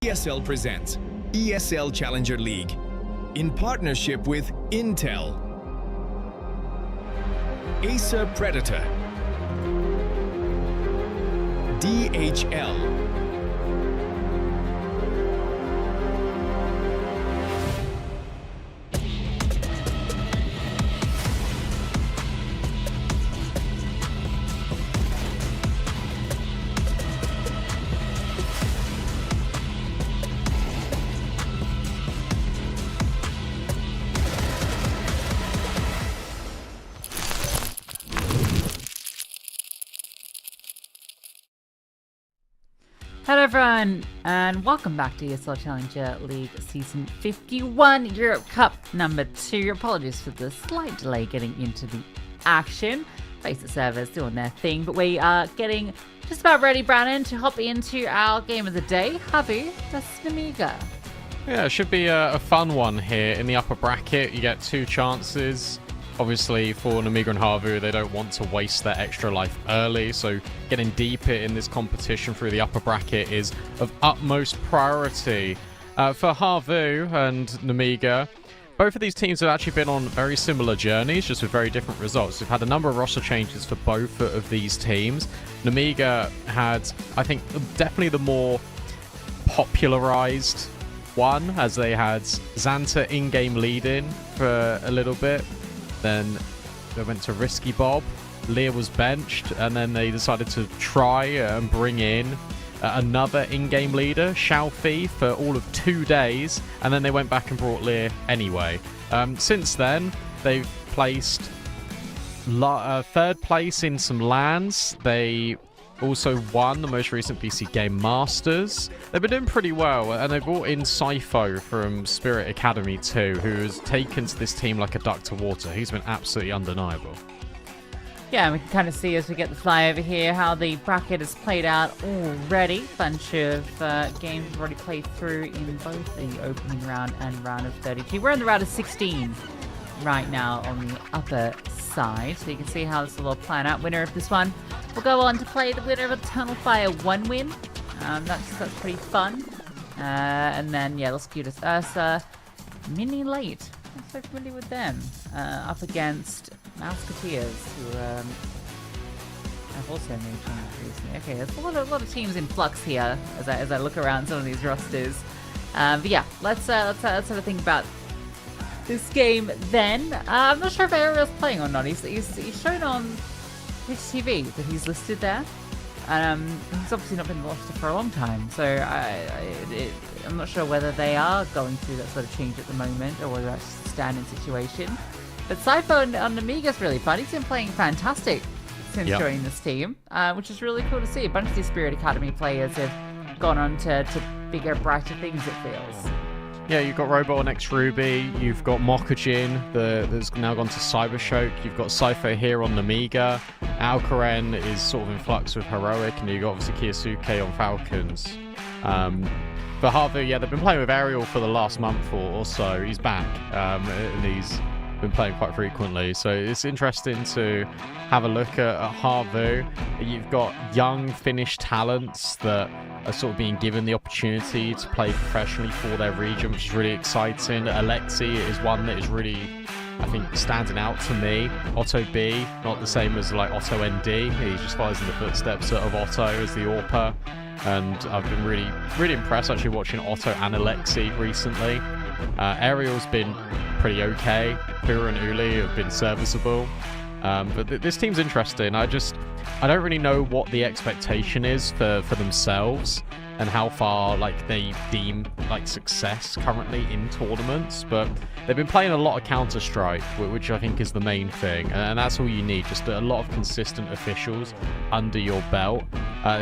ESL presents ESL Challenger League in partnership with Intel, Acer Predator, DHL, Hello everyone, and welcome back to ESL Challenger League Season 51, Europe Cup number 2. Apologies for the slight delay getting into the action. Basic servers doing their thing, but we are getting just about ready, Brandon, to hop into our game of the day, HAVU vs Nemiga. Yeah, it should be a fun one here. In the upper bracket, you get two chances. Obviously, for Nemiga and HAVU, they don't want to waste their extra life early, so getting deeper in this competition through the upper bracket is of utmost priority. For HAVU and Nemiga, both of these teams have actually been on very similar journeys, just with very different results. We've had a number of roster changes for both of these teams. Nemiga had, I think, definitely the more popularized one, as they had Xanta in-game lead-in for a little bit. Then they went to Risky Bob, Lear was benched, and then they decided to try and bring in another in-game leader, Xiaofi, for all of 2 days, and then they went back and brought Lear anyway. Since then, they've placed third place in some LANs. They also won the most recent PC Game Masters. They've been doing pretty well, and they brought in Sifo from Spirit Academy too, who has taken to this team like a duck to water. He's been absolutely undeniable. Yeah, we can kind of see as we get the fly over here how the bracket has played out already. Bunch of games we've already played through in both the opening round and round of 32. We're in the round of 16 right now on the upper side, so you can see how this will all plan out. Winner of this one will go on to play the winner of Eternal Fire 1 win. That's pretty fun. And then, yeah, Los Cutis Ursa, Mini Late. I'm so familiar with them. Up against Mouseketeers, who have also made changes recently. Okay, there's a lot of teams in flux here as I look around some of these rosters. But yeah, let's have a think about this game then. I'm not sure if Ariel's playing or not. He's shown on his TV that he's listed there. He's obviously not been in the roster for a long time, so I'm not sure whether they are going through that sort of change at the moment or whether that's just a standing situation. But Sifo on Nemiga's really fun. He's been playing fantastic since joining this team, which is really cool to see. A bunch of these Spirit Academy players have gone on to bigger, brighter things, it feels. Yeah, you've got Robot on X Ruby, you've got Mokajin that's now gone to Cybershock, you've got Sifo here on Nemiga, Alkaren is sort of in flux with Heroic, and you've got obviously Kiyosuke on Falcons. For HAVU, yeah, they've been playing with Ariel for the last month or so. He's back, and he's been playing quite frequently, so it's interesting to have a look at HAVU. You've got young Finnish talents that are sort of being given the opportunity to play professionally for their region, which is really exciting. Alexi is one that is really, I think, standing out to me. Otto B, not the same as like Otto ND. He just follows in the footsteps of Otto as the AWPer. And I've been really impressed actually watching Otto and Alexi recently. Ariel's been pretty okay. Pura and Uli have been serviceable. But this team's interesting. I don't really know what the expectation is for themselves and how far like they deem like success currently in tournaments, but they've been playing a lot of Counter-Strike, which I think is the main thing, and that's all you need, just a lot of consistent officials under your belt.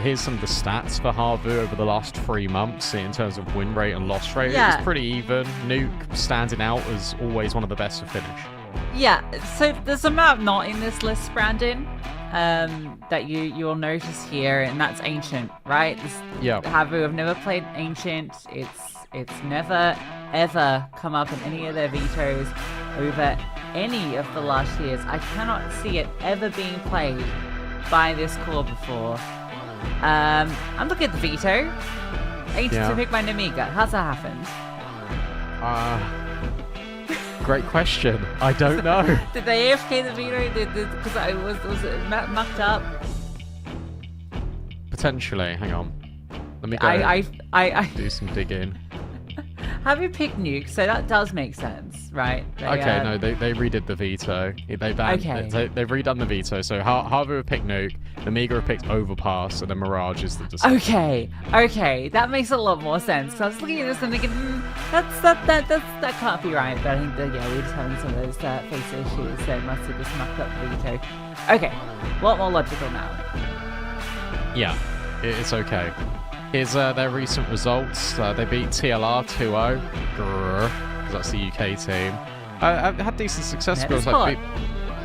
Here's some of the stats for HAVU over the last 3 months in terms of win rate and loss rate. Yeah. It's pretty even. Nuke standing out as always one of the best to finish. Yeah, so there's a map not in this list, Brandon, that you'll notice here, and that's Ancient, right? HAVU have never played Ancient. It's never ever come up in any of their vetoes over any of the last years. I cannot see it ever being played by this core before. I'm looking at the veto. to pick my Nemiga. How's that happened? Great question. I don't know. Did they AFK the veto? Because I was it mucked up? Potentially. Hang on. Let me go do some digging. Have you picked Nuke? So that does make sense, right? No, they redid the veto. They banned. Okay. They've redone the veto. So HAVU have picked Nuke, Nemiga have picked Overpass, and then Mirage is the decision. Okay, that makes a lot more sense. So I was looking at this and thinking, that can't be right. But I think that we're just having some of those face issues, so it must have just mucked up the veto. Okay, a lot more logical now. Yeah, it's okay. Here's their recent results. They beat TLR 2-0, because that's the UK team. I've had decent success scores, like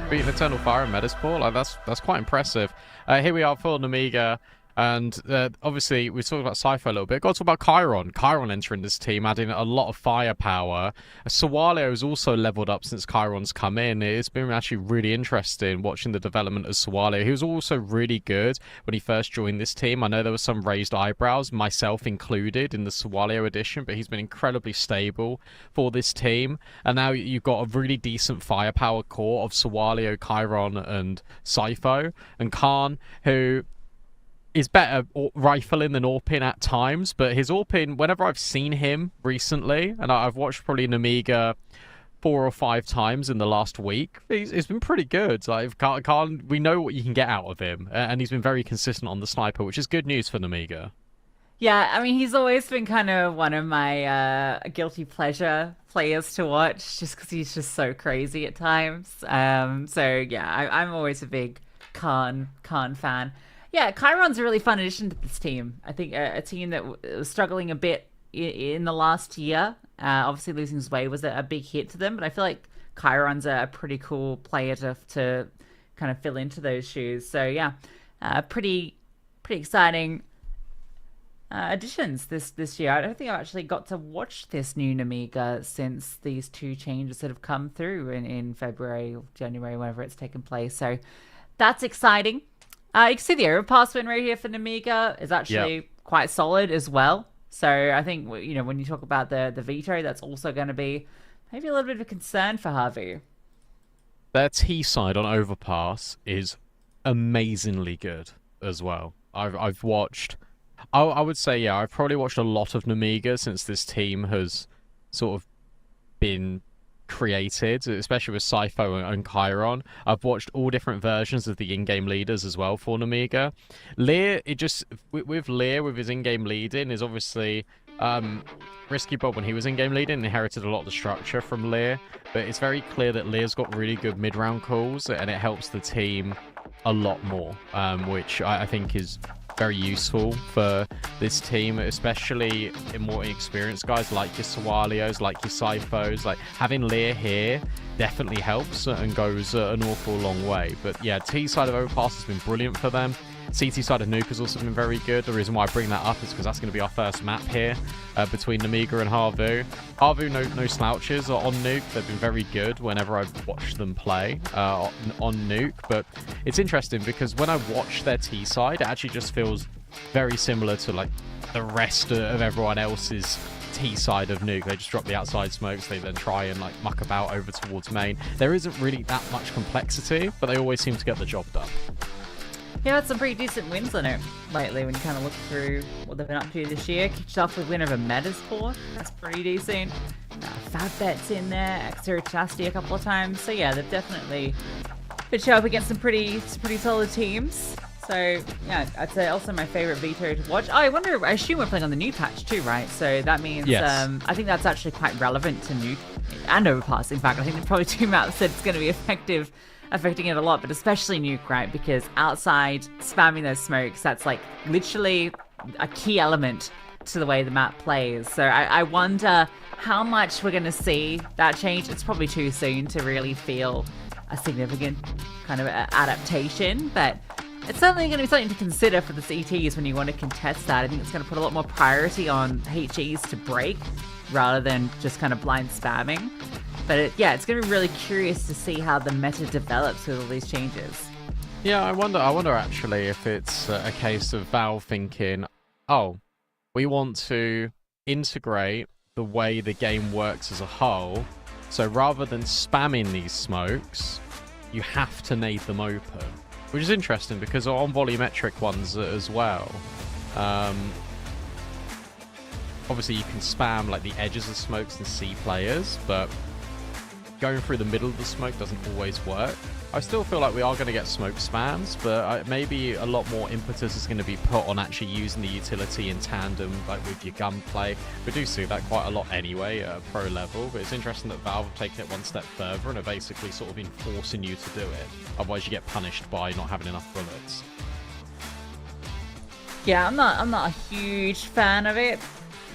beating Eternal Fire and Metasport. Like that's quite impressive. Here we are for Nemiga. And obviously, we've talked about Cypher a little bit. Got to talk about Chiron. Chiron entering this team, adding a lot of firepower. Sawalio has also leveled up since Chiron's come in. It's been actually really interesting watching the development of Sawalio. He was also really good when he first joined this team. I know there was some raised eyebrows, myself included, in the Sawalio edition, but he's been incredibly stable for this team. And now you've got a really decent firepower core of Sawalio, Chiron, and Cypher. And Khan, who is better rifling than Orpin at times, but his Orpin, whenever I've seen him recently, and I've watched probably Nemiga 4 or 5 times in the last week, he's been pretty good. Like, we know what you can get out of him, and he's been very consistent on the sniper, which is good news for Nemiga. Yeah, I mean, he's always been kind of one of my guilty pleasure players to watch, just because he's just so crazy at times. So yeah, I'm always a big Khan fan. Yeah, Chiron's a really fun addition to this team. I think a team that was struggling a bit in the last year. Obviously, losing Zway was a big hit to them, but I feel like Chiron's a pretty cool player to kind of fill into those shoes. So yeah, pretty exciting additions this year. I don't think I've actually got to watch this new Nemiga since these 2 changes that have come through in February or January, whenever it's taken place. So that's exciting. You can see the Overpass win right here for Nemiga is actually quite solid as well. So I think, when you talk about the veto, that's also going to be maybe a little bit of a concern for HAVU. Their T side on Overpass is amazingly good as well. I've watched, I would say, I've probably watched a lot of Nemiga since this team has sort of been created, especially with Cypher and Chiron. I've watched all different versions of the in-game leaders as well for Nemiga. Lear, with Lear, with his in-game leading, is obviously Risky Bob, when he was in-game leading, inherited a lot of the structure from Lear, but it's very clear that Lear's got really good mid-round calls, and it helps the team a lot more, which I think is very useful for this team, especially in more experienced guys like your Sawalios, like your Cyphos. Like, having Lear here definitely helps and goes an awful long way. But yeah, T side of Overpass has been brilliant for them. CT side of Nuke has also been very good. The reason why I bring that up is because that's going to be our first map here between Nemiga and HAVU. HAVU, no slouches on Nuke. They've been very good whenever I've watched them play on Nuke. But it's interesting because when I watch their T side, it actually just feels very similar to like the rest of everyone else's T side of Nuke. They just drop the outside smokes. They then try and like muck about over towards main. There isn't really that much complexity, but they always seem to get the job done. Yeah, had some pretty decent wins on it lately when you kind of look through what they've been up to this year. Kicked off with win over Metasport. That's pretty decent. Fabbet's in there. Xero Chastity a couple of times. So yeah, they've definitely been show up against some pretty solid teams. So yeah, I'd say also my favorite veto to watch. Oh, I assume we're playing on the new patch too, right? So that means yes. I think that's actually quite relevant to Nuke and Overpass. In fact, I think there's probably 2 maps that it's going to be affecting it a lot, but especially Nuke, right? Because outside, spamming those smokes, that's like literally a key element to the way the map plays. So I wonder how much we're going to see that change. It's probably too soon to really feel a significant kind of adaptation, but it's certainly going to be something to consider for the CTs when you want to contest that. I think it's going to put a lot more priority on HEs to break rather than just kind of blind spamming. But it's going to be really curious to see how the meta develops with all these changes. Yeah, I wonder actually if it's a case of Valve thinking, oh, We want to integrate the way the game works as a whole. So rather than spamming these smokes, you have to nade them open. Which is interesting because on volumetric ones as well. Obviously you can spam like the edges of smokes and see players, but going through the middle of the smoke doesn't always work. I still feel like we are going to get smoke spams, but maybe a lot more impetus is going to be put on actually using the utility in tandem, like with your gunplay. We do see that quite a lot anyway at a pro level, but it's interesting that Valve have taken it one step further and are basically sort of enforcing you to do it. Otherwise you get punished by not having enough bullets. Yeah, I'm not a huge fan of it,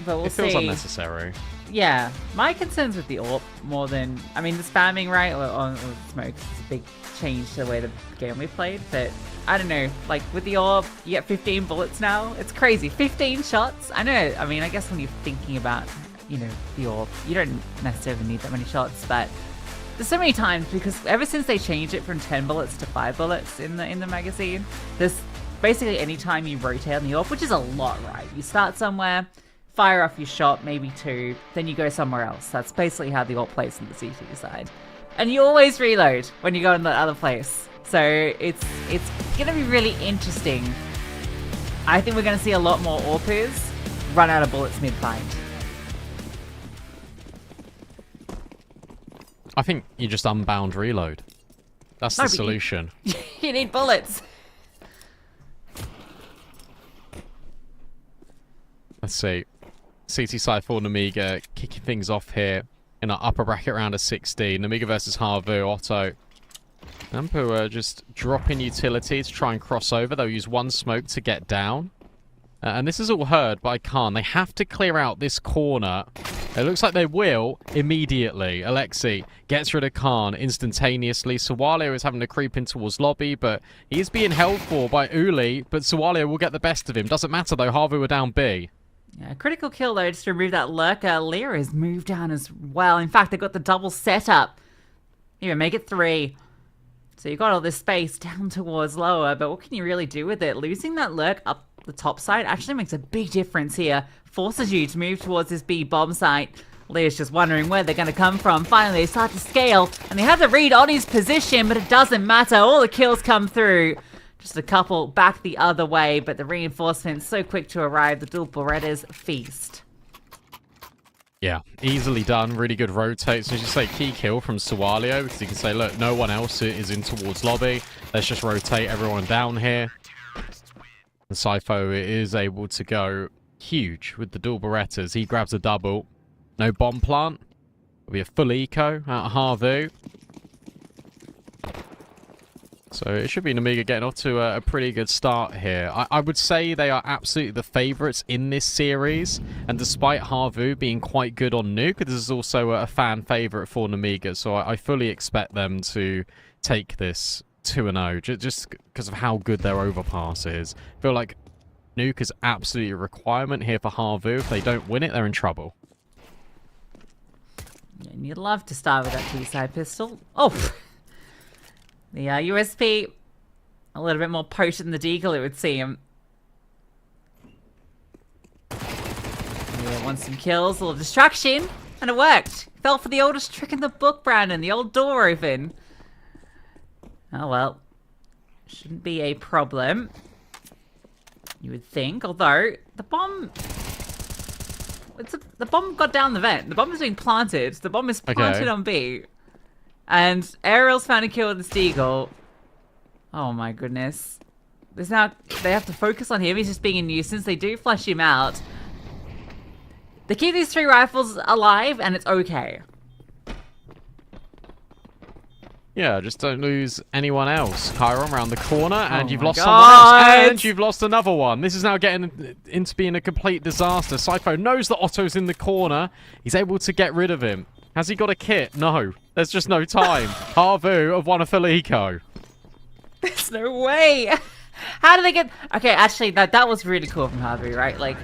but we'll see. It feels unnecessary. Yeah, my concerns with the AWP more than... I mean, the spamming, right, on smokes is a big change to the way the game we played, but I don't know. Like, with the AWP, you get 15 bullets now. It's crazy. 15 shots? I know. I mean, I guess when you're thinking about, you know, the AWP, you don't necessarily need that many shots, but there's so many times, because ever since they changed it from 10 bullets to 5 bullets in the magazine, there's basically any time you rotate on the AWP, which is a lot, right? You start somewhere, fire off your shot, maybe 2, then you go somewhere else. That's basically how the AWP plays on the CT side. And you always reload when you go in the other place. So it's going to be really interesting. I think we're going to see a lot more AWPers run out of bullets mid-fight. I think you just unbound reload. That's the solution. You need bullets. Let's see. CT side for Nemiga kicking things off here in our upper bracket round of 16. Nemiga versus HAVU, Otto. Nampu just dropping utility to try and cross over. They'll use one smoke to get down. And this is all heard by Khan. They have to clear out this corner. It looks like they will immediately. Alexi gets rid of Khan instantaneously. Sawalio is having to creep in towards lobby, but he's being held for by Uli. But Sawalio will get the best of him. Doesn't matter though, HAVU are down B. Yeah, critical kill though, just to remove that lurker. Lear has moved down as well. In fact, they got the double setup. Here, make it 3. So you got all this space down towards lower, but what can you really do with it? Losing that lurk up the top side actually makes a big difference here. Forces you to move towards this B bomb site. Lear's just wondering where they're going to come from. Finally, they start to scale, and they have the read on his position, but it doesn't matter. All the kills come through. Just a couple back the other way, but the reinforcements so quick to arrive. The dual Berettas feast. Yeah, easily done. Really good rotates. As you say, key kill from Sawalio, because you can say, look, no one else is in towards lobby. Let's just rotate everyone down here. And Sypho is able to go huge with the dual Berettas. He grabs a double. No bomb plant. It'll be a full eco out of HAVU. So it should be Nemiga getting off to a pretty good start here. I would say they are absolutely the favourites in this series. And despite HAVU being quite good on Nuke, this is also a fan favourite for Nemiga. So I fully expect them to take this 2-0 just because of how good their overpass is. I feel like Nuke is absolutely a requirement here for HAVU. If they don't win it, they're in trouble. And you'd love to start with that T-side pistol. Oh! The USP, a little bit more potent than the deagle, it would seem. Yeah, wants some kills, a little distraction, and it worked. Fell for the oldest trick in the book, Brandon, the old door open. Oh well, shouldn't be a problem, you would think, although the bomb... the bomb got down the vent. The bomb is being planted. The bomb is planted on B. And Ariel's found a kill with the Steagle. Oh my goodness. There's now, they have to focus on him. He's just being a nuisance. They do flush him out. They keep these 3 rifles alive, and it's okay. Yeah, just don't lose anyone else. Chiron around the corner, and you've lost someone else, and you've lost another one. This is now getting into being a complete disaster. Sypho knows that Otto's in the corner. He's able to get rid of him. Has he got a kit? No. There's just no time. HAVU have won a full eco. There's no way. How do they get... Okay, actually, that was really cool from HAVU, right? Like,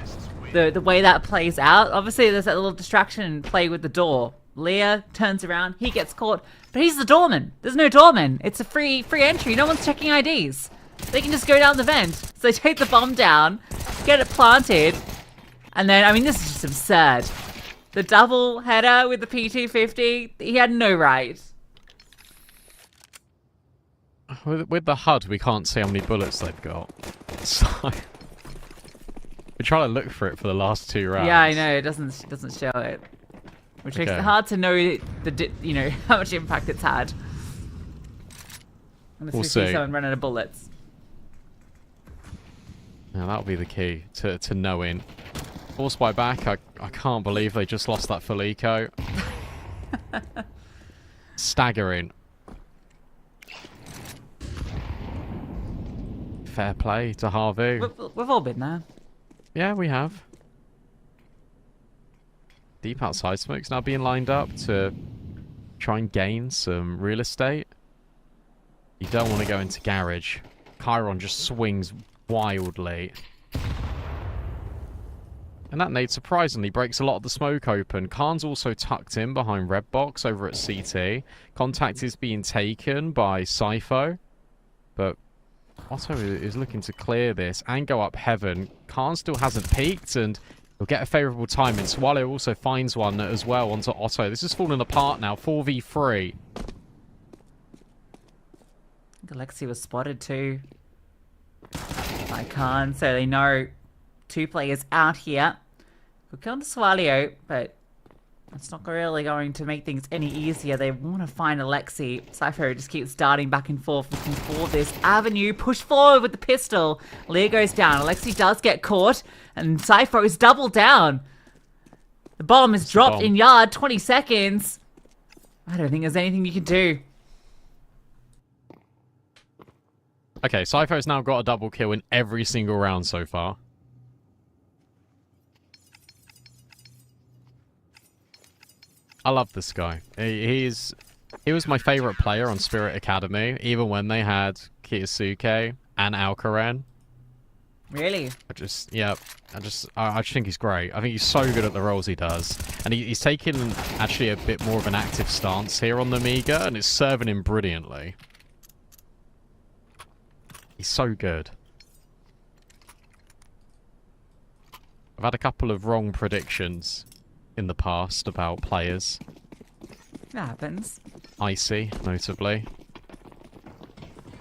the way that plays out. Obviously, there's that little distraction play with the door. Leah turns around. He gets caught. But he's the doorman. There's no doorman. It's a free entry. No one's checking IDs. They can just go down the vent. So they take the bomb down, get it planted, And then, I mean, this is just absurd. The double header with the P250, he had no right. With the HUD, we can't see how many bullets they've got. So we're trying to look for it for the last 2 rounds. Yeah, I know. It doesn't show it, which makes it hard to know how much impact it's had. Unless we see someone run out of bullets. Now that'll be the key to knowing. Force by back. I can't believe they just lost that full eco. Staggering. Fair play to HAVU. We've all been there. Yeah, we have. Deep outside smoke's now being lined up to try and gain some real estate. You don't want to go into garage. Chiron just swings wildly. And that nade surprisingly breaks a lot of the smoke open. Khan's also tucked in behind Red Box over at CT. Contact is being taken by Cypho. But Otto is looking to clear this and go up heaven. Khan still hasn't peaked and he'll get a favourable timing. Swallow also finds one as well onto Otto. This is falling apart now. 4v3. Alexi was spotted too by Khan, so they know 2 players out here. Could kill the Swallow, but it's not really going to make things any easier. They want to find Alexi. Cypher just keeps darting back and forth looking for this avenue. Push forward with the pistol. Lear goes down. Alexi does get caught, and Cypher is doubled down. The bomb is dropped in yard. 20 seconds. I don't think there's anything you can do. Okay, Cypher's now got a double kill in every single round so far. I love this guy. He was my favorite player on Spirit Academy, even when they had Kiyosuke and Alcaran. Really? I just think he's great. I think he's so good at the roles he does. And he's taken actually a bit more of an active stance here on Nemiga, and it's serving him brilliantly. He's so good. I've had a couple of wrong predictions in the past about players. That happens. Icy, notably.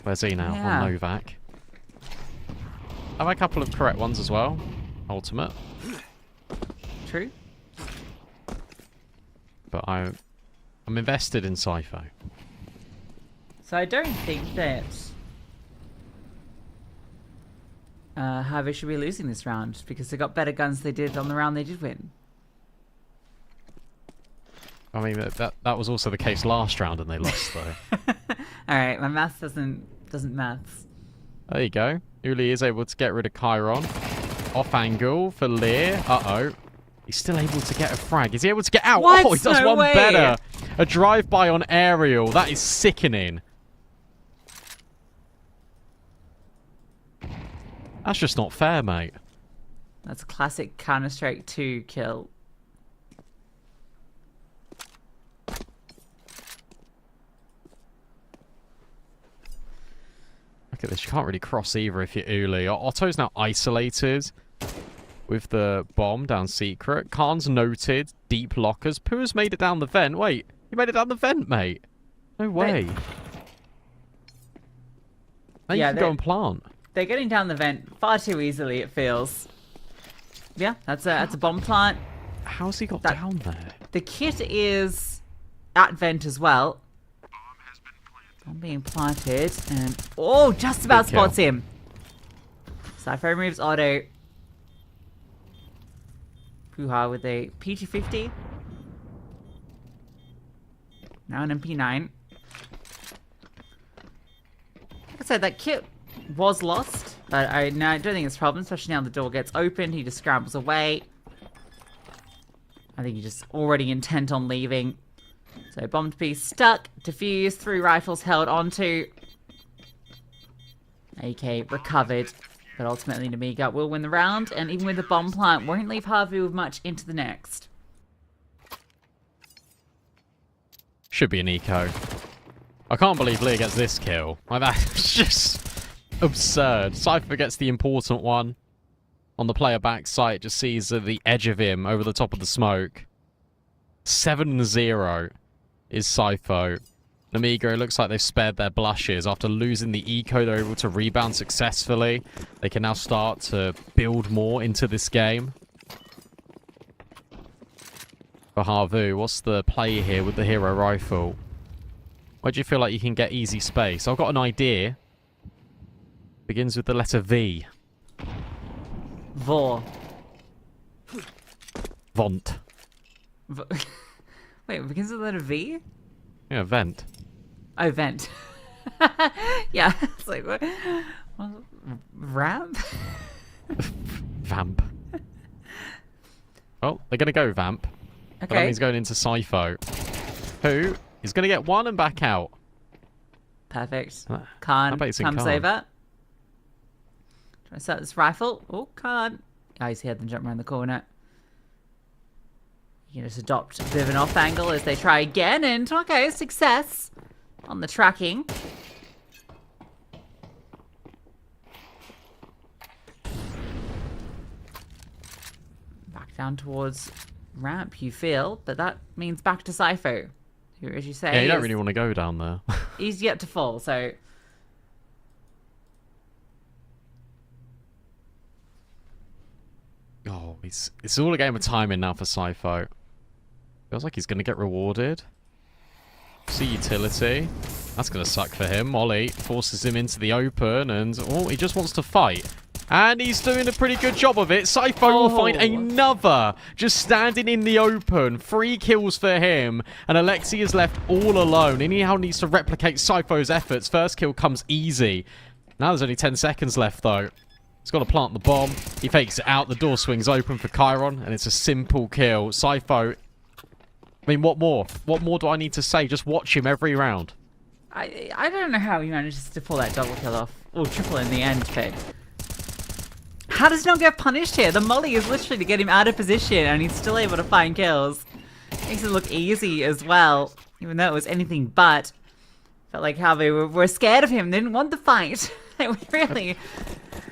Where's he now? Yeah. On Novak. I've had a couple of correct ones as well. Ultimate. True. But I'm invested in Cypher. So I don't think that HAVU should be losing this round because they got better guns than they did on the round they did win. I mean, that was also the case last round and they lost, though. Alright, my maths doesn't maths. There you go. Uli is able to get rid of Chiron. Off angle for Lear. Uh-oh. He's still able to get a frag. Is he able to get out? What? Oh, he does No one way. better. A drive-by on aerial. That is sickening. That's just not fair, mate. That's a classic Counter-Strike 2 kill. Look at this. You can't really cross either if you're Uli. Otto's now isolated with the bomb down secret. Khan's noted. Deep lockers. Pooh's made it down the vent. Wait, you made it down the vent, mate. No way. Now you can go and plant. They're getting down the vent far too easily, it feels. Yeah, that's a bomb plant. How's he got down there? The kit is at vent as well. Bomb being planted, and oh, just about spots him. Cypher removes auto. Puha with a P250. Now an MP9. Like I said, that kit was lost, but I don't think it's a problem, especially now the door gets opened. He just scrambles away. I think he's just already intent on leaving. So bomb piece stuck, defused, 3 rifles held onto. AK recovered, but ultimately Nemiga will win the round, and even with the bomb plant, won't leave HAVU with much into the next. Should be an eco. I can't believe Lear gets this kill. Like, that's just absurd. Cypher gets the important one. on the player back site. Just sees the edge of him over the top of the smoke. 7-0 is Sypho. Nemiga, it looks like they've spared their blushes. After losing the eco, they're able to rebound successfully. They can now start to build more into this game. For HAVU, what's the play here with the hero rifle? Where do you feel like you can get easy space? I've got an idea. Begins with the letter V. Vor. Vont. Wait, it begins with the letter V? Yeah, vent. Oh, vent. Yeah, it's like, what? Ramp? Vamp. Oh, they're going to go Vamp. Okay. But that means going into Sypho. Who is going to get one and back out. Perfect. I Khan bet it's in comes Khan. over. Try to set this rifle. Oh, Khan. Oh, he's here, then jump around the corner. You just adopt a bit of an off angle as they try again, and okay, success on the tracking. Back down towards ramp, you feel, but that means back to Sypho, who, as you say, Yeah, you don't really want to go down there. he's yet to fall, so... Oh, it's all a game of timing now for Sypho. Feels like he's going to get rewarded. See utility. That's going to suck for him. Molly forces him into the open, and oh, he just wants to fight. And he's doing a pretty good job of it. Sypho will find another, just standing in the open. 3 kills for him, and Alexi is left all alone. And he now needs to replicate Sypho's efforts. First kill comes easy. Now there's only 10 seconds left, though. He's got to plant the bomb. He fakes it out. The door swings open for Chiron, and it's a simple kill. Sypho, I mean, what more? What more do I need to say? Just watch him every round. I don't know how he manages to pull that double kill off. Or triple in the end, but... How does he not get punished here? The molly is literally to get him out of position, and he's still able to find kills. Makes it look easy as well, even though it was anything but. Felt like how they were scared of him. They didn't want the fight. They were really...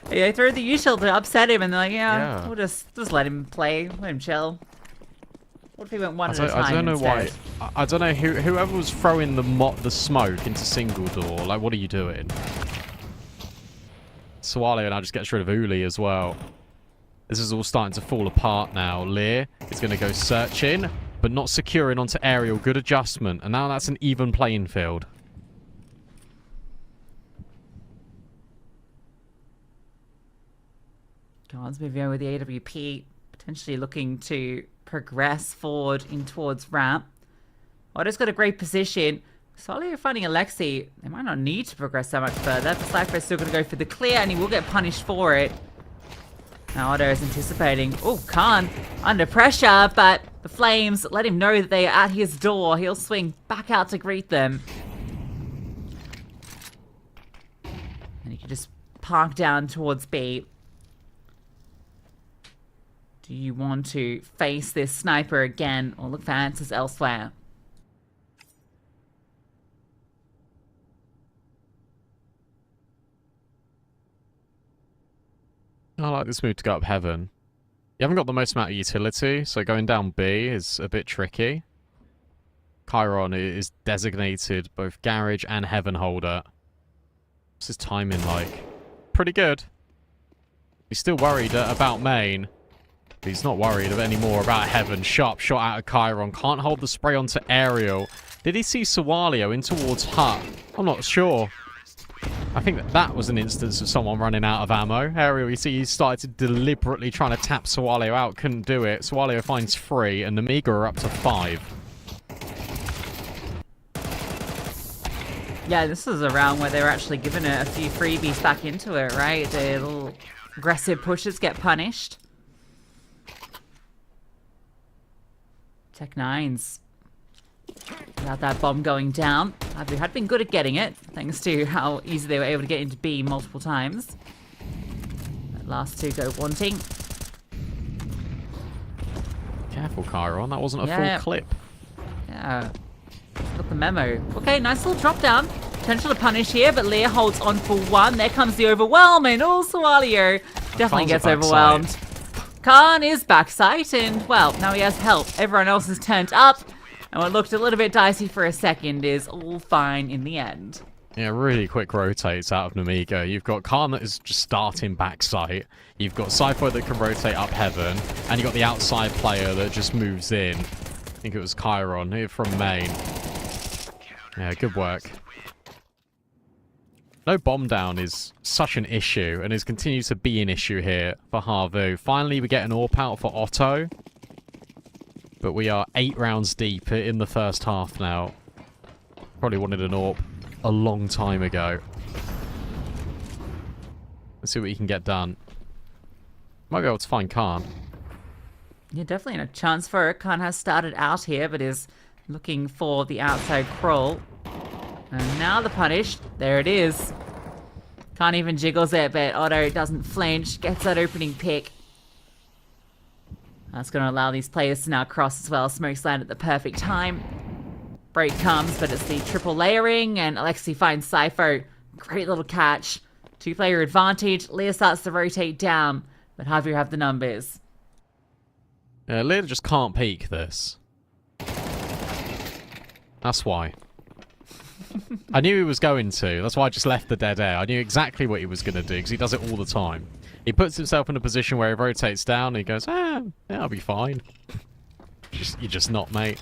They threw the U-shield to upset him, and they're like, yeah, we'll just let him play, let him chill. What if he went one at a time I don't know instead? why. I don't know whoever was throwing the smoke into single door. Like, what are you doing? Swallow now just gets rid of Uli as well. This is all starting to fall apart now. Lear is going to go searching, but not securing onto aerial. Good adjustment, and now that's an even playing field. God's moving with the AWP, potentially looking to progress forward in towards ramp. Otto's got a great position. Solly finding Alexi. They might not need to progress so much further. The Cypher is still going to go for the clear, and he will get punished for it. Now Otto is anticipating. Oh, Khan under pressure, but the Flames let him know that they are at his door. He'll swing back out to greet them. And he can just park down towards B. Do you want to face this sniper again or look for answers elsewhere? I like this move to go up heaven. You haven't got the most amount of utility, so going down B is a bit tricky. Chiron is designated both garage and heaven holder. What's his timing like? Pretty good. He's still worried about main. He's not worried anymore about heaven. Sharp shot out of Chiron. Can't hold the spray onto aerial. Did he see Sawalio in towards hut? I'm not sure. I think that was an instance of someone running out of ammo. Aerial, you see, he started deliberately trying to tap Sawalio out. Couldn't do it. Sawalio finds 3, and Nemiga are up to 5. Yeah, this is a round where they were actually given a few freebies back into it, right? The little aggressive pushes get punished. Tech9's without that bomb going down. HAVU had been good at getting it, thanks to how easy they were able to get into B multiple times. That last 2 go wanting. Careful, Chiron. That wasn't a full clip. Yeah. Got the memo. Okay, nice little drop down. Potential to punish here, but Lear holds on for one. There comes the overwhelm, and Swalio definitely gets overwhelmed. Khan is backside, and, well, now he has help. Everyone else is turned up, and what looked a little bit dicey for a second is all fine in the end. Yeah, really quick rotates out of Nemiga. You've got Khan that is just starting backside. You've got Cypher that can rotate up heaven, and you've got the outside player that just moves in. I think it was Chiron here from main. Yeah, good work. No bomb down is such an issue, and it continues to be an issue here for HAVU. Finally, we get an AWP out for Otto. But we are 8 rounds deep in the first half now. Probably wanted an AWP a long time ago. Let's see what you can get done. Might be able to find Khan. Yeah, definitely a chance for it. Khan has started out here, but is looking for the outside crawl. And now the punish. There it is. Can't even jiggles it, but Otto doesn't flinch. Gets that opening pick. That's going to allow these players to now cross as well. Smokes land at the perfect time. Break comes, but it's the triple layering, and Alexi finds Cypher. Great little catch. 2-player advantage. Leah starts to rotate down, but HAVU have the numbers. Leah just can't peek this. That's why. I knew he was going to. That's why I just left the dead air. I knew exactly what he was going to do, because he does it all the time. He puts himself in a position where he rotates down, and he goes, yeah, I'll be fine. You're just not, mate.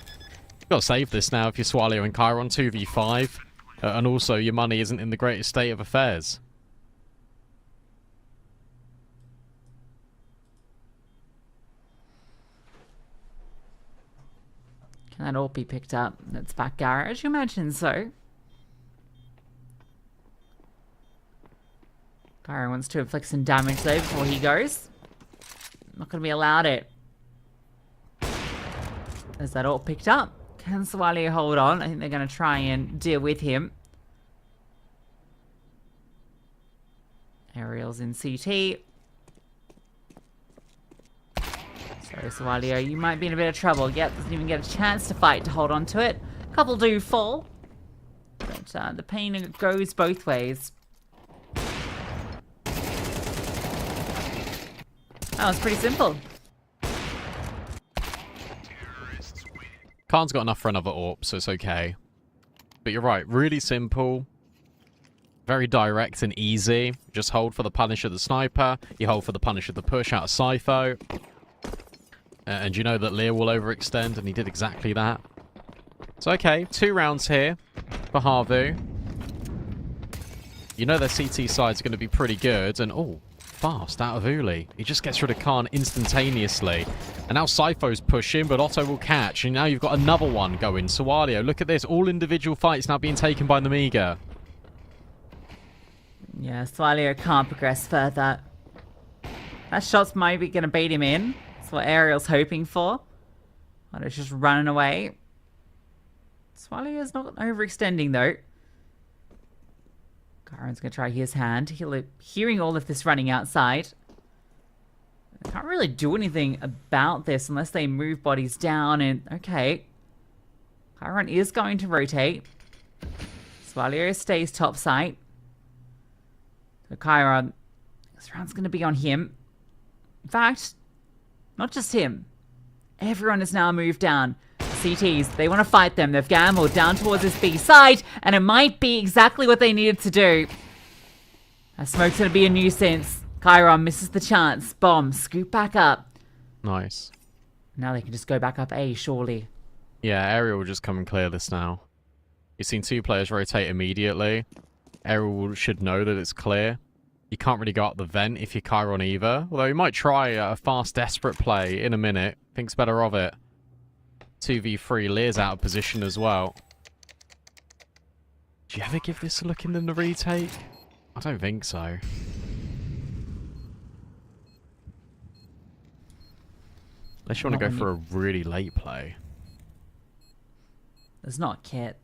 You've got to save this now if you're Swallow and Chiron 2v5. And also, your money isn't in the greatest state of affairs. Can that all be picked up? That's back garage. You imagine so. Chiron wants to inflict some damage though before he goes. Not going to be allowed it. Is that all picked up? Can Swallow hold on? I think they're going to try and deal with him. Aerial's in CT. So Swallow, you might be in a bit of trouble. Yep, doesn't even get a chance to fight to hold on to it. A couple do fall. But the pain goes both ways. That was pretty simple. Khan's got enough for another AWP, so it's okay. But you're right, really simple. Very direct and easy. Just hold for the punish of the sniper. You hold for the punish of the push out of Cypher. And you know that Lear will overextend, and he did exactly that. So okay, 2 rounds here for HAVU. You know their CT side's going to be pretty good, and oh, fast out of Uli. He just gets rid of Khan instantaneously. And now Cypho's pushing, but Otto will catch. And now you've got another one going. Swallow, look at this. All individual fights now being taken by Nemiga. Yeah, Swallow can't progress further. That shot's maybe going to bait him in. That's what Ariel's hoping for. Otto's just running away. Swallow is not overextending though. Chiron's going to try his hand. Hearing all of this running outside. They can't really do anything about this unless they move bodies down. And okay. Chiron is going to rotate. Swallow stays top side. So Chiron, this round's going to be on him. In fact, not just him. Everyone has now moved down. CTs, they want to fight them. They've gambled down towards this B side, and it might be exactly what they needed to do. That smoke's going to be a nuisance. Chiron misses the chance. Bomb, scoop back up. Nice. Now they can just go back up A, surely. Yeah, Ariel will just come and clear this now. You've seen 2 players rotate immediately. Ariel should know that it's clear. You can't really go up the vent if you're Chiron either. Although he might try a fast, desperate play in a minute. Thinks better of it. 2v3, Lear's out of position as well. Do you ever give this a look in the retake? I don't think so. Unless you want to go for a really late play. There's not a kit.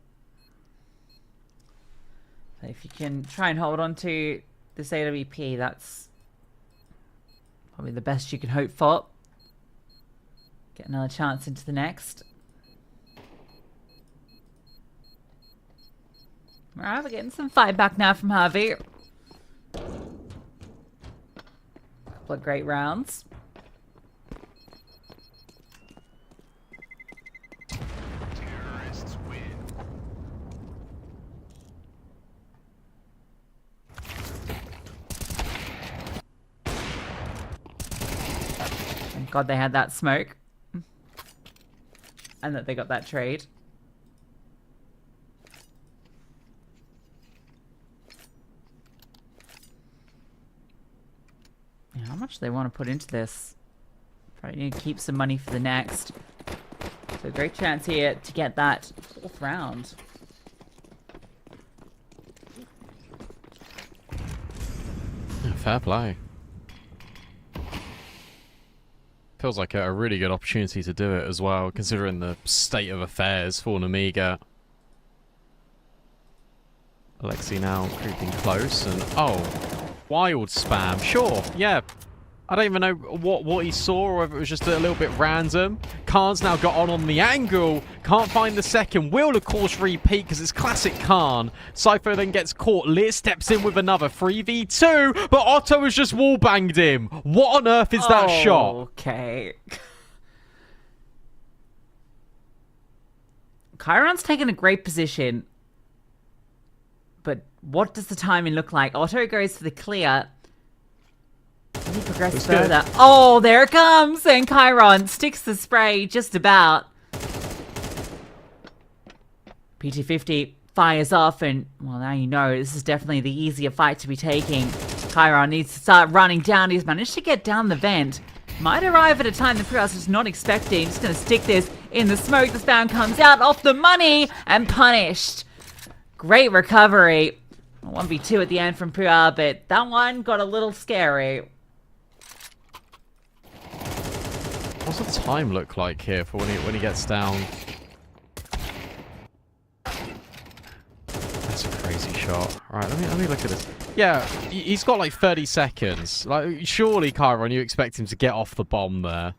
So if you can try and hold on to this AWP, that's probably the best you can hope for. Get another chance into the next. Alright, we're getting some fight back now from HAVU. Couple of great rounds. Thank God they had that smoke. And that they got that trade. Yeah, how much do they want to put into this? Probably need to keep some money for the next. So great chance here to get that 4th round. Yeah, fair play. Feels like a really good opportunity to do it as well, considering the state of affairs for Nemiga. Alexi now creeping close, and oh, wild spam. Sure, yeah. I don't even know what he saw, or if it was just a little bit random. Khan's now got on the angle. Can't find the second. Will, of course, repeat because it's classic Khan. Cypher then gets caught. Lear steps in with another 3v2, but Otto has just wallbanged him. What on earth is that shot? Okay. Chiron's taken a great position. But what does the timing look like? Otto goes for the clear. He progresses further. Good. Oh, there it comes! And Chiron sticks the spray just about. PT50 fires off, and, well, now you know this is definitely the easier fight to be taking. Chiron needs to start running down. He's managed to get down the vent. Might arrive at a time the Prius is not expecting. Just going to stick this in the smoke. The spam comes out off the money and punished. Great recovery. 1v2 at the end from Pua, but that one got a little scary. What's the time look like here for when he gets down? That's a crazy shot. Right, let me look at this. Yeah, he's got like 30 seconds. Like, surely, Chiron, you expect him to get off the bomb there.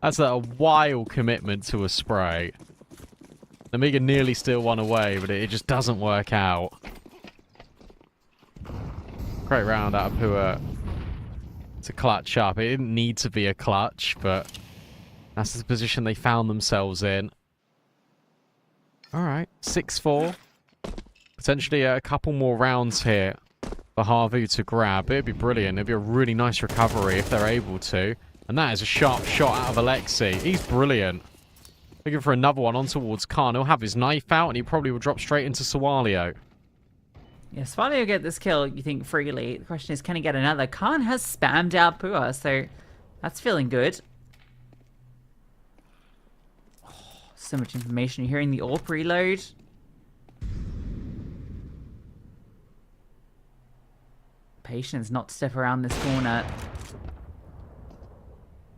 That's a wild commitment to a spray. Nemiga nearly still won away, but it just doesn't work out. Great round out of Pua to clutch up. It didn't need to be a clutch, but that's the position they found themselves in. Alright, 6-4. Potentially a couple more rounds here for HAVU to grab. It'd be brilliant. It'd be a really nice recovery if they're able to. And that is a sharp shot out of Alexi. He's brilliant. Looking for another one on towards Khan. He'll have his knife out and he probably will drop straight into Sawalio. Yeah, Sawalio will get this kill, you think, freely. The question is, can he get another? Khan has spammed out Pua, so that's feeling good. Oh, so much information. You're hearing the AWP reload. Patience not to step around this corner.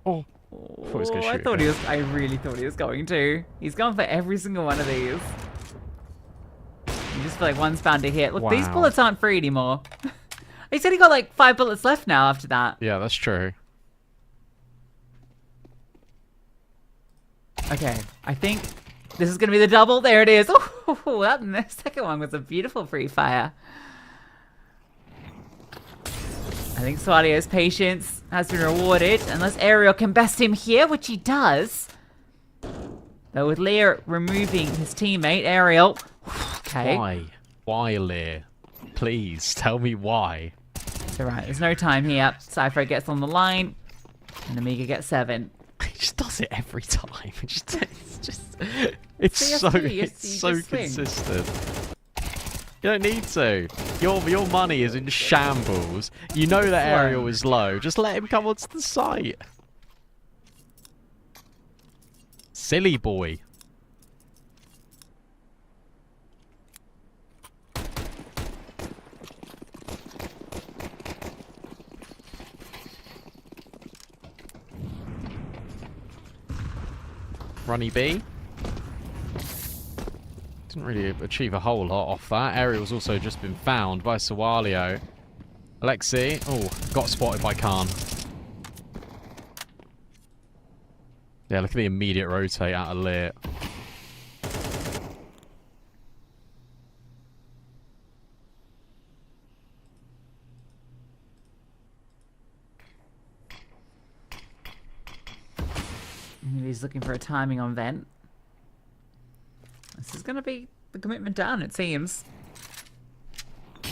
Oh. I really thought he was going to. He's gone for every single one of these. You just feel like one's bound to hit. Look, these bullets aren't free anymore. He said he got like 5 bullets left now after that. Yeah, that's true. Okay, I think this is going to be the double. There it is. Oh, that second one was a beautiful free fire. I think Sawalio's patience has been rewarded, unless Ariel can best him here, which he does. Though with Lear removing his teammate, Ariel... Okay. Why? Why, Lear? Please, tell me why. It's alright, there's no time here. Cypher gets on the line, and Nemiga gets 7. He just does it every time. It's so consistent. You don't need to. Your money is in shambles. You know that Ariel is low. Just let him come onto the site. Silly boy. Runny B. Didn't really achieve a whole lot off that. Ariel's also just been found by Sawalio. Alexi. Oh, got spotted by Khan. Yeah, look at the immediate rotate out of Lear. he's looking for a timing on Vent. This is going to be the commitment down, it seems. A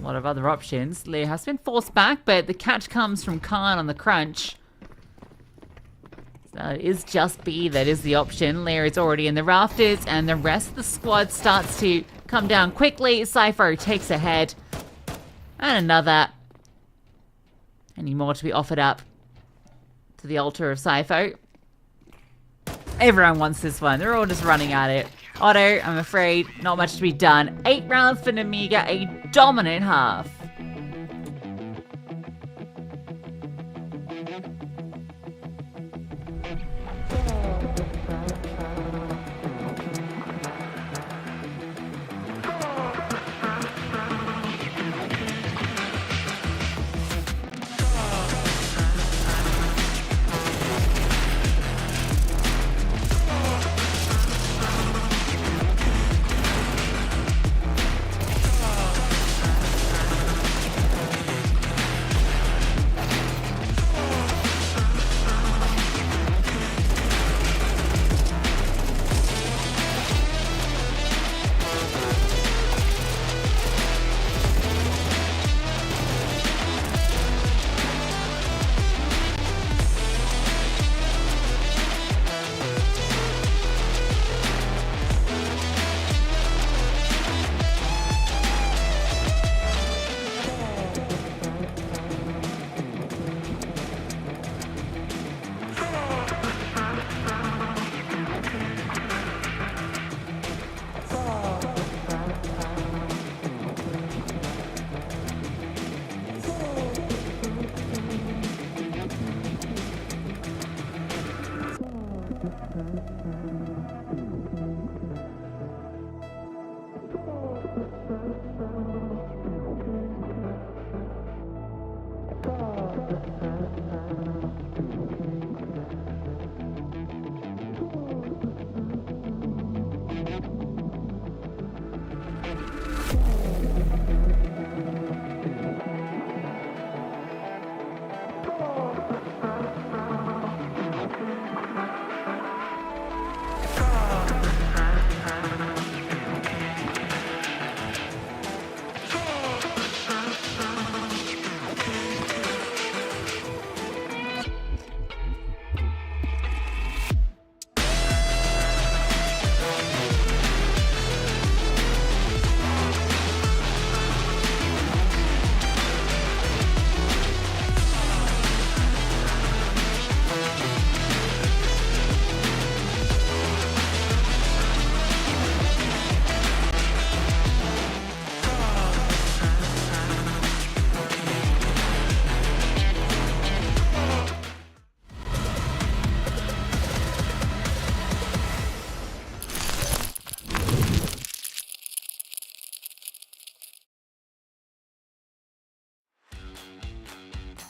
lot of other options. Lear has been forced back, but the catch comes from Khan on the crunch. So it is just B that is the option. Lear is already in the rafters, and the rest of the squad starts to come down quickly. Cypher takes ahead. And another. Any more to be offered up to the altar of Cypher? Everyone wants this one. They're all just running at it. Otto, I'm afraid, not much to be done. 8 rounds for Nemiga, a dominant half.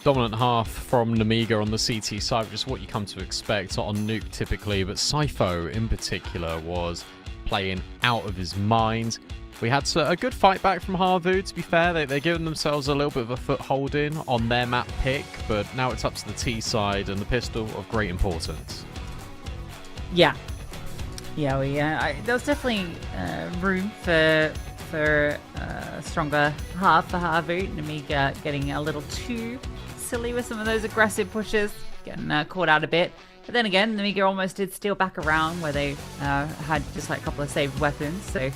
Dominant half from Nemiga on the CT side, just what you come to expect on Nuke typically, but Cypho in particular was playing out of his mind. We had a good fight back from HAVU, to be fair. They're giving themselves a little bit of a foothold in on their map pick, but now it's up to the T side and the pistol of great importance. Yeah. Yeah, there was definitely room for a stronger half for HAVU. Nemiga getting a little too silly with some of those aggressive pushes, getting caught out a bit. But then again, Nemiga almost did steal back around where they had just like a couple of saved weapons. So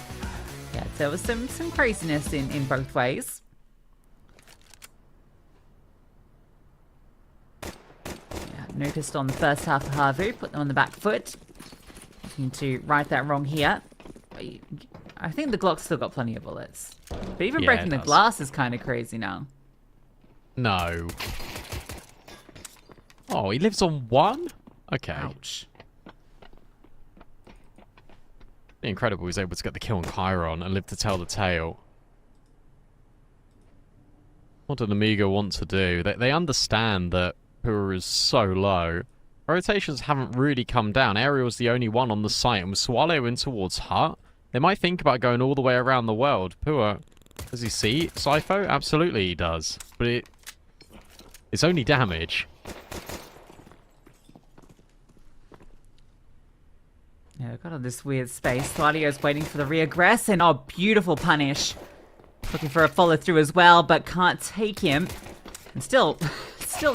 yeah, there was some craziness in both ways. Yeah, noticed on the first half of HAVU, put them on the back foot. Looking to right that wrong here. I think the Glock's still got plenty of bullets. But even breaking the glass is kind of crazy now. No. Oh, he lives on 1? Okay. Ouch. Incredible, he was able to get the kill on Chiron and live to tell the tale. What do Nemiga want to do? They understand that Pua is so low. Rotations haven't really come down. Ariel's the only one on the site, and with Swallow in towards Hut, they might think about going all the way around the world. Pua, does he see Cypho? Absolutely he does. But it's only damage. Yeah, got on this weird space. Slalio's waiting for the reaggress, and oh, beautiful punish. Looking for a follow through as well, but can't take him. And still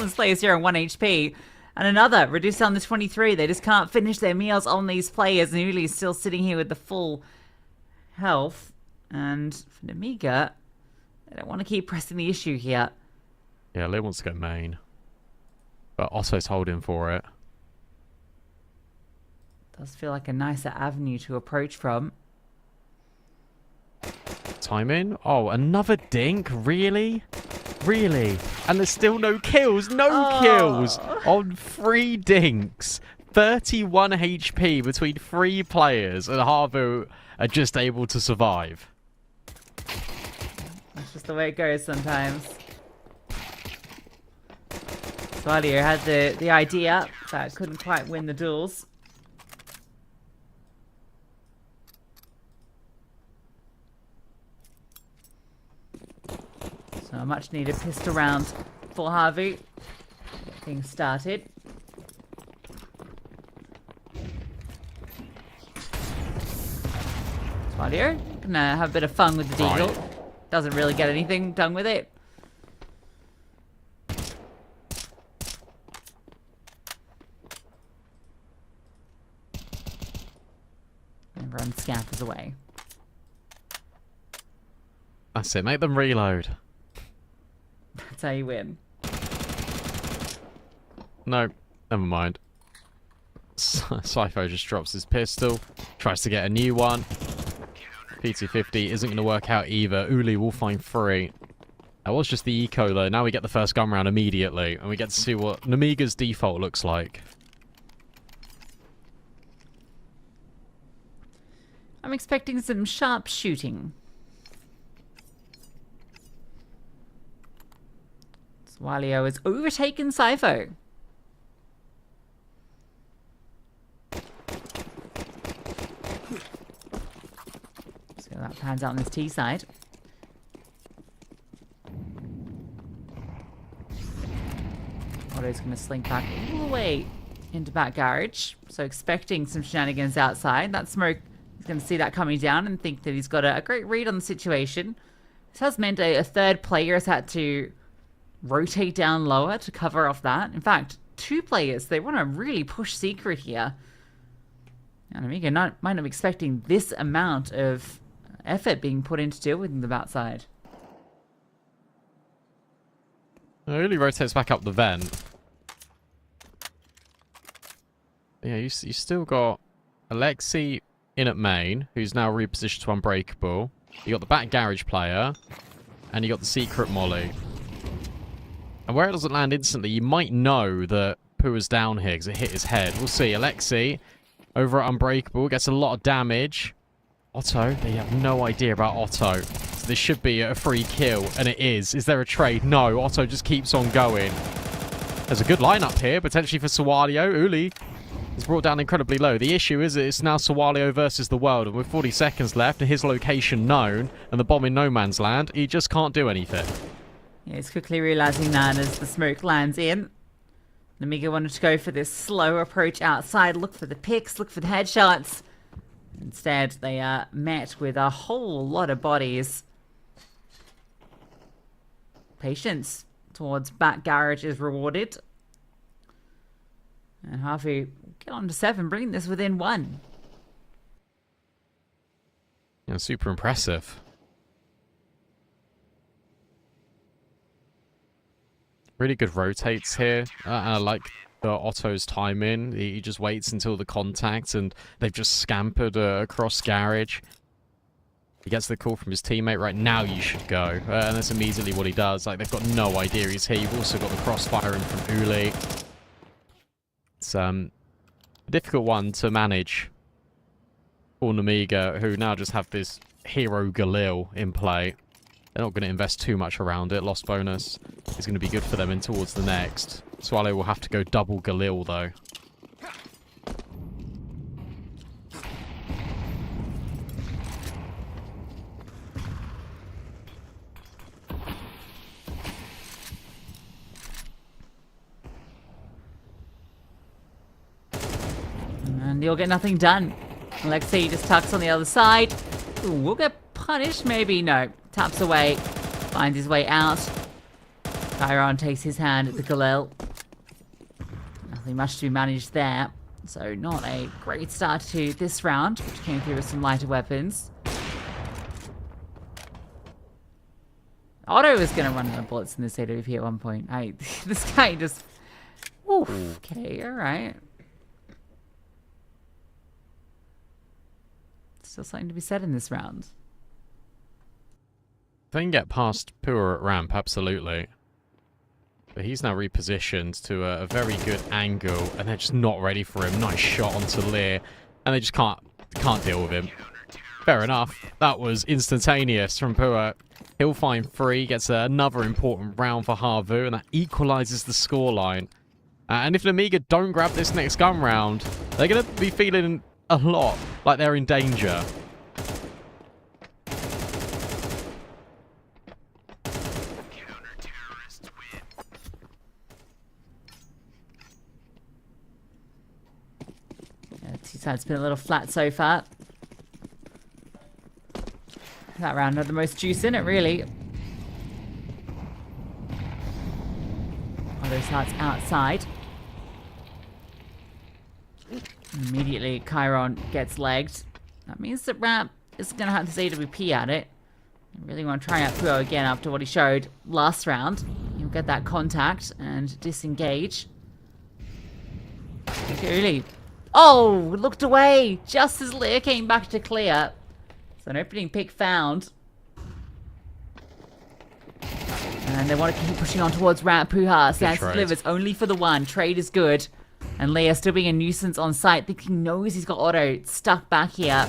in Slayer 0 and 1 HP. And another reduced down to 23. They just can't finish their meals on these players. And Uli's still sitting here with the full health. And for Nemiga, they don't want to keep pressing the issue here. Yeah, Lee wants to go main. But Otto's holding for it. Does feel like a nicer avenue to approach from. Time in. Oh, another dink? Really? Really? And there's still no kills. No kills on 3 dinks. 31 HP between 3 players, and HAVU are just able to survive. That's just the way it goes sometimes. Slalio had the idea, but couldn't quite win the duels. So a much needed pistol round for HAVU. Get things started. Slalio gonna have a bit of fun with the deagle. Doesn't really get anything done with it. Everyone scampers away. That's it. Make them reload. That's how you win. No, never mind. Sypho just drops his pistol. Tries to get a new one. PT50 isn't going to work out either. Uli will find 3. That was just the eco though. Now we get the first gun round immediately. And we get to see what Nemiga's default looks like. I'm expecting some sharp shooting. Swalio has overtaken Sypho. So that pans out on this T side. Otto's going to slink back all the way into back garage. So expecting some shenanigans outside. That smoke, he's going to see that coming down and think that he's got a great read on the situation. This has meant a third player has had to rotate down lower to cover off that. In fact, 2 players, they want to really push Secret here. And Nemiga might not be expecting this amount of effort being put into deal with them outside. It really rotates back up the vent. Yeah, you still got Alexi in at main, who's now repositioned to Unbreakable. You got the back garage player, and you got the secret Molly. And where it doesn't land instantly, you might know that Pooh is down here because it hit his head. We'll see. Alexi over at Unbreakable gets a lot of damage. Otto, they have no idea about Otto. So this should be a free kill, and it is. Is there a trade? No, Otto just keeps on going. There's a good lineup here, potentially for Sawalio. Uli is brought down incredibly low. The issue is that it's now Sawalio versus the world, and with 40 seconds left and his location known, and the bomb in no man's land, he just can't do anything. Yeah, he's quickly realizing that as the smoke lands in. Nemiga wanted to go for this slow approach outside, look for the picks, look for the headshots. Instead, they are met with a whole lot of bodies. Patience towards back garage is rewarded. And HAVU get on to 7, bringing this within 1. Yeah, super impressive. Really good rotates here. And I like the Otto's time in. He just waits until the contact, and they've just scampered across garage. He gets the call from his teammate, right now you should go. And that's immediately what he does. Like, they've got no idea he's here. You've also got the crossfire in from Uli. It's a difficult one to manage for Nemiga, who now just have this hero Galil in play. They're not going to invest too much around it. Lost bonus is going to be good for them in towards the next. Swallow will have to go double Galil, though. And you'll get nothing done. Alexei just tucks on the other side. Ooh, we'll get punished, maybe. No. Taps away. Finds his way out. Chiron takes his hand at the Galil. Nothing much to be managed there. So not a great start to this round, which came through with some lighter weapons. Otto was going to run out of bullets in this AWP at one point. This guy just... Oof. Okay, alright. Still something to be said in this round. If they can get past Pua at ramp, absolutely. But he's now repositioned to a very good angle, and they're just not ready for him. Nice shot onto Lear, and they just can't deal with him. Fair enough. That was instantaneous from Pua. He'll find 3, gets another important round for HAVU, and that equalizes the scoreline. And if Nemiga don't grab this next gun round, they're going to be feeling a lot like they're in danger. T-side's been a little flat so far. That round had the most juice in it, really. Otto starts outside. Immediately, Chiron gets legged. That means that Ramp is going to have this AWP at it. I really want to try out Puo again after what he showed last round. He'll get that contact and disengage. Really. Oh, looked away just as Lear came back to clear. So an opening pick found. And they want to keep pushing on towards Ramp. Puha stands to delivers only for the one. Trade is good. And Lear still being a nuisance on site. Thinking he knows he's got Otto stuck back here.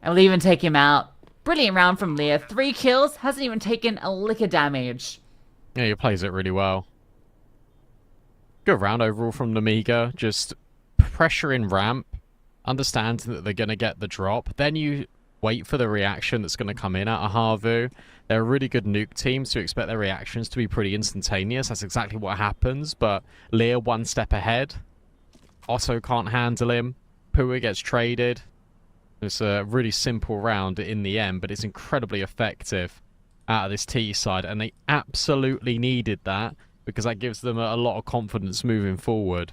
And will even take him out. Brilliant round from Lear. 3 kills. Hasn't even taken a lick of damage. Yeah, he plays it really well. Good round overall from Nemiga. Just pressure in ramp. Understands that they're going to get the drop. Then you wait for the reaction that's going to come in out of HAVU. They're a really good nuke team, so you expect their reactions to be pretty instantaneous. That's exactly what happens, but Lear 1 step ahead. Otto can't handle him. Pua gets traded. It's a really simple round in the end, but it's incredibly effective out of this T side, and they absolutely needed that because that gives them a lot of confidence moving forward.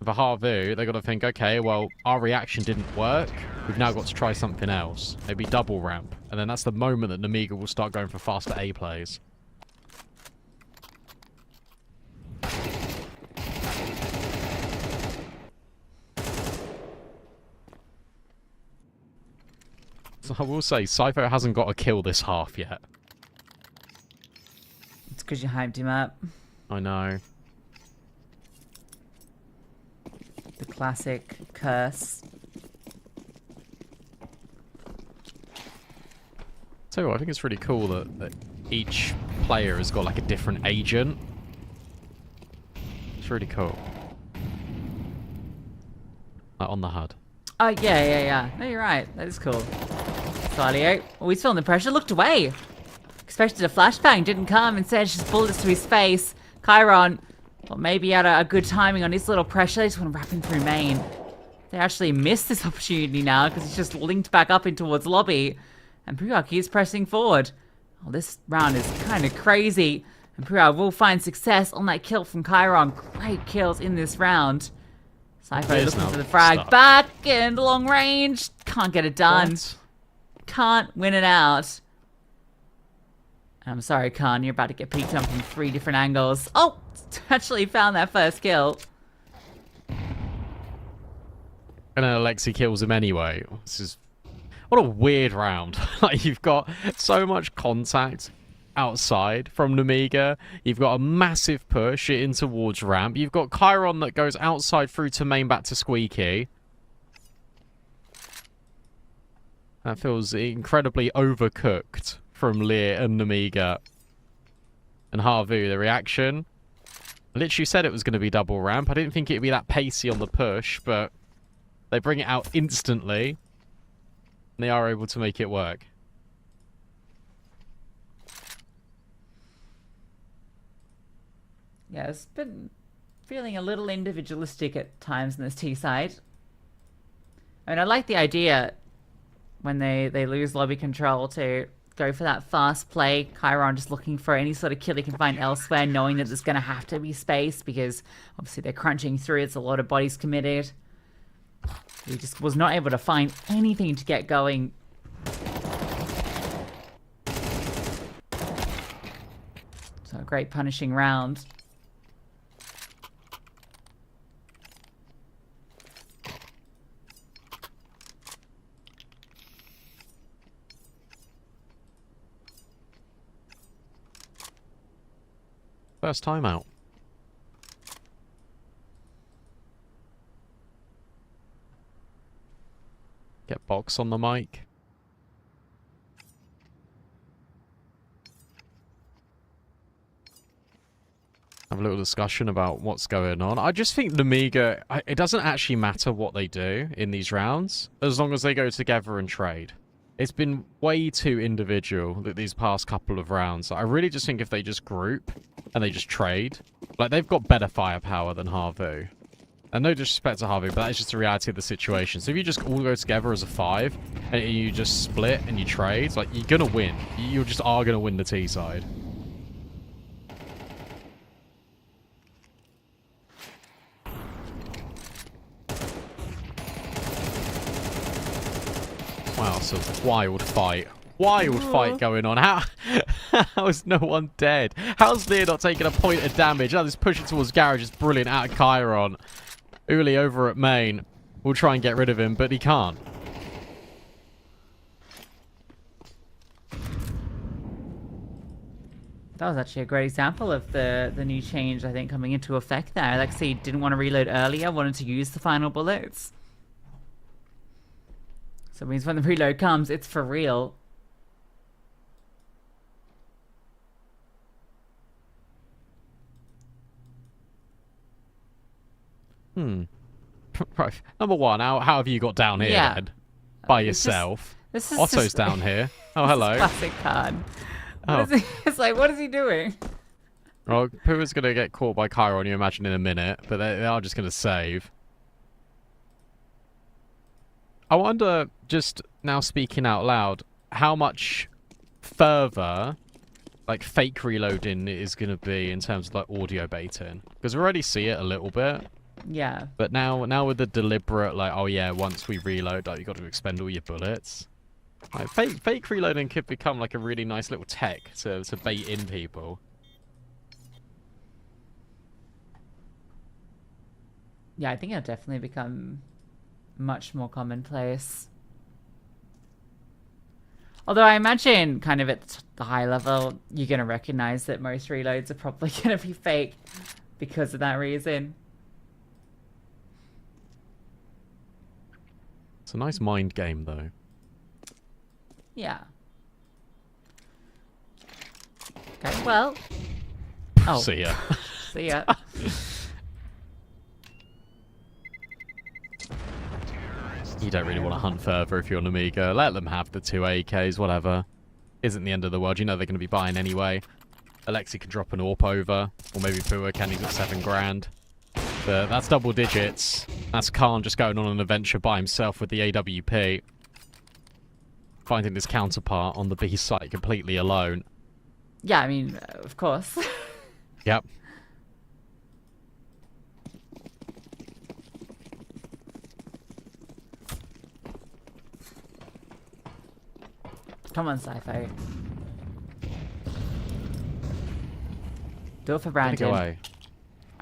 For HAVU, they've got to think, okay, well, our reaction didn't work. We've now got to try something else. Maybe double ramp. And then that's the moment that Nemiga will start going for faster A plays. So I will say, Cypher hasn't got a kill this half yet. It's because you hyped him up. I know. The classic curse. So I think it's really cool that each player has got like a different agent. It's really cool. Like on the HUD. Oh, yeah. No, you're right. That is cool. Salio, always feeling the pressure, looked away. Expected a flashbang, didn't come, instead just bullets to his face. Chiron, well, maybe had a good timing on his little pressure. They just want to wrap him through main. They actually missed this opportunity now because he's just linked back up in towards lobby. And Puya keeps pressing forward. Well, this round is kind of crazy. And Puya will find success on that kill from Chiron. Great kills in this round. Cypher looking for the frag. Stuck. Back and long range. Can't get it done. What? Can't win it out. I'm sorry, Khan. You're about to get peeked on from 3 different angles. Oh! Actually found that first kill. And then Alexei kills him anyway. This is... What a weird round. Like, you've got so much contact outside from Nemiga. You've got a massive push in towards ramp. You've got Chiron that goes outside through to main back to Squeaky. That feels incredibly overcooked from Lear and Nemiga. And HAVU, the reaction. I literally said it was going to be double ramp. I didn't think it would be that pacey on the push, but they bring it out instantly. And they are able to make it work. Yeah, it's been feeling a little individualistic at times in this T side. And I like the idea when they lose lobby control to go for that fast play. Chiron just looking for any sort of kill he can find elsewhere, knowing that there's going to have to be space because obviously they're crunching through. It's a lot of bodies committed. He just was not able to find anything to get going. So a great punishing round. First time out. Get Box on the mic. Have a little discussion about what's going on. I just think Nemiga, it doesn't actually matter what they do in these rounds, as long as they go together and trade. It's been way too individual these past couple of rounds. I really just think if they just group and they just trade, like, they've got better firepower than HAVU. And no disrespect to HAVU, but that's just the reality of the situation. So if you just all go together as a 5 and you just split and you trade, like, you're gonna win. You just are gonna win the T side. Wow, so wild fight. Wild fight going on. How is no one dead? How's Lear not taking a point of damage? Oh, this pushing towards Garage is brilliant out of Chiron. Uli over at main will try and get rid of him, but he can't. That was actually a great example of the new change, I think, coming into effect there. Like I say, didn't want to reload earlier, wanted to use the final bullets. So it means when the reload comes, it's for real. Right. Number one, how have you got down here, then? By yourself. This is Otto's just, down here. Oh, hello. Classic Khan. Oh. It's like, what is he doing? Well, Pua's going to get caught by Chiron, you imagine, in a minute, but they are just going to save. I wonder, just now speaking out loud, how much further, like, fake reloading is going to be in terms of, like, audio baiting. Because we already see it a little bit. Yeah. But now with the deliberate, like, oh yeah, once we reload, like, you got to expend all your bullets. Like, fake reloading could become, like, a really nice little tech to bait in people. Yeah, I think it'll definitely become much more commonplace. Although I imagine kind of at the high level, you're going to recognize that most reloads are probably going to be fake because of that reason. It's a nice mind game, though. Yeah. Okay, well. Oh. See ya. See ya. You don't really want to hunt further if you're Nemiga. Let them have the 2 AKs, whatever. Isn't the end of the world. You know they're going to be buying anyway. Alexi can drop an AWP over. Or maybe Pua can. He's got 7 grand. But that's double digits. That's Khan just going on an adventure by himself with the AWP. Finding his counterpart on the B site completely alone. Yeah, I mean, of course. Yep. Come on, Sci-Fi. Do it for Brandon. Go away.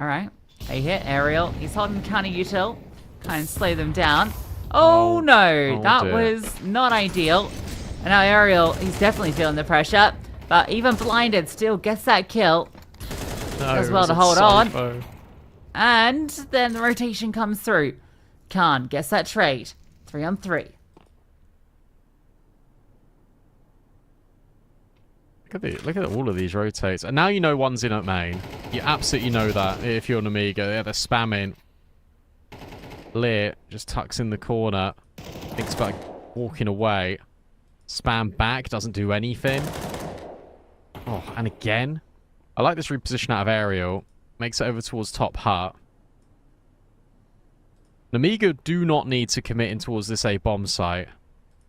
Alright. They hit Aerial. He's holding counter util. Kind of slow them down. Oh no! That dear. was not ideal. And now Aerial, he's definitely feeling the pressure. But even blinded, still gets that kill. No, Does well to hold on. And then the rotation comes through. Khan gets that trade. 3 on 3. Look at all of these rotates. And now you know one's in at main. You absolutely know that if you're Nemiga. Yeah, they're spamming. Lear just tucks in the corner. Thinks about walking away. Spam back. Doesn't do anything. Oh, and again. I like this reposition out of Aerial. Makes it over towards top hut. Nemiga do not need to commit in towards this A bomb site.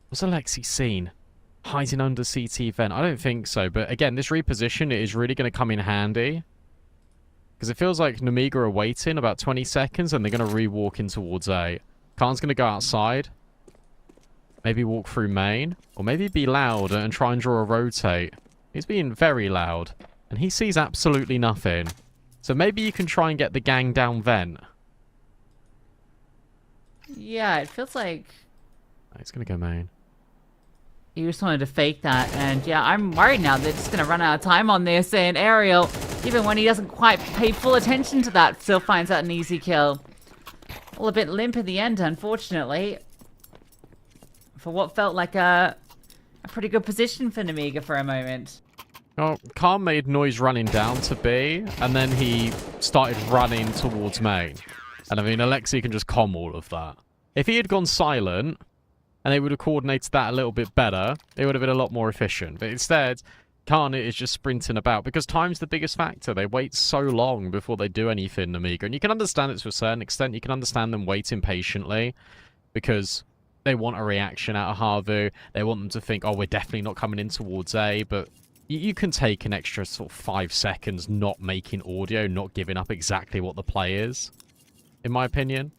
Was Alexi seen? Hiding under CT vent? I don't think so, but again, this reposition is really going to come in handy. Because it feels like Nemiga are waiting about 20 seconds and they're going to re-walk in towards A. Khan's going to go outside. Maybe walk through main. Or maybe be loud and try and draw a rotate. He's being very loud. And he sees absolutely nothing. So maybe you can try and get the gang down vent. Yeah, it feels like... He's going to go main. You just wanted to fake that, and yeah, I'm worried now they're just going to run out of time on this, and Ariel, even when he doesn't quite pay full attention to that, still finds out an easy kill. All a bit limp in the end, unfortunately. For what felt like a pretty good position for Nemiga for a moment. Oh, Khan made noise running down to B, and then he started running towards main. And I mean, Alexi can just comm all of that. If he had gone silent... and they would have coordinated that a little bit better, it would have been a lot more efficient. But instead, Khan is just sprinting about, because time's the biggest factor. They wait so long before they do anything, Nemiga. And you can understand it to a certain extent. You can understand them waiting patiently, because they want a reaction out of HAVU. They want them to think, oh, we're definitely not coming in towards A. But you can take an extra sort of 5 seconds not making audio, not giving up exactly what the play is, in my opinion.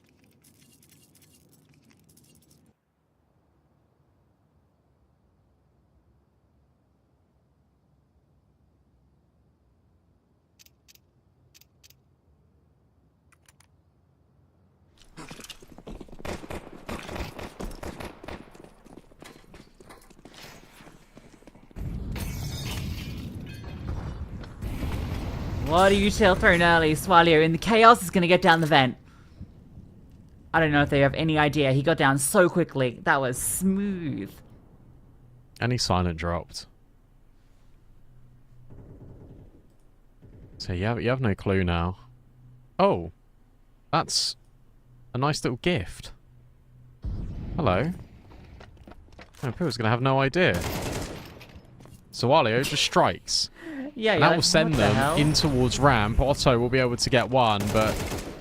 What are you tail thrown early, Swalio? In the chaos is going to get down the vent. I don't know if they have any idea. He got down so quickly. That was smooth. And he silent dropped. So you have no clue now. Oh. That's a nice little gift. Hello. Oh, people's going to have no idea. Swalio just strikes. Yeah, and that will send them in towards ramp. Otto will be able to get one, but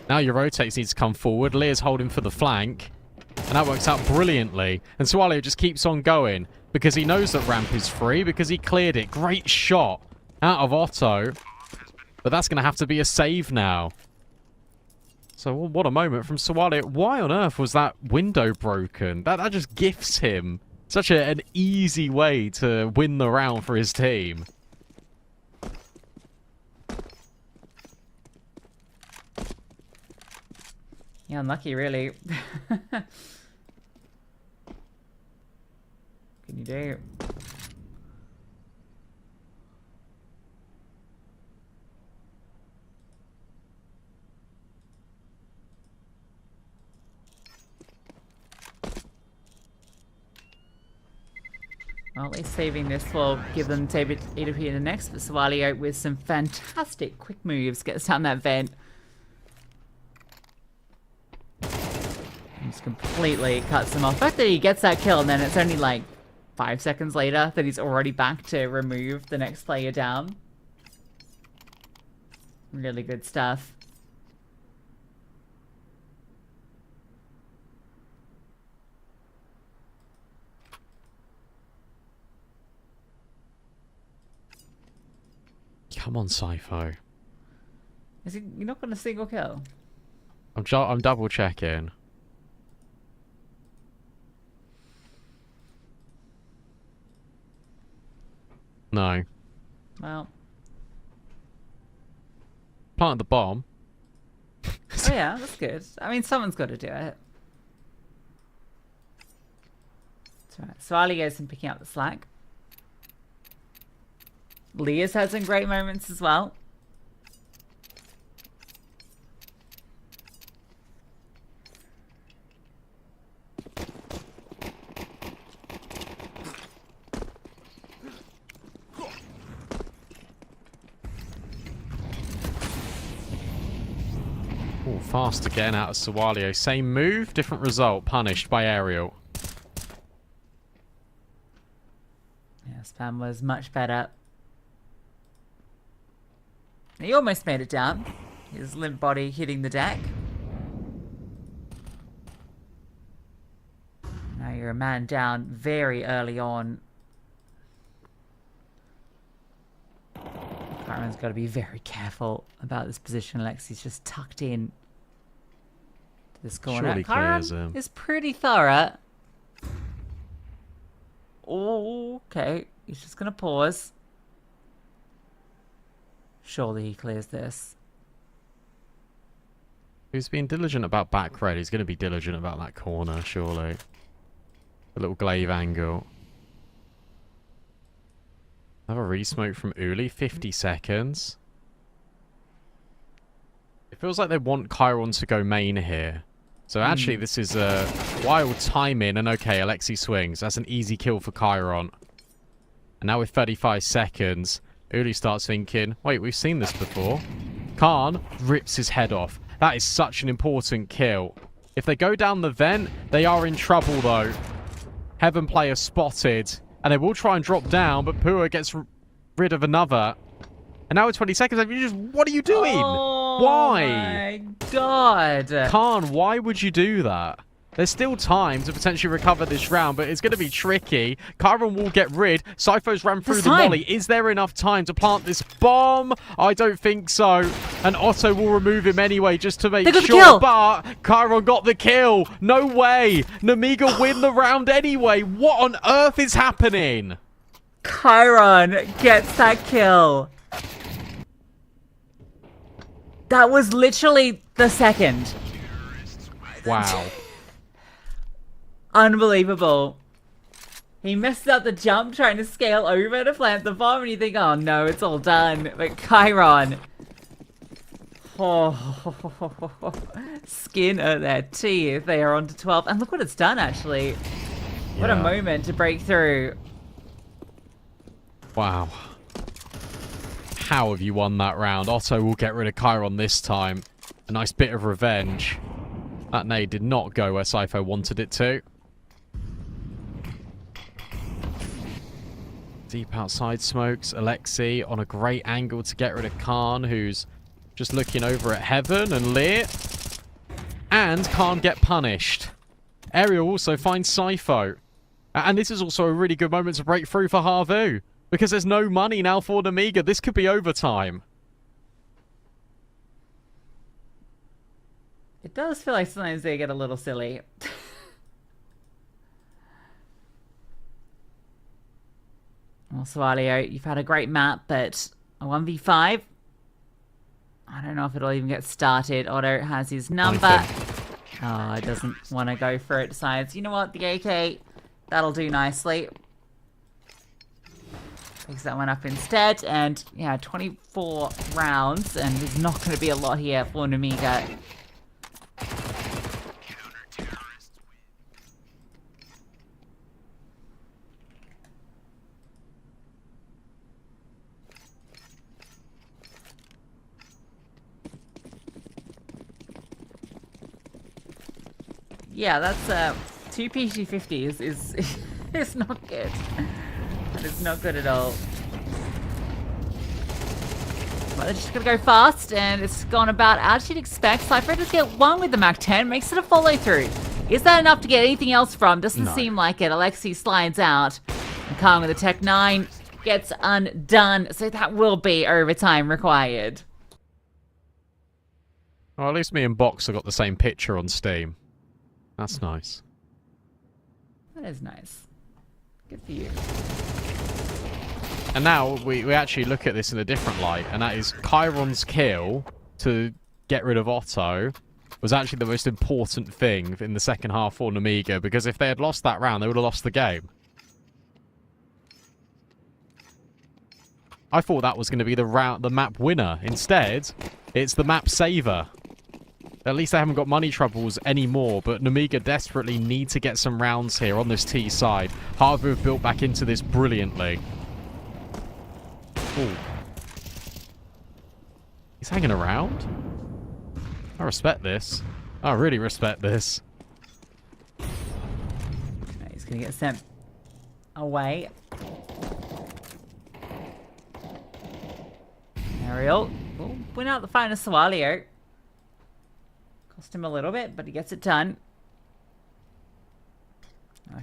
now your rotates needs to come forward. Lear's holding for the flank, and that works out brilliantly. And Swalio just keeps on going because he knows that ramp is free because he cleared it. Great shot out of Otto, but that's going to have to be a save now. So what a moment from Swalio. Why on earth was that window broken? That just gifts him such an easy way to win the round for his team. Yeah, unlucky, really. What can you do? Well, at least saving this will give them AWP in the next, but Swalio with some fantastic quick moves gets down that vent. Just completely cuts him off. The fact that he gets that kill and then it's only like 5 seconds later that he's already back to remove the next player down. Really good stuff. Come on, Cypho. Is he? You're not going to single kill? I'm double checking. No. Well. Planted the bomb. Oh yeah, that's good. I mean, someone's got to do it. That's right. So Ali goes and picking up the slack. Leah's had some great moments as well. Oh, fast again out of Swalio. Same move, different result. Punished by Ariel. Yeah, Spam was much better. He almost made it down. His limp body hitting the deck. you're a man down very early on. Kyron's got to be very careful about this position. Alexi's just tucked in to this corner. Surely clears him. Kyron is pretty thorough. Oh, okay. He's just going to pause. Surely he clears this. Who's being diligent about back red? He's going to be diligent about that corner, surely. A little glaive angle. Another re-smoke from Uli. 50 seconds. It feels like they want Chiron to go main here. So actually this is a wild timing. And okay, Alexi swings. That's an easy kill for Chiron. And now with 35 seconds, Uli starts thinking, wait, we've seen this before. Khan rips his head off. That is such an important kill. If they go down the vent, they are in trouble though. Heaven player spotted. And they will try and drop down, but Pua gets rid of another. And now with 20 seconds, what are you doing? Oh, why? My God. Khan, why would you do that? There's still time to potentially recover this round, but it's going to be tricky. Chiron will get rid. Sypho's ran through the molly. Is there enough time to plant this bomb? I don't think so. And Otto will remove him anyway just to make sure. But Chiron got the kill. No way. Nemiga win the round anyway. What on earth is happening? Chiron gets that kill. That was literally the second. Wow. Unbelievable. He messed up the jump trying to scale over to plant the bomb, and you think, oh no, it's all done. But Chiron. Oh, skin of their teeth. They are on to 12. And look what it's done, actually. What a moment to break through. Wow. How have you won that round? Otto will get rid of Chiron this time. A nice bit of revenge. That nade did not go where Sypho wanted it to. Deep outside smokes. Alexi on a great angle to get rid of Khan, who's just looking over at Heaven and Lear. And can't get punished. Ariel also finds Sypho. And this is also a really good moment to break through for HAVU. Because there's no money now for Nemiga. This could be overtime. It does feel like sometimes they get a little silly. Well, Swalio, you've had a great map, but a 1v5? I don't know if it'll even get started. Otto has his number. Oh, he doesn't want to go for it. Decides, you know what, the AK, that'll do nicely. Picks that one up instead, and yeah, 24 rounds, and there's not going to be a lot here for Nemiga. Yeah, that's 2 PG50 is not good. That is not good at all. Well, they're just gonna go fast, and it's gone about as you'd expect. Sypho does get one with the Mach 10, makes it a follow through. Is that enough to get anything else from? Doesn't seem like it. Alexi slides out. And Khan with the Tech 9 gets undone, so that will be overtime required. Well, at least me and Boxer got the same picture on Steam. That's nice. That is nice. Good for you. And now we actually look at this in a different light, and that is Chiron's kill to get rid of Otto was actually the most important thing in the second half for Nemiga, because if they had lost that round, they would have lost the game. I thought that was going to be the map winner. Instead, it's the map saver. At least they haven't got money troubles anymore, but Nemiga desperately need to get some rounds here on this T side. HAVU have built back into this brilliantly. Ooh. He's hanging around? I respect this. I really respect this. He's going to get sent away. Ariel will win out the fight of Swalio. Cost him a little bit, but he gets it done.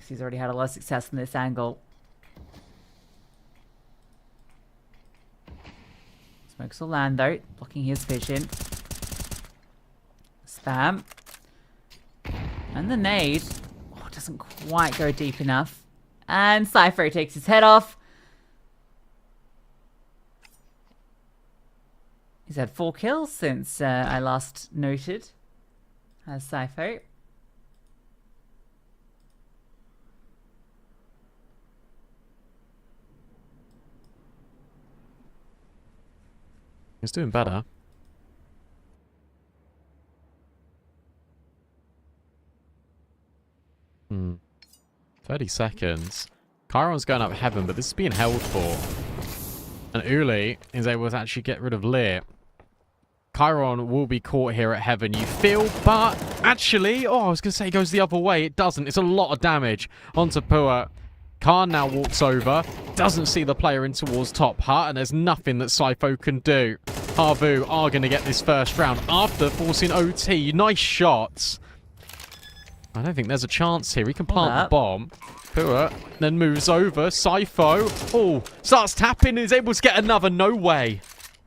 He's already had a lot of success in this angle. Smokes will land though, blocking his vision. Spam. And the nade. Oh, doesn't quite go deep enough. And Cypher takes his head off. He's had 4 kills since I last noted. As Cypher. He's doing better. 30 seconds. Chiron's going up heaven, but this is being held for. And Uli is able to actually get rid of Lear. Chiron will be caught here at heaven, you feel, but actually, oh, I was going to say it goes the other way. It doesn't. It's a lot of damage onto Pua. Khan now walks over, doesn't see the player in towards top hut, and there's nothing that Cypho can do. HAVU are going to get this first round after forcing OT. Nice shots. I don't think there's a chance here. He can plant the bomb. Pua then moves over. Cypho, oh, starts tapping and is able to get another. No way.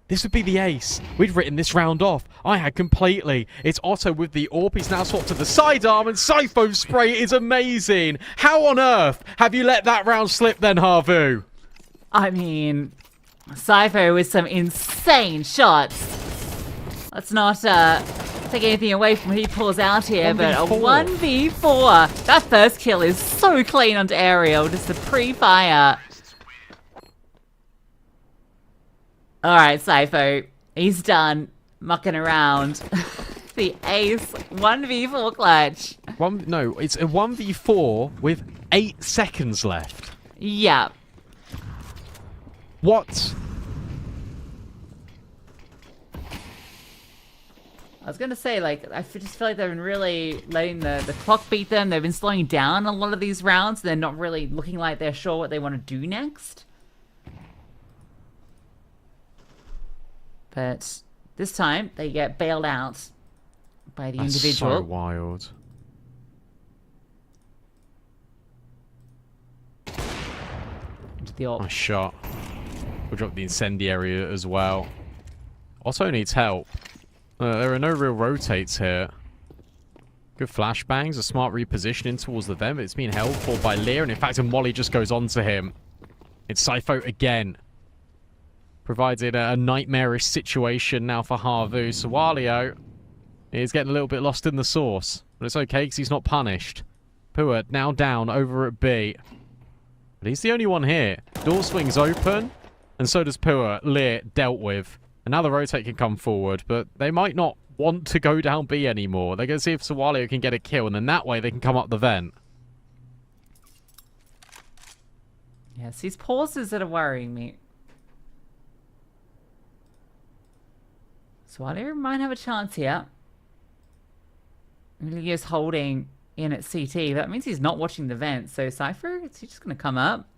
This would be the ace. We'd written this round off. I had completely. It's Otto with the AWP. He's now swapped to the sidearm, and Cypho's spray is amazing. How on earth have you let that round slip then, HAVU? I mean, Cypho with some insane shots. Let's not take anything away from what he pulls out here, but a 1v4. That first kill is so clean onto Aerial. Just the pre-fire. Alright, Cypho. He's done mucking around. The ace 1v4 clutch. No, it's a 1v4 with 8 seconds left. Yeah. What? I was gonna say, like, I just feel like they've been really letting the clock beat them. They've been slowing down a lot of these rounds. They're not really looking like they're sure what they want to do next. But this time, they get bailed out by the individual. So wild. Into the AWP. Nice shot. We'll drop the incendiary as well. Otto needs help. There are no real rotates here. Good flashbangs, a smart repositioning towards the vent. It's being held for by Lear, and in fact, a molly just goes on to him. It's Cypho again. Provided a nightmarish situation now for HAVU. Sawalio is getting a little bit lost in the sauce. But it's okay because he's not punished. Pua now down over at B. But he's the only one here. Door swings open. And so does Pua. Lear dealt with. And now the rotate can come forward. But they might not want to go down B anymore. They're going to see if Sawalio can get a kill. And then that way they can come up the vent. Yes, these pauses that are worrying me. Sawalio might have a chance here. Really is holding in at CT. That means he's not watching the vent. So Cypher, is he just going to come up?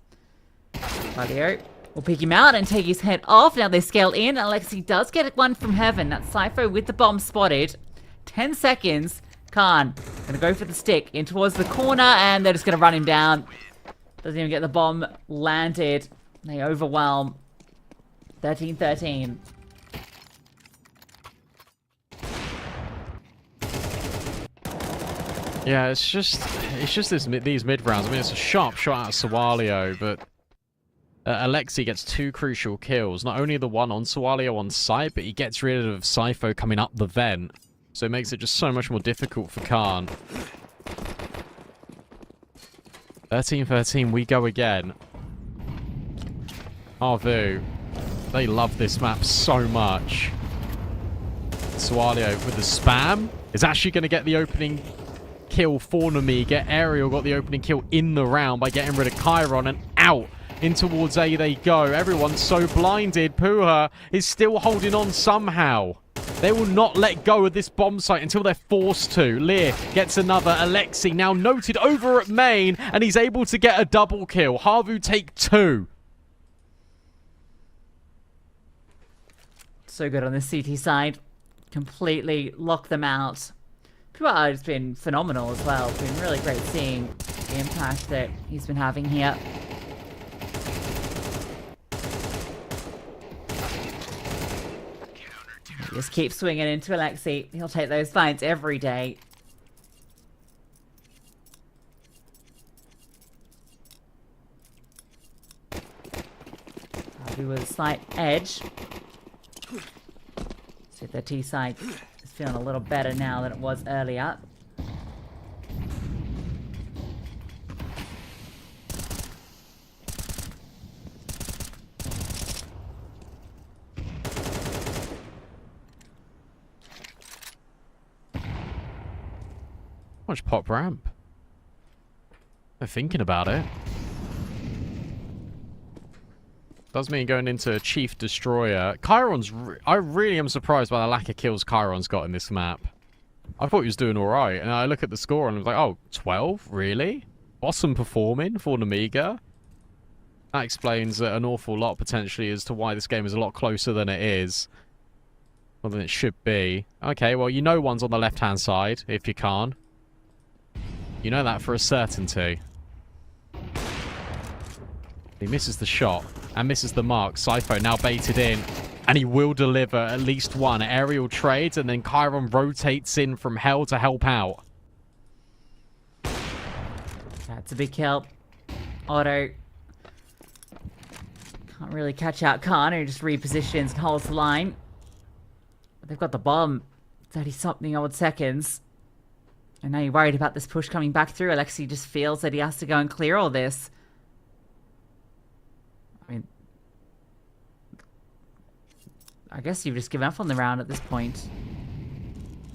Sawalio will pick him out and take his head off. Now they scale in. Alexi does get one from heaven. That's Cypher with the bomb spotted. 10 seconds. Khan going to go for the stick in towards the corner, and they're just going to run him down. Doesn't even get the bomb landed. They overwhelm. 13-13. Yeah, it's just these mid rounds. I mean, it's a sharp shot out of Sawalio, but Alexi gets 2 crucial kills. Not only the one on Sawalio on site, but he gets rid of Cypho coming up the vent. So it makes it just so much more difficult for Khan. 13-13, we go again. HAVU, they love this map so much. Sawalio with the spam is actually going to get the opening kill for Nemiga. Aerial got the opening kill in the round by getting rid of Chiron, and out in towards A they go. Everyone's so blinded. Pua is still holding on somehow. They will not let go of this bomb site until they're forced to. Lear gets another. Alexi now noted over at main, and he's able to get a double kill. HAVU take 2. So good on the CT side. Completely lock them out. Pua has been phenomenal as well. It's been really great seeing The impact that he's been having here. Just keep swinging into Alexi. He'll take those fights every day. HAVU with a slight edge. See if the T side is feeling a little better now than it was earlier. Much pop ramp. They're thinking about it. Does mean going into Chief Destroyer. Chiron's... I really am surprised by the lack of kills Chiron's got in this map. I thought he was doing alright. And I look at the score and I was like, oh, 12? Really? Awesome performing for Nemiga. That explains an awful lot, potentially, as to why this game is a lot closer than it is. Well, than it should be. Okay, well, you know one's on the left-hand side, if you can. You know that for a certainty. He misses the shot and misses the mark. Sypho now baited in, and he will deliver at least one. Aerial trades, and then Chiron rotates in from hell to help out. That's a big help. Otto can't really catch out Khan, who just repositions and holds the line. But they've got the bomb. 30-something odd seconds. And now you're worried about this push coming back through. Alexi just feels that he has to go and clear all this. I mean, I guess you've just given up on the round at this point.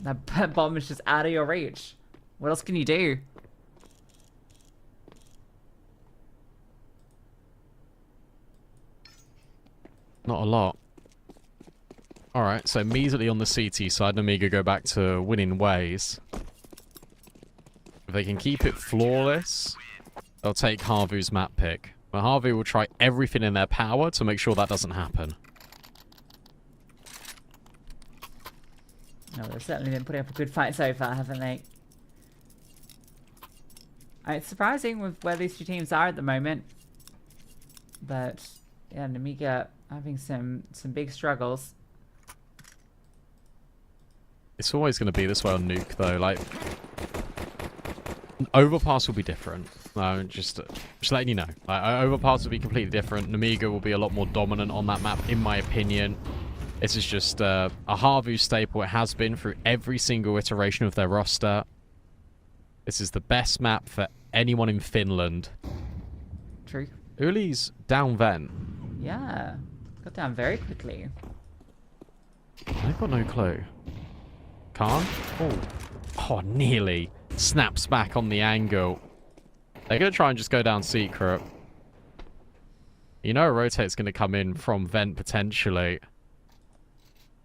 That bomb is just out of your reach. What else can you do? Not a lot. Alright, so immediately on the CT side, Nemiga go back to winning ways. If they can keep it flawless, they'll take HAVU's map pick. But HAVU will try everything in their power to make sure that doesn't happen. No, they've certainly been putting up a good fight so far, haven't they? It's surprising with where these two teams are at the moment. But, yeah, Nemiga having some big struggles. It's always going to be this way on Nuke, though. Like, Overpass will be different. Just letting you know. Overpass will be completely different. Nemiga will be a lot more dominant on that map, in my opinion. This is just a HAVU staple. It has been through every single iteration of their roster. This is the best map for anyone in Finland. True. Uli's down vent. Yeah. Got down very quickly. I've got no clue. Khan? Oh, nearly. Snaps back on the angle. They're going to try and just go down secret. You know a rotate's going to come in from vent potentially.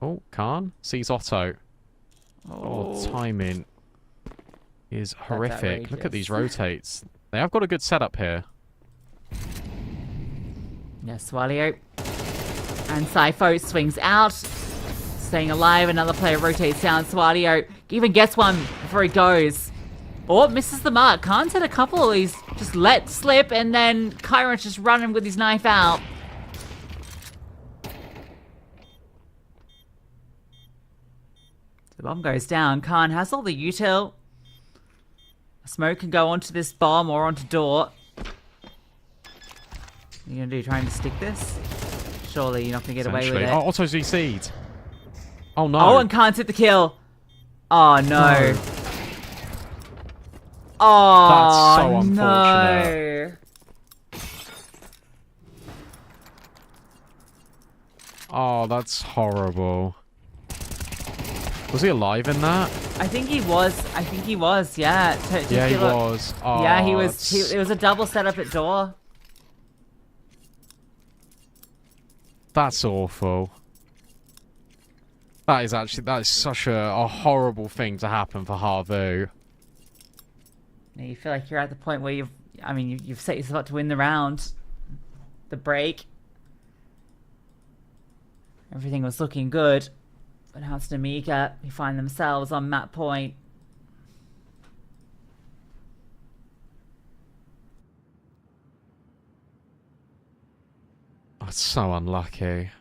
Oh, Khan sees Otto. Oh, timing is horrific. Look at these rotates. They have got a good setup here. Yeah, Swalio. And Sypho swings out. Staying alive. Another player rotates down. Swalio even gets one before he goes. Oh, misses the mark. Khan's had a couple. He's just let slip, and then Chiron's just running with his knife out. The bomb goes down. Khan has all the util. Smoke can go onto this bomb or onto door. What are you going to do? Trying to stick this? Surely you're not going to get away with it. Oh, Otto's VC'd. Oh, no. Oh, and Khan's hit the kill. Oh, no. Oh, that's so unfortunate. No. Oh, that's horrible. Was he alive in that? I think he was. Yeah. Yeah, he was. Oh, yeah, he was. It was a double setup at door. That's awful. That is such a horrible thing to happen for HAVU. You feel like you're at the point where you've set yourself up to win the round. The break. Everything was looking good. But now it's Nemiga. They find themselves on map point. Oh, it's so unlucky.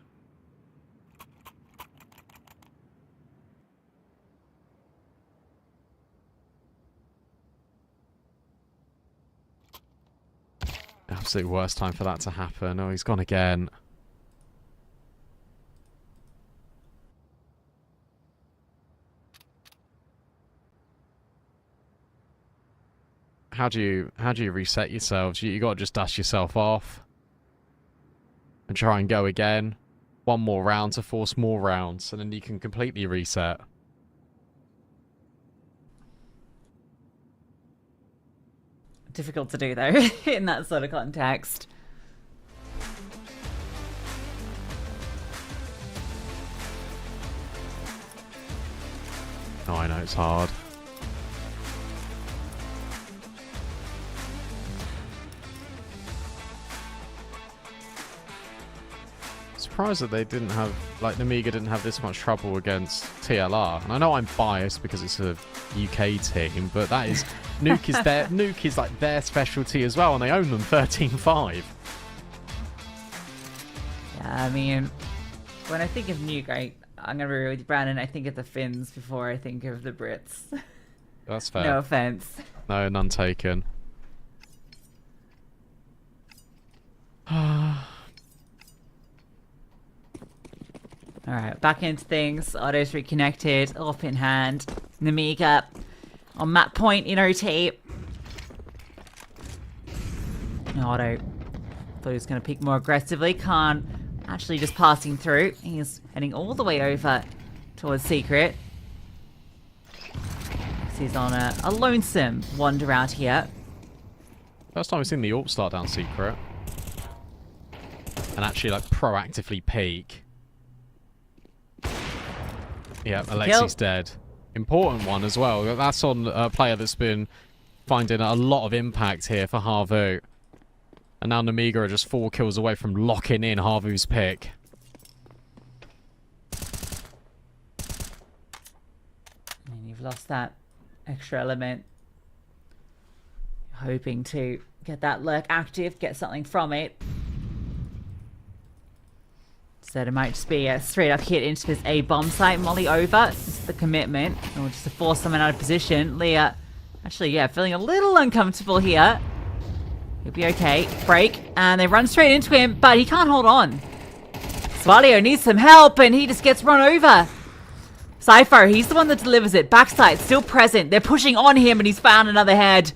Absolute worst time for that to happen. Oh, he's gone again. How do you reset yourselves? You got to just dust yourself off and try and go again. One more round to force more rounds, and then you can completely reset. Difficult to do though in that sort of context. Oh, I know it's hard. Surprised that they didn't have, like, Nemiga didn't have this much trouble against TLR. And I know I'm biased because it's a UK team, but that is Nuke is like their specialty as well, and they own them 13-5. Yeah, I mean, when I think of Nuke, I'm gonna be real with you, Brandon. I think of the Finns before I think of the Brits. That's fair. No offense. No, none taken. Alright, back into things. Auto's reconnected. AWP in hand. Nemiga on map point in OT. Auto thought he was going to pick more aggressively. Khan actually just passing through. He's heading all the way over towards Secret. He's on a lonesome wander out here. First time we've seen the AWP start down Secret. And actually, like, proactively peek. Yeah, Alexi's dead. Important one as well. That's on a player that's been finding a lot of impact here for HAVU. And now Nemiga are just 4 kills away from locking in HAVU's pick. And you've lost that extra element. Hoping to get that lurk active, get something from it. So it might just be a straight up hit into this A bomb site. Molly over. This is the commitment. Or just to force someone out of position. Leah, actually, yeah, feeling a little uncomfortable here. He'll be okay. Break. And they run straight into him, but he can't hold on. Svalio needs some help, and he just gets run over. Cypher, he's the one that delivers it. Backside, still present. They're pushing on him, and he's found another head.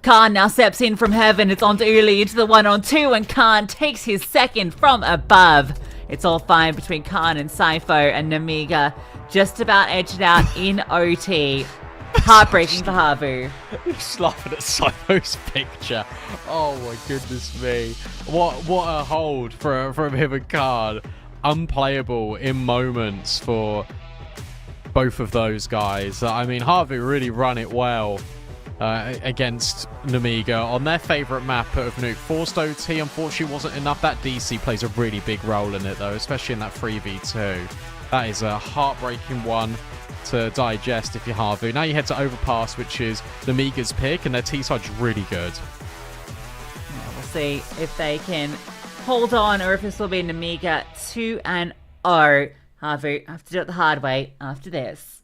Khan now steps in from heaven. It's on to Uli into the 1-on-2, and Khan takes his second from above. It's all fine between Khan and Cypher, and Nemiga just about edged out in OT. Heartbreaking for HAVU. Just laughing at Cypher's picture. Oh my goodness me. What a hold from him and Khan. Unplayable in moments for both of those guys. I mean, HAVU really run it well against Nemiga on their favourite map of Nuke. Forced OT, unfortunately, wasn't enough. That DC plays a really big role in it, though, especially in that 3v2. That is a heartbreaking one to digest if you're HAVU. Now you head to Overpass, which is Nemiga's pick, and their T-side's really good. Yeah, we'll see if they can hold on or if this will be Nemiga 2-0. HAVU have to do it the hard way after this.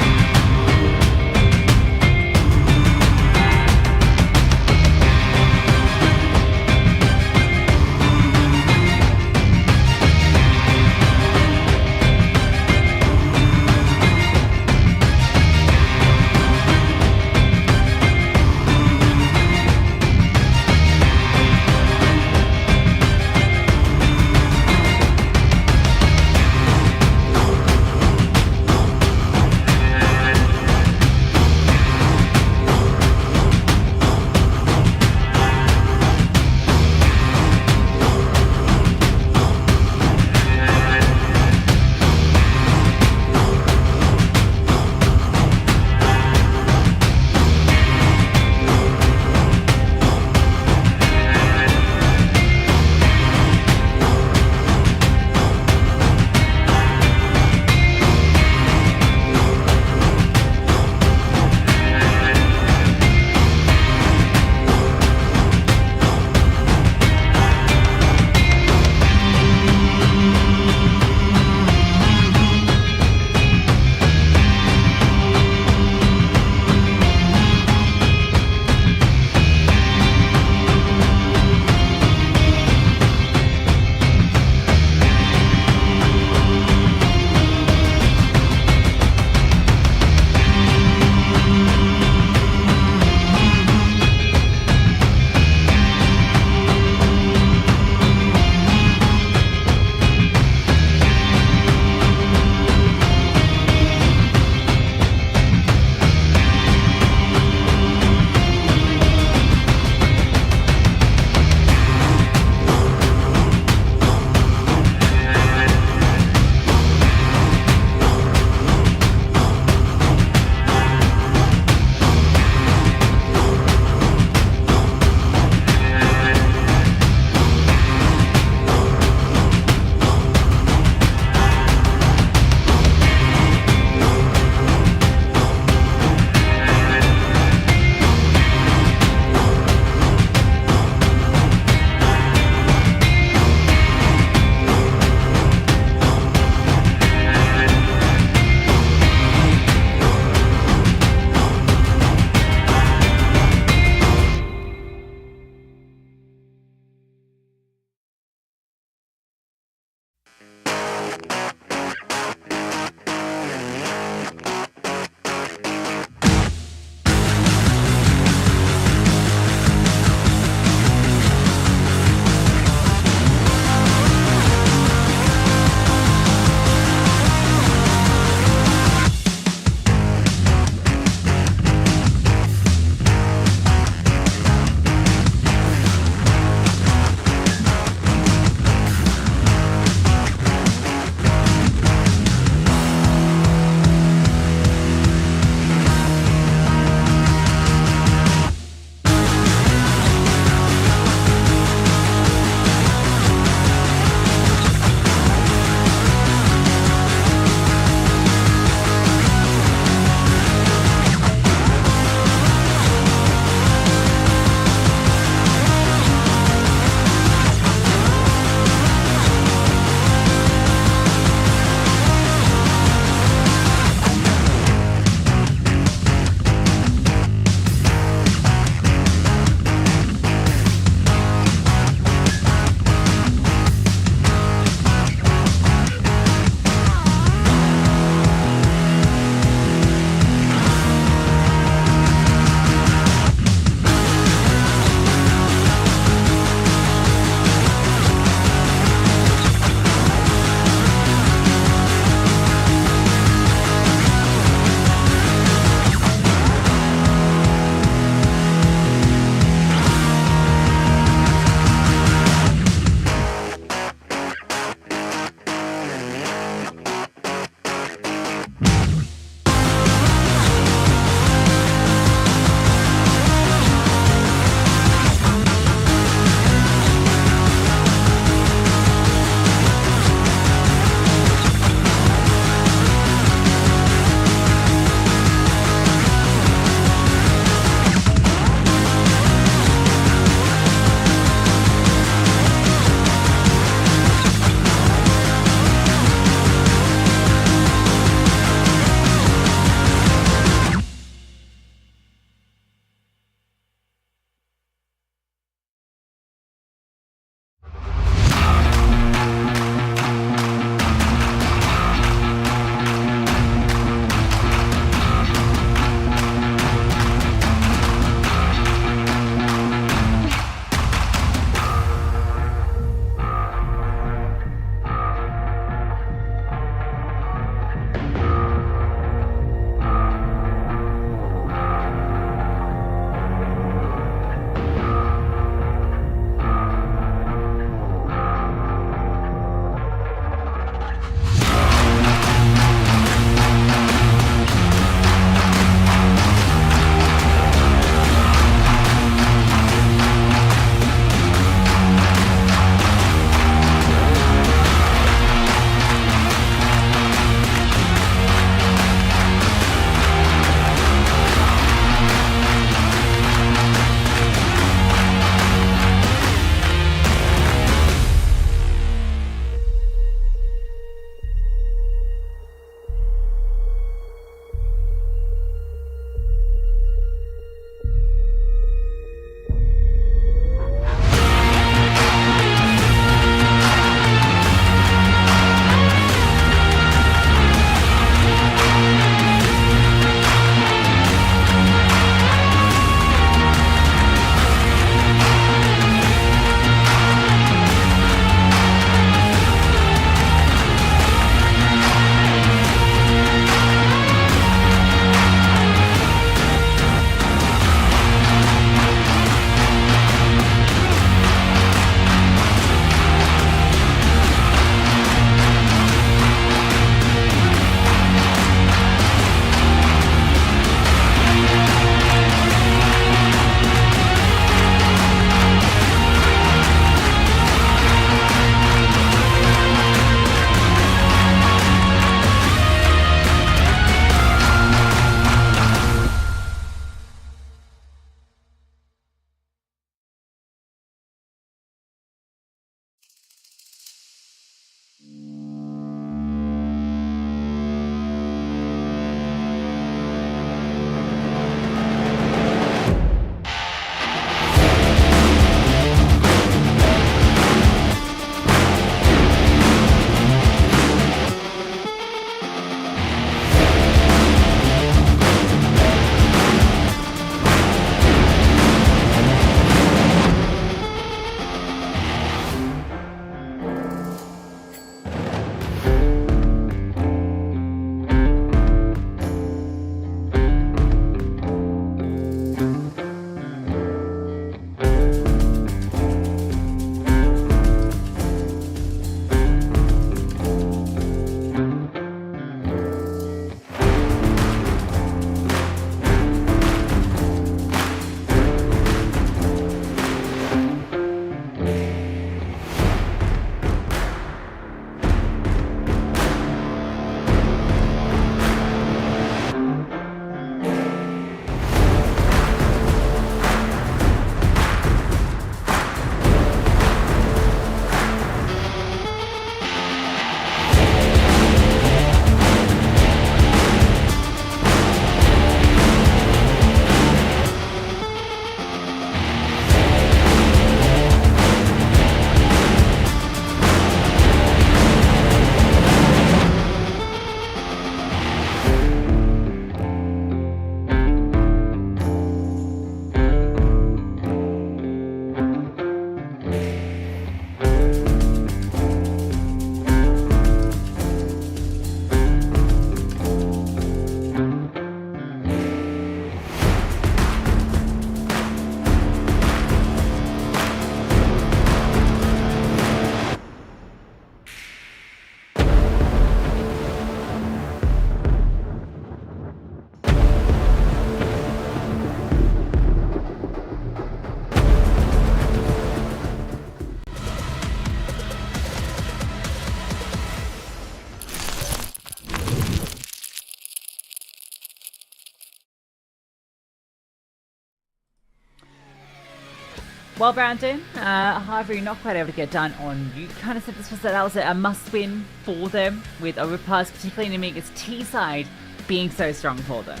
Well, Brandon, HAVU not quite able to get done on you. Kind of said that was a must-win for them with Overpass, particularly Nemiga's T side being so strong for them.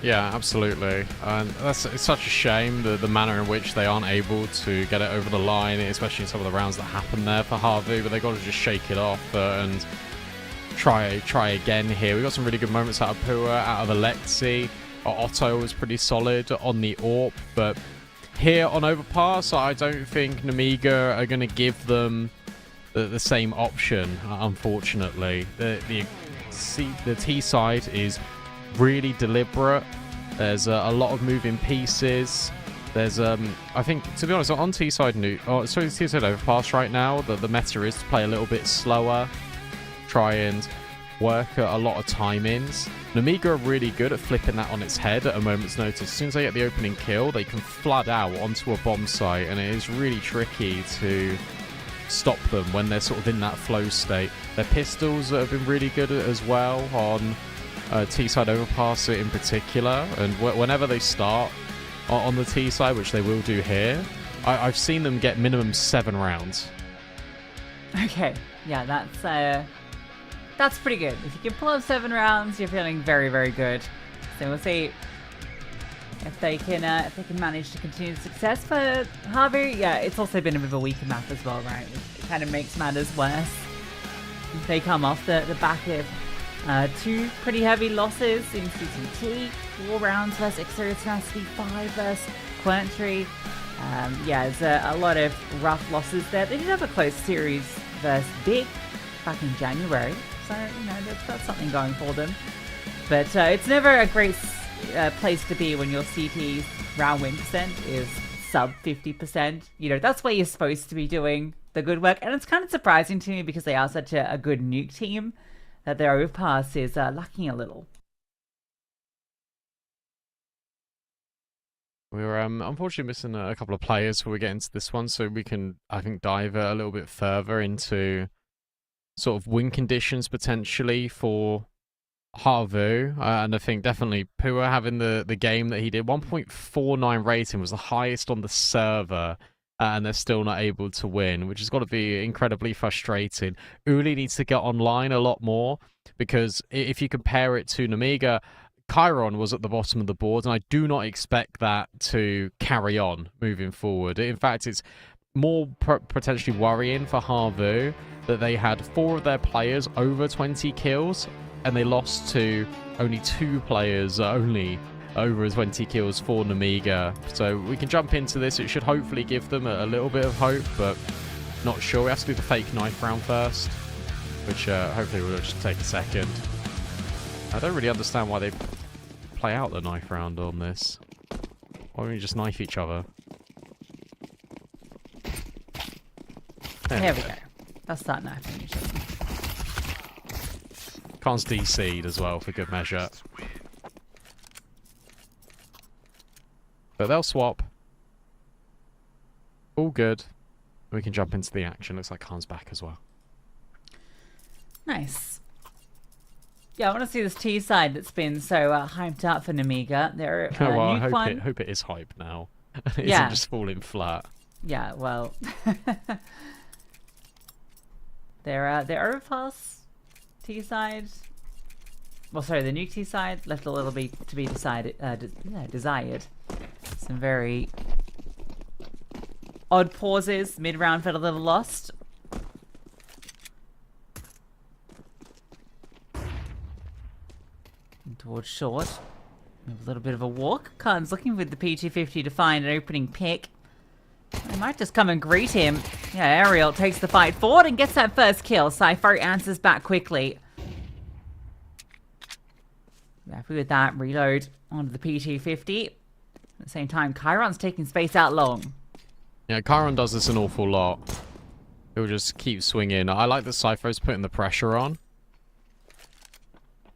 Yeah, absolutely. And it's such a shame the manner in which they aren't able to get it over the line, especially in some of the rounds that happen there for HAVU, but they got to just shake it off and try again here. We got some really good moments out of Pua, out of Alexi. Otto was pretty solid on the AWP, but here on Overpass, I don't think Nemiga are going to give them the same option, unfortunately. The T side is really deliberate. There's a lot of moving pieces. There's I think, to be honest, on T side T side Overpass right now, the meta is to play a little bit slower, try and work a lot of time-ins. Nemiga are really good at flipping that on its head at a moment's notice. As soon as they get the opening kill, they can flood out onto a bomb site, and it is really tricky to stop them when they're sort of in that flow state. Their pistols have been really good as well on T-side Overpass in particular, and whenever they start on the T-side, which they will do here, I've seen them get minimum 7 rounds. Okay, yeah, that's pretty good. If you can pull up 7 rounds, you're feeling very, very good. So we'll see if they can manage to continue the success for HAVU. Yeah, it's also been a bit of a weaker map as well, right? It kind of makes matters worse. They come off the back of 2 pretty heavy losses in CCT, 4 rounds versus Exterior Tenacity, 5 versus Quantry. Yeah, there's a lot of rough losses there. They did have a close series versus Big back in January, so, you know, they've got something going for them. But it's never a great place to be when your CT's round win percent is sub 50%. You know, that's where you're supposed to be doing the good work, and it's kind of surprising to me because they are such a good Nuke team that their Overpass is lacking a little. We were unfortunately missing a couple of players before we get into this one, so we can, I think, dive a little bit further into sort of win conditions potentially for HAVU, and I think definitely Pua having the game that he did. 1.49 rating was the highest on the server, and they're still not able to win, which has got to be incredibly frustrating. Uli needs to get online a lot more, because if you compare it to Nemiga, Chiron was at the bottom of the board, and I do not expect that to carry on moving forward. In fact, it's more potentially worrying for HAVU that they had 4 of their players over 20 kills, and they lost to only 2 players only over 20 kills for Nemiga. So we can jump into this. It should hopefully give them a little bit of hope, but not sure. We have to do the fake knife round first, which hopefully will just take a second. I don't really understand why they play out the knife round on this. Why don't we just knife each other? There we go. That's that knifing each other. Khan's DC'd as well for good measure. But they'll swap. All good. We can jump into the action. Looks like Khan's back as well. Nice. Yeah, I want to see this T side that's been so hyped up for Nemiga. They're well, I hope it is hype now. It isn't just falling flat. Yeah, well, their Overpass T side. Well, sorry, the Nuke T side left a little bit to be desired. Some very odd pauses mid-round felt a little lost. Towards short. A little bit of a walk. Khan's looking with the P250 to find an opening pick. They might just come and greet him. Yeah, Ariel takes the fight forward and gets that first kill. Cypher answers back quickly. Happy with that. Reload onto the P250. At the same time, Chiron's taking space out long. Yeah, Chiron does this an awful lot. He'll just keep swinging. I like that Cypher's putting the pressure on.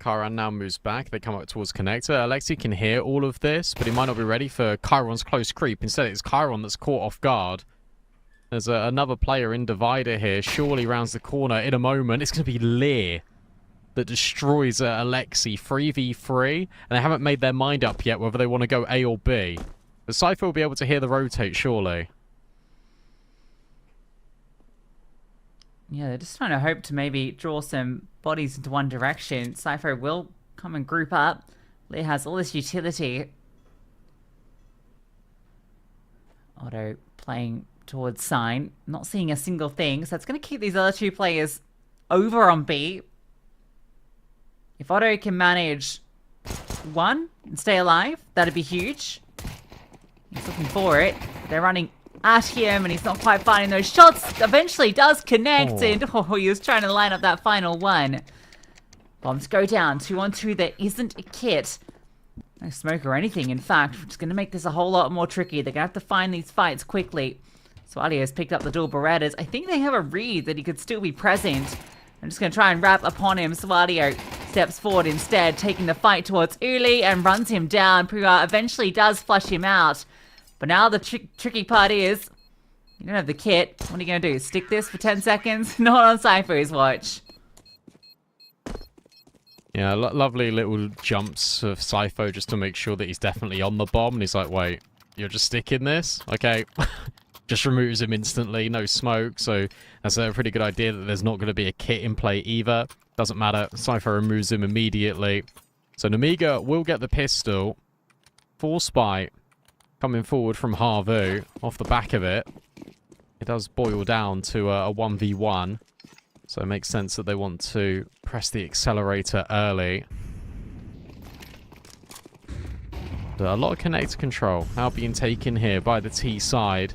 Chiron now moves back. They come up towards connector. Alexi can hear all of this, but he might not be ready for Chiron's close creep. Instead, it's Chiron that's caught off guard. There's another player in divider here. Surely rounds the corner in a moment. It's going to be Lear that destroys Alexi 3v3, and they haven't made their mind up yet whether they want to go A or B. The Cypher will be able to hear the rotate, surely. Yeah, they're just trying to hope to maybe draw some bodies into one direction. Cypher will come and group up. Lear has all this utility. Otto playing towards Sign. Not seeing a single thing. So it's going to keep these other two players over on B. If Otto can manage one and stay alive, that'd be huge. He's looking for it. They're running at him and he's not quite finding those shots. Eventually does connect and he was trying to line up that final one. Bombs go down. 2-on-2. There isn't a kit. No smoke or anything, in fact, which is going to make this a whole lot more tricky. They're going to have to find these fights quickly. Swalio has picked up the dual Berettas. I think they have a read that he could still be present. I'm just going to try and wrap upon him. Swalio steps forward instead, taking the fight towards Uli and runs him down. Puya eventually does flush him out. But now the tricky part is, you don't have the kit. What are you going to do? Stick this for 10 seconds? Not on Cypher's watch. Yeah, lovely little jumps of Cypher just to make sure that he's definitely on the bomb. And he's like, wait, you're just sticking this? Okay. Just removes him instantly. No smoke. So that's a pretty good idea that there's not going to be a kit in play either. Doesn't matter. Cypher removes him immediately. So Nemiga will get the pistol. 4 spy coming forward from HAVU off the back of it. It does boil down to a 1v1. So it makes sense that they want to press the accelerator early. But a lot of connector control now being taken here by the T side.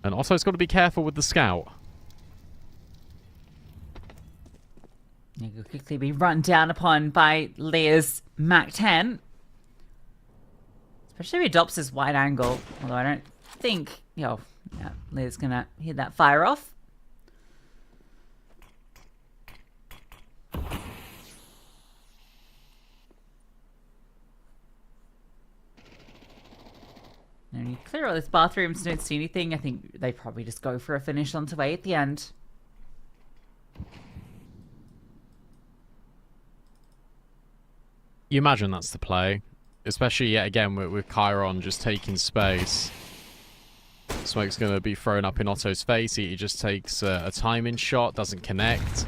And Otto's got to be careful with the scout. He could quickly be run down upon by Lear's MAC-10. Especially if he adopts this wide angle. Although I don't think, yeah, Lear's going to hit that fire off. And you clear all this bathrooms, don't see anything. I think they probably just go for a finish onto A at the end. You imagine that's the play. Especially yet again with Chiron just taking space. Smoke's going to be thrown up in Otto's face. He just takes a timing shot, doesn't connect.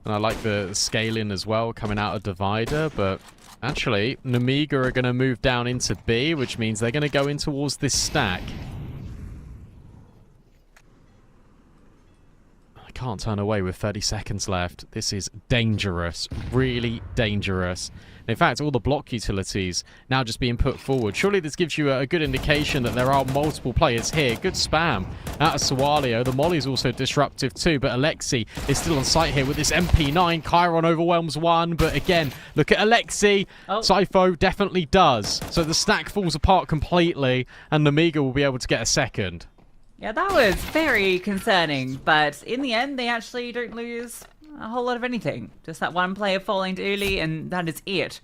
And I like the scaling as well coming out of Divider, but actually, Nemiga are going to move down into B, which means they're going to go in towards this stack. I can't turn away with 30 seconds left. This is dangerous. Really dangerous. In fact, all the block utilities now just being put forward. Surely this gives you a good indication that there are multiple players here. Good spam out of Swalio. The molly's also disruptive too, but Alexi is still on site here with this MP9. Chiron overwhelms one, but again, look at Alexi. Cypho definitely does. So the stack falls apart completely, and Nemiga will be able to get a second. Yeah, that was very concerning, but in the end, they actually don't lose a whole lot of anything. Just that one player falling to Uli, and that is it.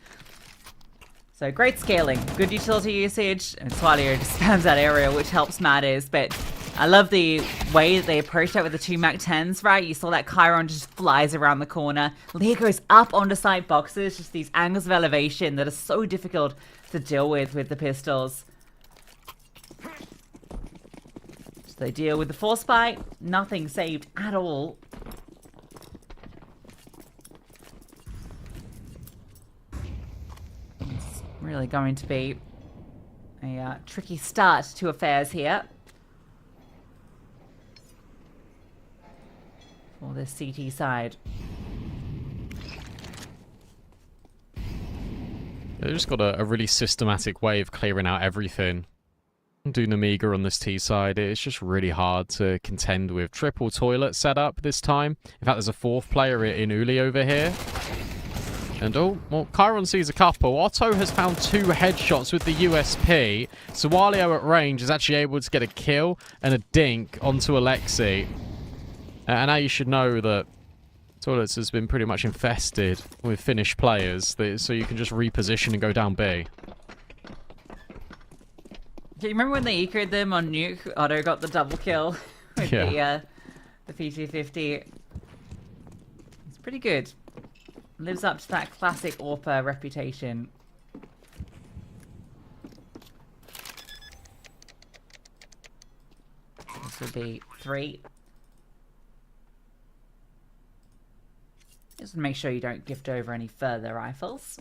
So great scaling, good utility usage, and Swalio just spams that aerial, which helps matters, but I love the way that they approached that with the 2 MAC-10s, right? You saw that Chiron just flies around the corner. Lear goes up onto side boxes, just these angles of elevation that are so difficult to deal with the pistols. So they deal with the 4 spy, nothing saved at all. It's really going to be a tricky start to affairs here for the CT side. They've just got a really systematic way of clearing out everything. Do Nemiga on this T side, it's just really hard to contend with. Triple toilet setup this time. In fact, there's a 4th player in Uli over here. And oh, well, Chiron sees a couple. Otto has found 2 headshots with the USP. Swalio at range is actually able to get a kill and a dink onto Alexi. And now you should know that Toilets has been pretty much infested with Finnish players, so you can just reposition and go down B. Do you remember when they ecoed them on Nuke? Otto got the double kill with the P250. It's pretty good. Lives up to that classic AWPer reputation. This would be 3. Just make sure you don't gift over any further rifles.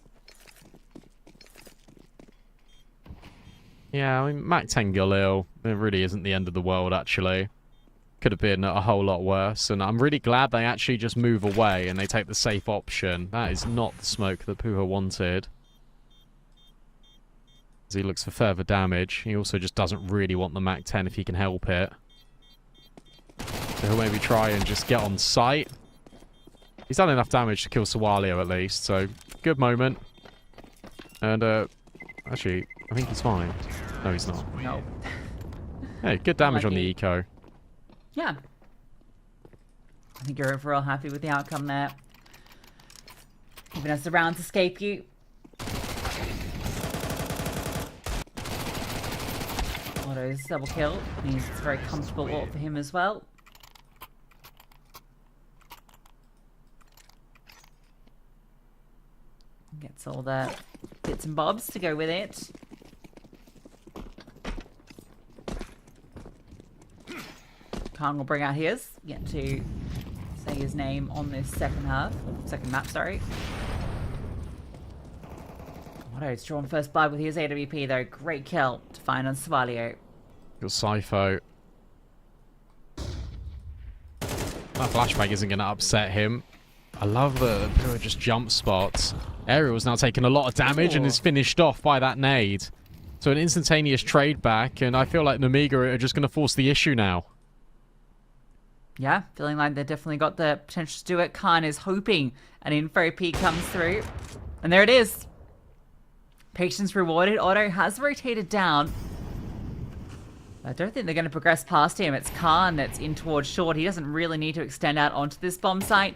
Yeah, I mean, Mac 10 Galil, it really isn't the end of the world, actually. Could have been a whole lot worse, and I'm really glad they actually just move away and they take the safe option. That is not the smoke that Puha wanted. As he looks for further damage. He also just doesn't really want the Mac 10 if he can help it. So he'll maybe try and just get on site. He's done enough damage to kill Sawalio at least, so good moment. And, actually, I think he's fine. No, he's not. No. Hey, good damage on the eco. Yeah. I think you're overall happy with the outcome there. Even as the rounds escape you. Otto's double kill means it's a very comfortable ult for him as well. Gets all the bits and bobs to go with it. Khan will bring out his. Get to say his name on this second map, sorry. Otto's drawn first blood with his AWP though. Great kill to find on Sawalio. Got Sypho. That flashbang isn't going to upset him. I love the Pua just jump spots. Aerial's now taken a lot of damage and is finished off by that nade. So an instantaneous trade back, and I feel like Nemiga are just going to force the issue now. Yeah, feeling like they've definitely got the potential to do it. Khan is hoping an info peek comes through. And there it is. Patience rewarded. Otto has rotated down. I don't think they're going to progress past him. It's Khan that's in towards short. He doesn't really need to extend out onto this bomb site.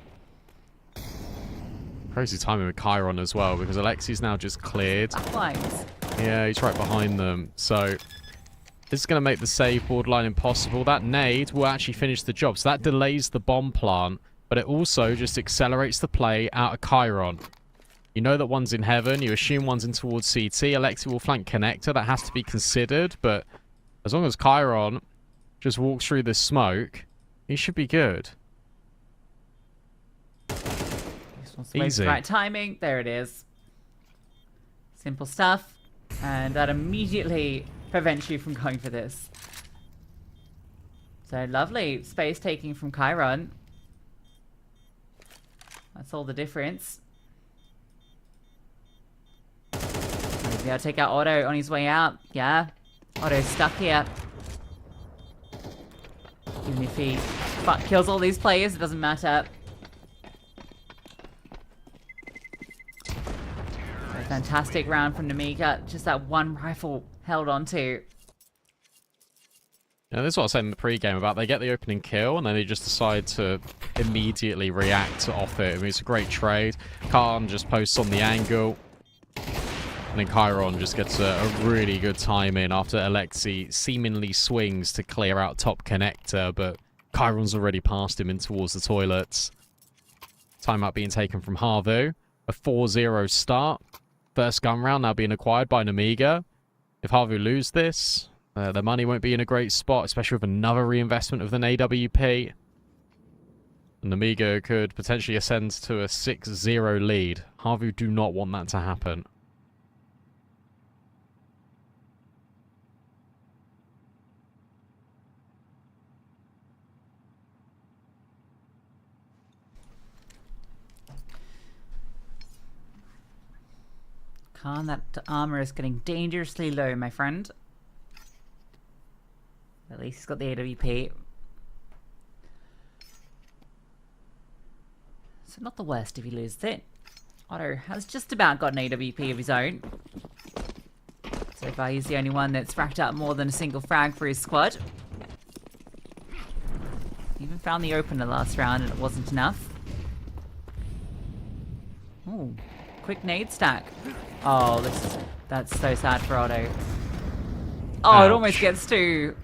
Crazy timing with Chiron as well, because Alexi's now just cleared. Backlines. Yeah, he's right behind them. So this is going to make the save borderline impossible. That nade will actually finish the job. So that delays the bomb plant, but it also just accelerates the play out of Chiron. You know that one's in heaven. You assume one's in towards CT. Alexi will flank connector. That has to be considered, but as long as Chiron just walks through this smoke, he should be good. Easy. Right timing. There it is. Simple stuff. And that immediately prevents you from going for this. So lovely space taking from Chiron. That's all the difference. Maybe I'll take out Otto on his way out. Yeah. Otto's stuck here. Even if he kills all these players, it doesn't matter. Fantastic round from Nemiga. Just that one rifle held on to. Yeah, this is what I was saying in the pre-game about they get the opening kill and then they just decide to immediately react off it. I mean, it's a great trade. Khan just posts on the angle. And then Chiron just gets a really good time in after Alexi seemingly swings to clear out top connector, but Chiron's already passed him in towards the toilets. Timeout being taken from HAVU. A 4-0 start. First gun round now being acquired by Nemiga. If HAVU lose this, their money won't be in a great spot, especially with another reinvestment of an AWP. And Nemiga could potentially ascend to a 6-0 lead. HAVU do not want that to happen. Khan, that armor is getting dangerously low, my friend. At least he's got the AWP. So not the worst if he loses it. Otto has just about got an AWP of his own. So far he's the only one that's racked up more than a single frag for his squad. Even found the opener last round and it wasn't enough. Ooh, quick nade stack. Oh, that's so sad for Otto. Oh, ouch. It almost gets to...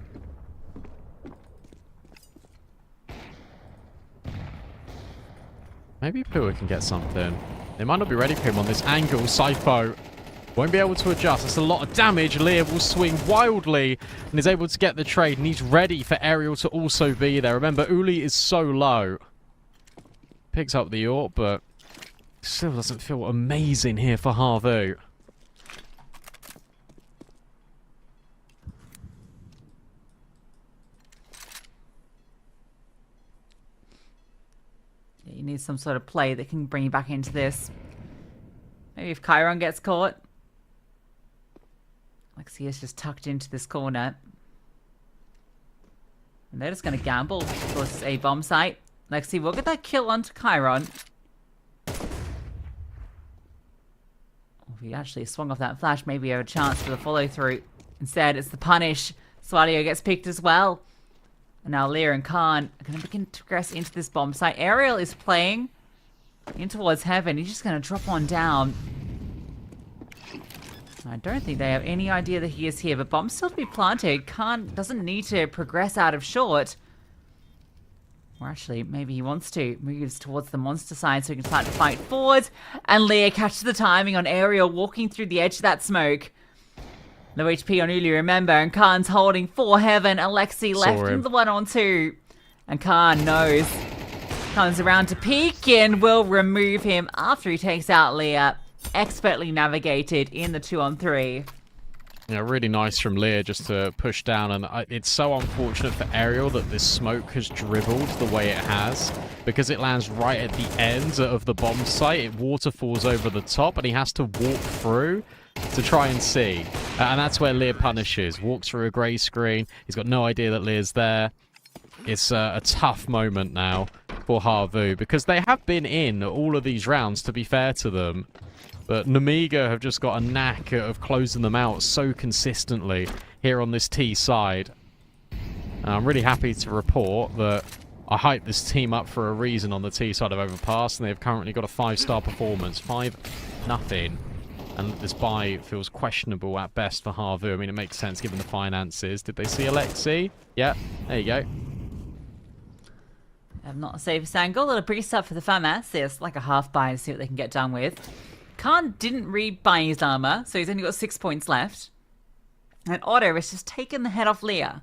Maybe Pua can get something. They might not be ready for him on this angle. Sypho Won't be able to adjust. That's a lot of damage. Lear will swing wildly and is able to get the trade. And he's ready for Aerial to also be there. Remember, Uli is so low. Picks up the AWP, but still doesn't feel amazing here for HAVU. You need some sort of play that can bring you back into this. Maybe if Chiron gets caught. Lexi is just tucked into this corner. And they're just going to gamble towards a bomb site. Lexi will get that kill onto Chiron. If he actually swung off that flash, maybe have a chance for the follow through. Instead, it's the punish. Swadio gets picked as well. And now Lear and Khan are going to begin to progress into this bomb site. Aerial is playing in towards heaven. He's just going to drop on down. I don't think they have any idea that he is here, but bomb's still to be planted. Khan doesn't need to progress out of short. Or actually, maybe he wants to. Moves towards the monster side so he can start to fight forward. And Lear catches the timing on Aerial walking through the edge of that smoke. Low HP on Uli, remember, and Khan's holding for heaven. Alexi left in the 1-on-2. And Khan knows. Comes around to peek and will remove him after he takes out Lear. Expertly navigated in the 2-on-3. Yeah, really nice from Lear just to push down. And it's so unfortunate for Aerial that this smoke has dribbled the way it has. Because it lands right at the end of the bomb site. It waterfalls over the top and he has to walk through to try and see. And that's where Lear punishes. Walks through a grey screen. He's got no idea that Lear's there. It's a tough moment now for HAVU. Because they have been in all of these rounds, to be fair to them. But Nemiga have just got a knack of closing them out so consistently here on this T side. And I'm really happy to report that I hyped this team up for a reason on the T side of Overpass, and they've currently got a 5-star performance. 5-0. And this buy feels questionable at best for HAVU. I mean, it makes sense given the finances. Did they see Alexi? Yeah, there you go. Not the safest angle. Little priest up for the FAMAS. It's like a half buy to see what they can get done with. Khan didn't read Buying's armor, so he's only got 6 points left. And Otto has just taken the head off Lear.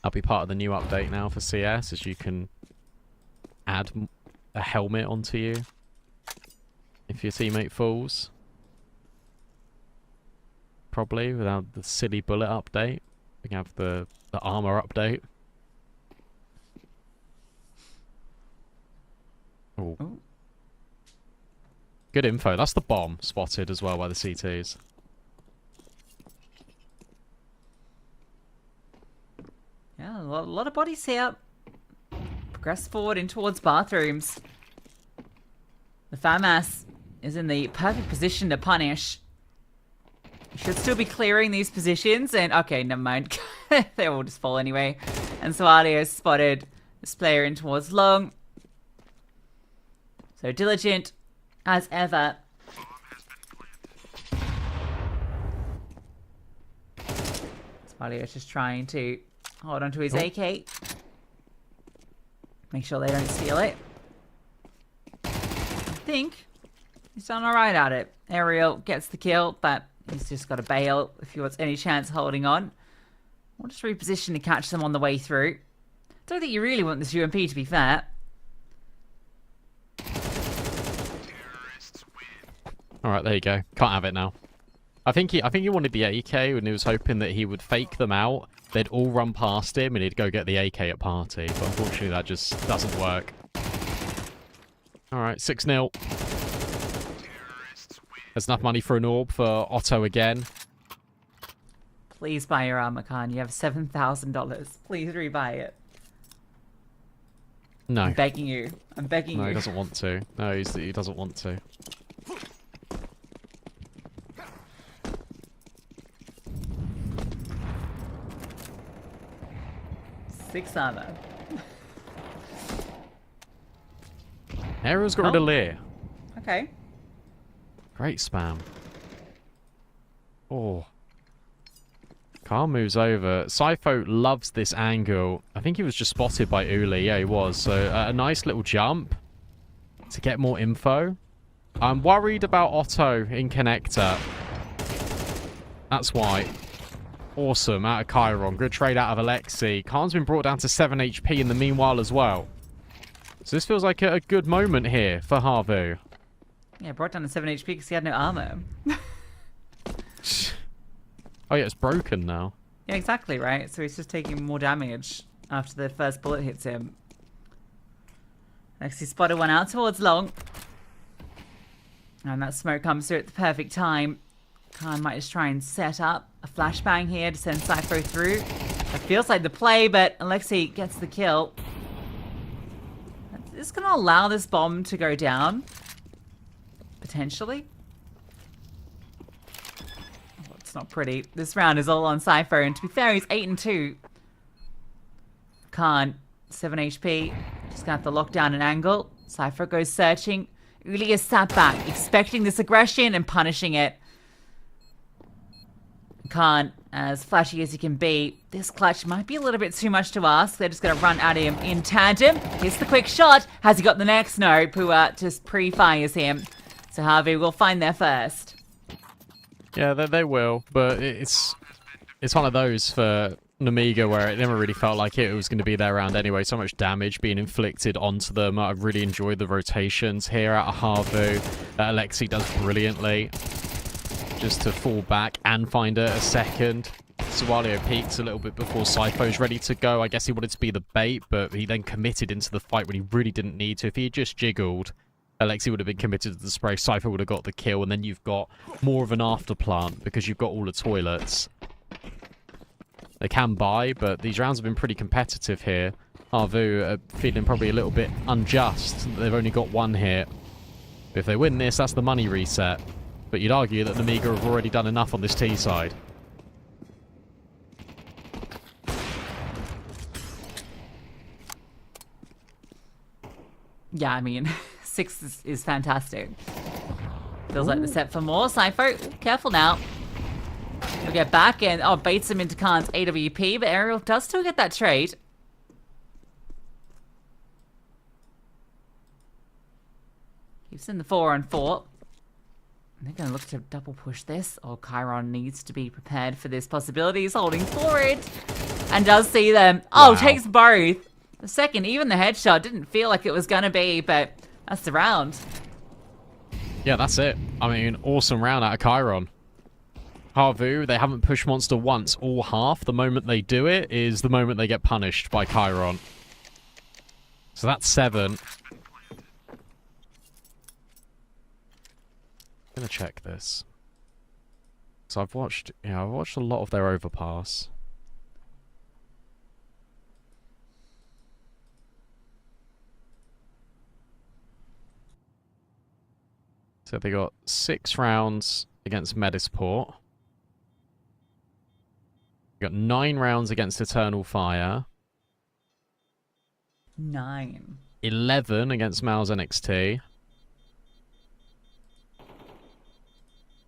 I'll be part of the new update now for CS, as you can add a helmet onto you if your teammate falls. Probably without the silly bullet update. We can have the armor update. Ooh. Ooh. Good info. That's the bomb spotted as well by the CTs. Yeah, a lot of bodies here. Progress forward in towards bathrooms. The FAMAS is in the perfect position to punish. You should still be clearing these positions. And okay, never mind. They all just fall anyway. And Swadio spotted this player in towards long. So diligent as ever. Swadio is just trying to hold on to his AK. Make sure they don't steal it. I think he's done alright at it. Aerial gets the kill, but he's just got to bail if he wants any chance holding on. We'll just reposition to catch them on the way through. Don't think you really want this UMP, to be fair. Alright, there you go. Can't have it now. I think he wanted the AK and he was hoping that he would fake them out. They'd all run past him and he'd go get the AK at party. But unfortunately that just doesn't work. Alright, 6-0. There's enough money for an orb for Otto again. Please buy your armor, Khan. You have $7,000. Please rebuy it. No. I'm begging you. I'm begging you. No, he doesn't want to. No, he doesn't want to. Six armor. Aerial's got rid of Lear. Okay. Great spam. Oh. Carl moves over. Sypho loves this angle. I think he was just spotted by Uli. Yeah, he was. So a nice little jump to get more info. I'm worried about Otto in connector. That's why. Awesome, out of Chiron. Good trade out of Alexi. Khan's been brought down to 7 HP in the meanwhile as well. So this feels like a good moment here for HAVU. Yeah, brought down to 7 HP because he had no armor. Oh yeah, it's broken now. Yeah, exactly, right? So he's just taking more damage after the first bullet hits him. Next, he spotted one out towards long. And that smoke comes through at the perfect time. Khan might just try and set up a flashbang here to send Cypher through. That feels like the play, but Alexi gets the kill. This is going to allow this bomb to go down. Potentially. Oh, it's not pretty. This round is all on Cypher, and to be fair, he's 8-2. Khan, 7 HP. Just gonna have to lock down an angle. Cypher goes searching. Uli is sat back, expecting this aggression and punishing it. Khan, as flashy as he can be, this clutch might be a little bit too much to ask. They're just gonna run at him in tandem. Here's the quick shot. Has he got the next? No, Pua just pre-fires him. So HAVU will find there first. Yeah, they will, but it's one of those for Nemiga where it never really felt like it was going to be their round anyway. So much damage being inflicted onto them. I've really enjoyed the rotations here out of HAVU. Alexi does brilliantly. Just to fall back and find a second. Sawalio peeks a little bit before Cypho's ready to go. I guess he wanted to be the bait, but he then committed into the fight when he really didn't need to. If he had just jiggled, Alexi would have been committed to the spray. Cypher would have got the kill, and then you've got more of an afterplant because you've got all the toilets. They can buy, but these rounds have been pretty competitive here. HAVU are feeling probably a little bit unjust. They've only got one here. If they win this, that's the money reset. But you'd argue that Nemiga have already done enough on this T side. Yeah, I mean, 6 is fantastic. Feels like the set for more. Cypher, careful now. He'll get back and, baits him into Khan's AWP, but Ariel does still get that trade. Keeps in the 4-on-4. They're going to look to double push this. Chiron needs to be prepared for this possibility. He's holding forward and does see them. Wow. Takes both. The second, even the headshot didn't feel like it was going to be, but that's the round. Yeah, that's it. I mean, awesome round out of Chiron. HAVU, they haven't pushed Monster once all half. The moment they do it is the moment they get punished by Chiron. So that's 7. I'm gonna check this. So I've watched a lot of their Overpass. So they got 6 rounds against Medisport. They got 9 rounds against Eternal Fire. 9. 11 against Mal's NXT.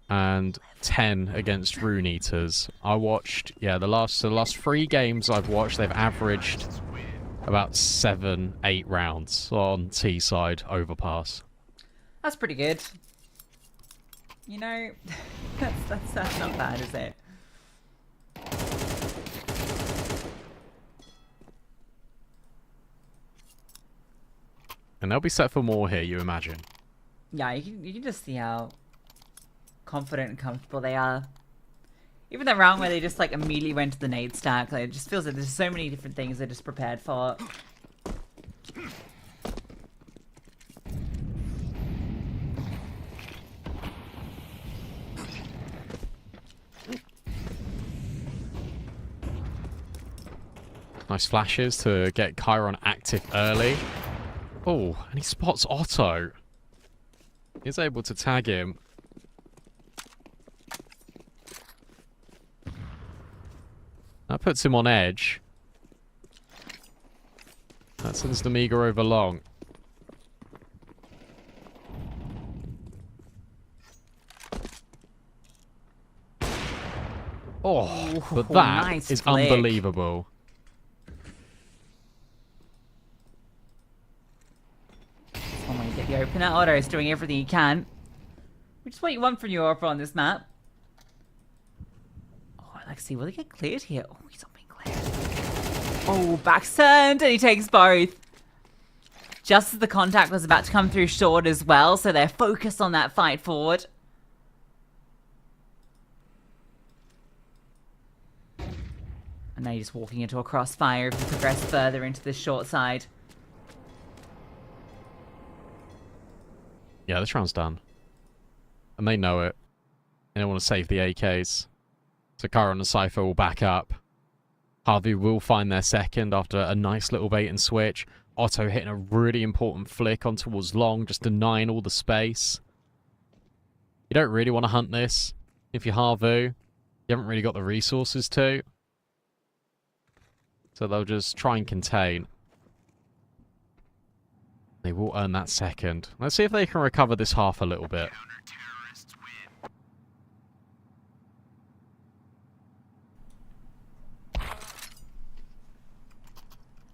And 10 against Rune Eaters. I watched, the last 3 games I've watched, they've averaged about 7-8 rounds on T side Overpass. That's pretty good. You know, that's not bad, is it? And they'll be set for more here, you imagine. Yeah, you can just see how confident and comfortable they are. Even that round where they just like immediately went to the nade stack, like, it just feels like there's so many different things they're just prepared for. Nice flashes to get Chiron active early. Oh, and he spots Otto. He's able to tag him. That puts him on edge. That sends Nemiga over long. Oh, but that nice is flick. unbelievable. When we get the opener, Otto's doing everything he can. Which is what you want from your offer on this map. Oh, Alexi, will he get cleared here? Oh, he's not being cleared. Oh, back turned, and he takes both. Just as the contact was about to come through short as well, so they're focused on that fight forward. And now you're just walking into a crossfire if you progress further into the short side. Yeah, this round's done. And they know it. They don't want to save the AKs. So Kyron and Cypher will back up. HAVU will find their second after a nice little bait and switch. Otto hitting a really important flick on towards long, just denying all the space. You don't really want to hunt this if you're HAVU. You haven't really got the resources to. So they'll just try and contain. They will earn that second. Let's see if they can recover this half a little bit.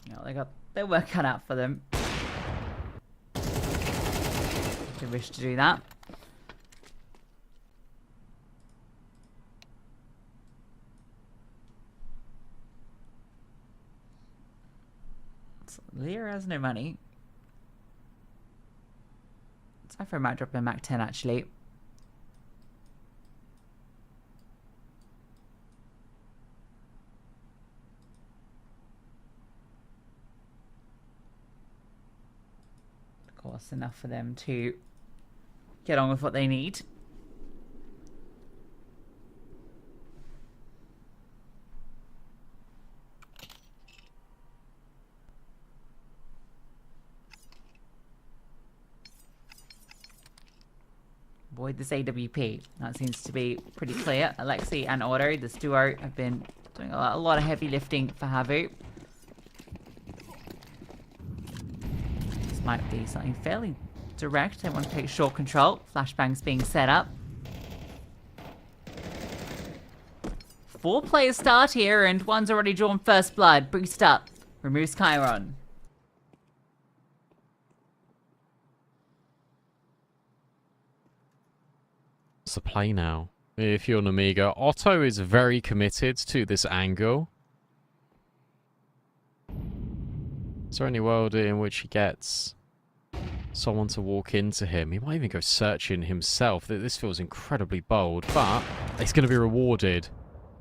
No, they got their work cut out for them. If they wish to do that. So Lear has no money. Cypher might drop a Mac 10 actually. Of course, enough for them to get on with what they need. Avoid this AWP. That seems to be pretty clear. Alexi and Otto, this duo, have been doing a lot of heavy lifting for HAVU. This might be something fairly direct. They want to take short control. Flashbangs being set up. 4 players start here, and one's already drawn first blood. Boost up. Removes Chiron. The play now. If you're Nemiga, Otto is very committed to this angle. Is there any world in which he gets someone to walk into him? He might even go searching himself. This feels incredibly bold, but it's going to be rewarded.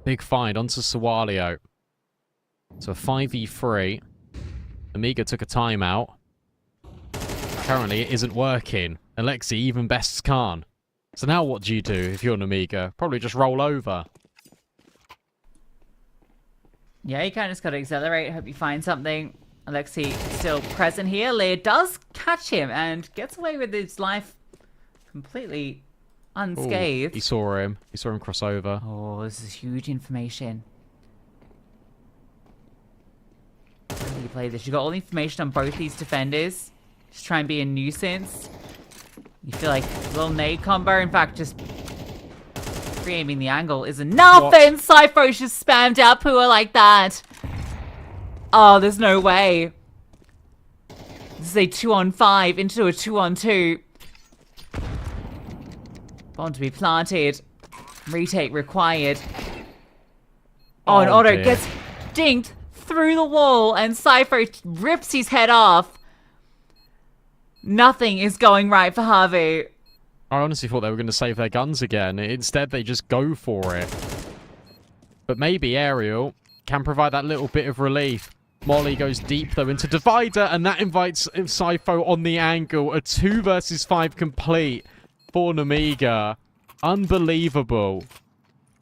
Big find onto Sawalio. So a 5v3. Nemiga took a timeout. Currently it isn't working. Alexi even bests Khan. So now what do you do if you're Nemiga? Probably just roll over. Yeah, you kind of just got to accelerate. Hope you find something. Alexi still present here. Lear does catch him and gets away with his life completely unscathed. Ooh, he saw him. He saw him cross over. Oh, this is huge information. How do you play this? You got all the information on both these defenders. Just try and be a nuisance. You feel like a little nade combo. In fact, just pre-aiming the angle is enough. What? And Cypher's just spammed out Pua like that. Oh, there's no way. This is a 2-on-5 into a 2-on-2. Bomb to be planted. Retake required. Oh, and Otto dear. gets dinked through the wall, and Cypher rips his head off. Nothing is going right for HAVU. I honestly thought they were going to save their guns again. Instead, they just go for it. But maybe Ariel can provide that little bit of relief. Molly goes deep, though, into Divider, and that invites Cypho on the angle. A 2 versus 5 complete for Nemiga. Unbelievable.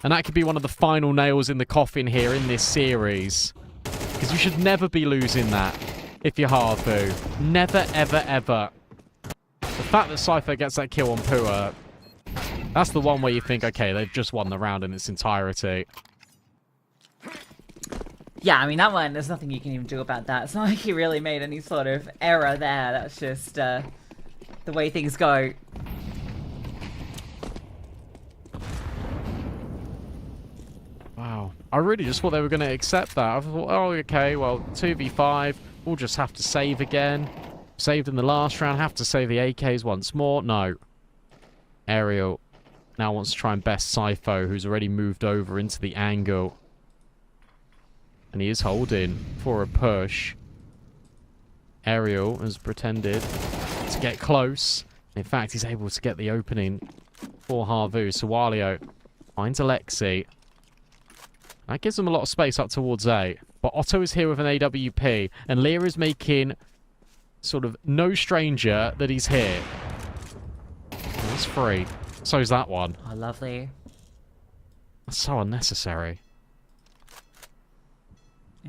And that could be one of the final nails in the coffin here in this series. Because you should never be losing that if you're HAVU. Never, ever, ever. The fact that Cypher gets that kill on Pua, that's the one where you think, okay, they've just won the round in its entirety. Yeah, I mean, that one, there's nothing you can even do about that. It's not like he really made any sort of error there. That's just the way things go. Wow. I really just thought they were going to accept that. I thought, oh, okay, well, 2v5, we'll just have to save again. Saved in the last round, have to save the AKs once more. No. Aerial now wants to try and best Sypho, who's already moved over into the angle. And he is holding for a push. Aerial has pretended to get close. In fact, he's able to get the opening for HAVU. Sawalio finds Alexi. That gives him a lot of space up towards A. But Otto is here with an AWP. And Lear is making sort of no stranger that he's here. That's free. So's that one. Oh, lovely. That's so unnecessary.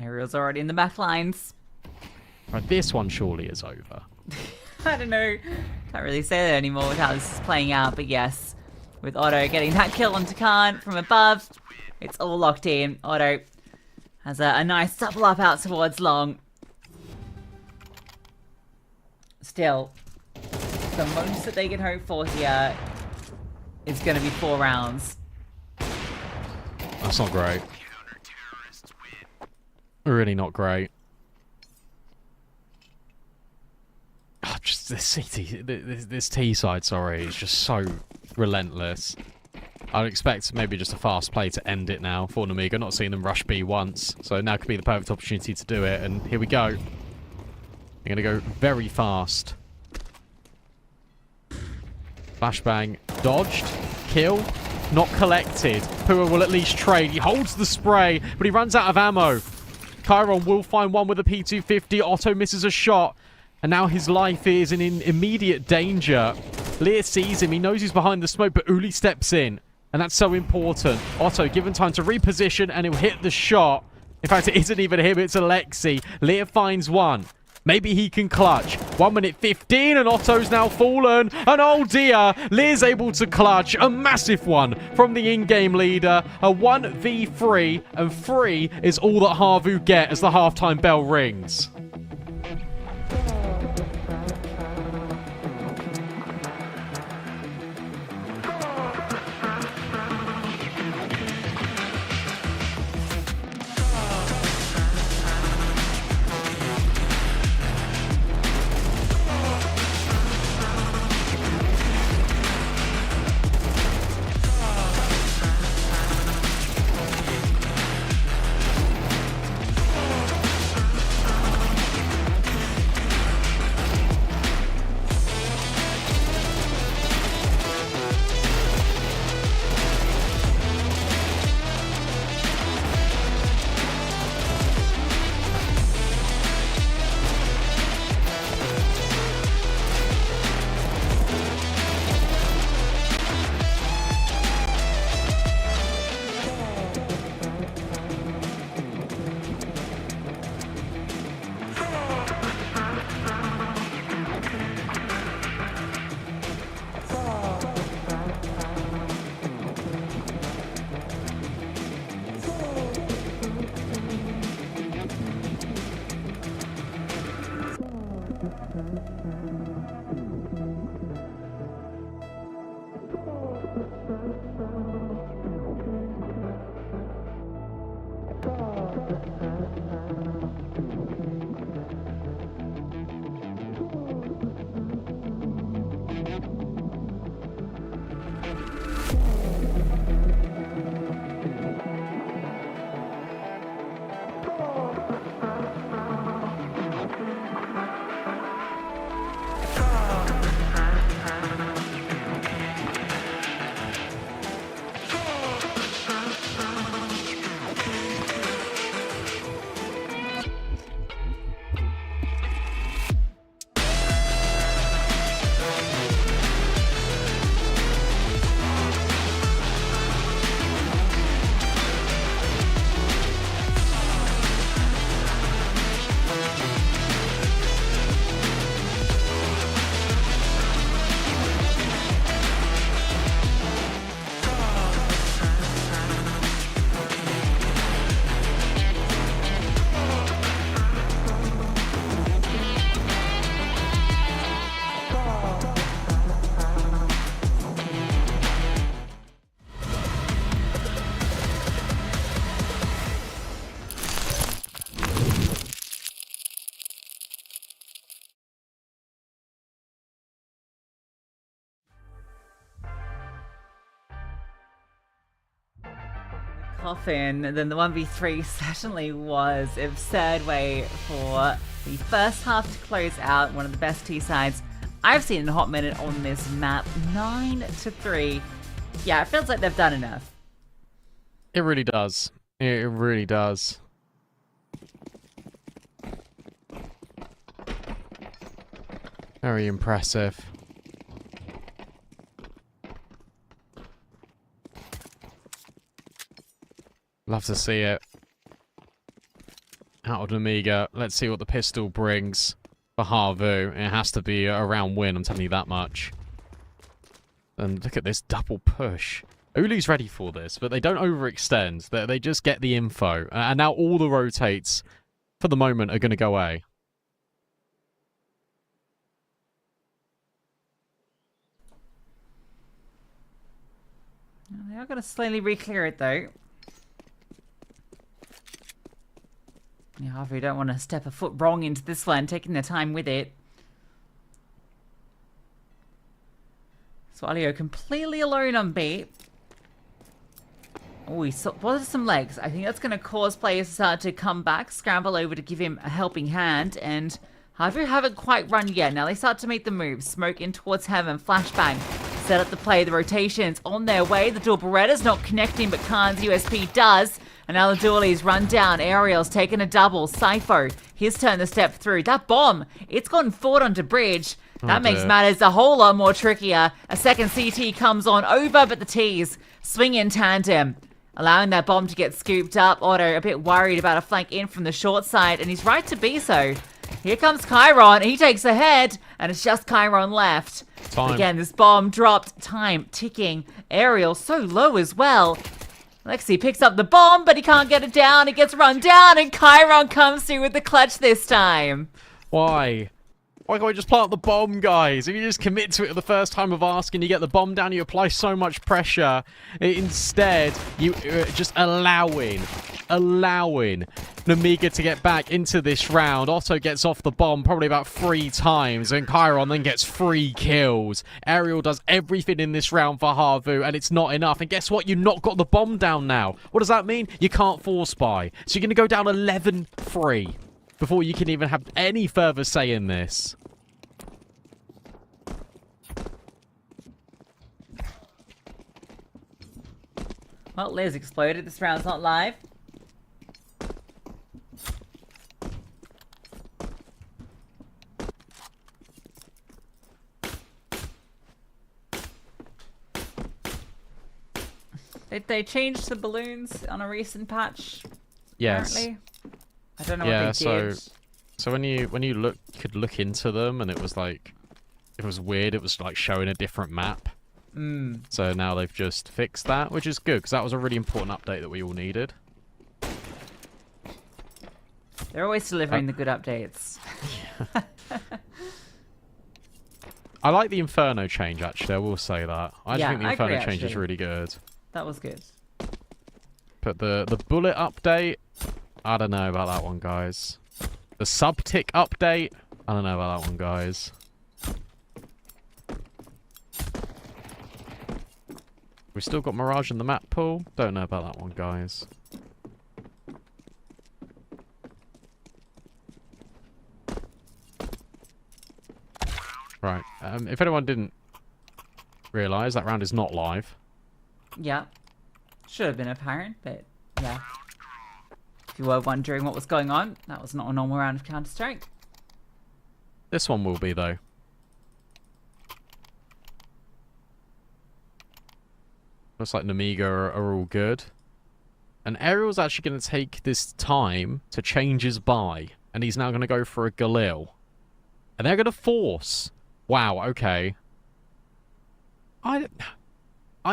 Ariel's already in the back lines. Right, this one surely is over. I don't know. Can't really say that anymore with how this is playing out, but yes. With Otto getting that kill on Takan from above, it's all locked in. Otto has a nice double up out towards long. Still, the most that they can hope for here is going to be 4 rounds. That's not great. Really not great. Oh, just this CT, this T side, sorry, is just so relentless. I'd expect maybe just a fast play to end it now for Nemiga. Not seeing them rush B once, so now could be the perfect opportunity to do it. And here we go. They're going to go very fast. Flashbang dodged, kill, not collected. Pua will at least trade. He holds the spray, but he runs out of ammo. Chiron will find one with a P250. Otto misses a shot. And now his life is in immediate danger. Lear sees him. He knows he's behind the smoke, but Uli steps in. And that's so important. Otto given time to reposition, and he'll hit the shot. In fact, it isn't even him. It's Alexi. Lear finds one. Maybe he can clutch. 1 minute 15, and Otto's now fallen. And oh dear, Lear's able to clutch. A massive one from the in-game leader. A 1v3, and 3 is all that HAVU get as the halftime bell rings. coffin, then the 1v3 certainly was an absurd way for the first half to close out. One of the best T sides I've seen in a hot minute on this map. 9-3. Yeah, it feels like they've done enough. It really does. It really does. Very impressive. Love to see it. Out of Nemiga. Let's see what the pistol brings for HAVU. It has to be a round win, I'm telling you that much. And look at this double push. Uli's ready for this, but they don't overextend. They just get the info. And now all the rotates, for the moment, are going to go A. They are going to slowly re-clear it, though. Yeah, HAVU don't want to step a foot wrong into this one, taking their time with it. Swalio completely alone on B. Oh, he spotted some legs. I think that's going to cause players to start to come back, scramble over to give him a helping hand, and HAVU haven't quite run yet. Now they start to make the move. Smoke in towards heaven, flashbang. Set up the play, the rotations on their way. The dual Beretta's not connecting, but Khan's USP does. And now the dualies run down. Ariel's taken a double. Sypho, his turn to step through. That bomb, it's gone forward onto bridge. That makes matters a whole lot more trickier. A second CT comes on over, but the T's swing in tandem, allowing that bomb to get scooped up. Otto a bit worried about a flank in from the short side, and he's right to be so. Here comes Chiron. He takes ahead, and it's just Chiron left. Again, this bomb dropped. Time ticking. Ariel so low as well. Lexi picks up the bomb, but he can't get it down. It gets run down, and Chiron comes through with the clutch this time. Why? Why can't we just plant the bomb, guys? If you just commit to it at the first time of asking, you get the bomb down, you apply so much pressure. Instead, you just allowing Nemiga to get back into this round. Otto gets off the bomb probably about 3 times, and Chiron then gets 3 kills. Ariel does everything in this round for HAVU, and it's not enough. And guess what? You've not got the bomb down now. What does that mean? You can't force buy. So you're going to go down 11-3 before you can even have any further say in this. Well, Liz exploded. This round's not live. Did they change the balloons on a recent patch? Yes. Apparently? I don't know what they did. So when you could look into them, and it was like, it was weird. It was like showing a different map. So now they've just fixed that, which is good, because that was a really important update that we all needed. They're always delivering the good updates. I like the Inferno change, actually. I will say that. I just think the Inferno agree, change is really good. That was good. But the bullet update, I don't know about that one, guys. The sub-tick update, I don't know about that one, guys. We've still got Mirage in the map pool. Don't know about that one, guys. Right. If anyone didn't realise, that round is not live. Yeah. Should have been apparent, but yeah. If you were wondering what was going on, that was not a normal round of Counter-Strike. This one will be, though. Looks like Nemiga are all good. And Ariel's actually going to take this time to change his buy. And he's now going to go for a Galil. And they're going to force. Wow, okay. I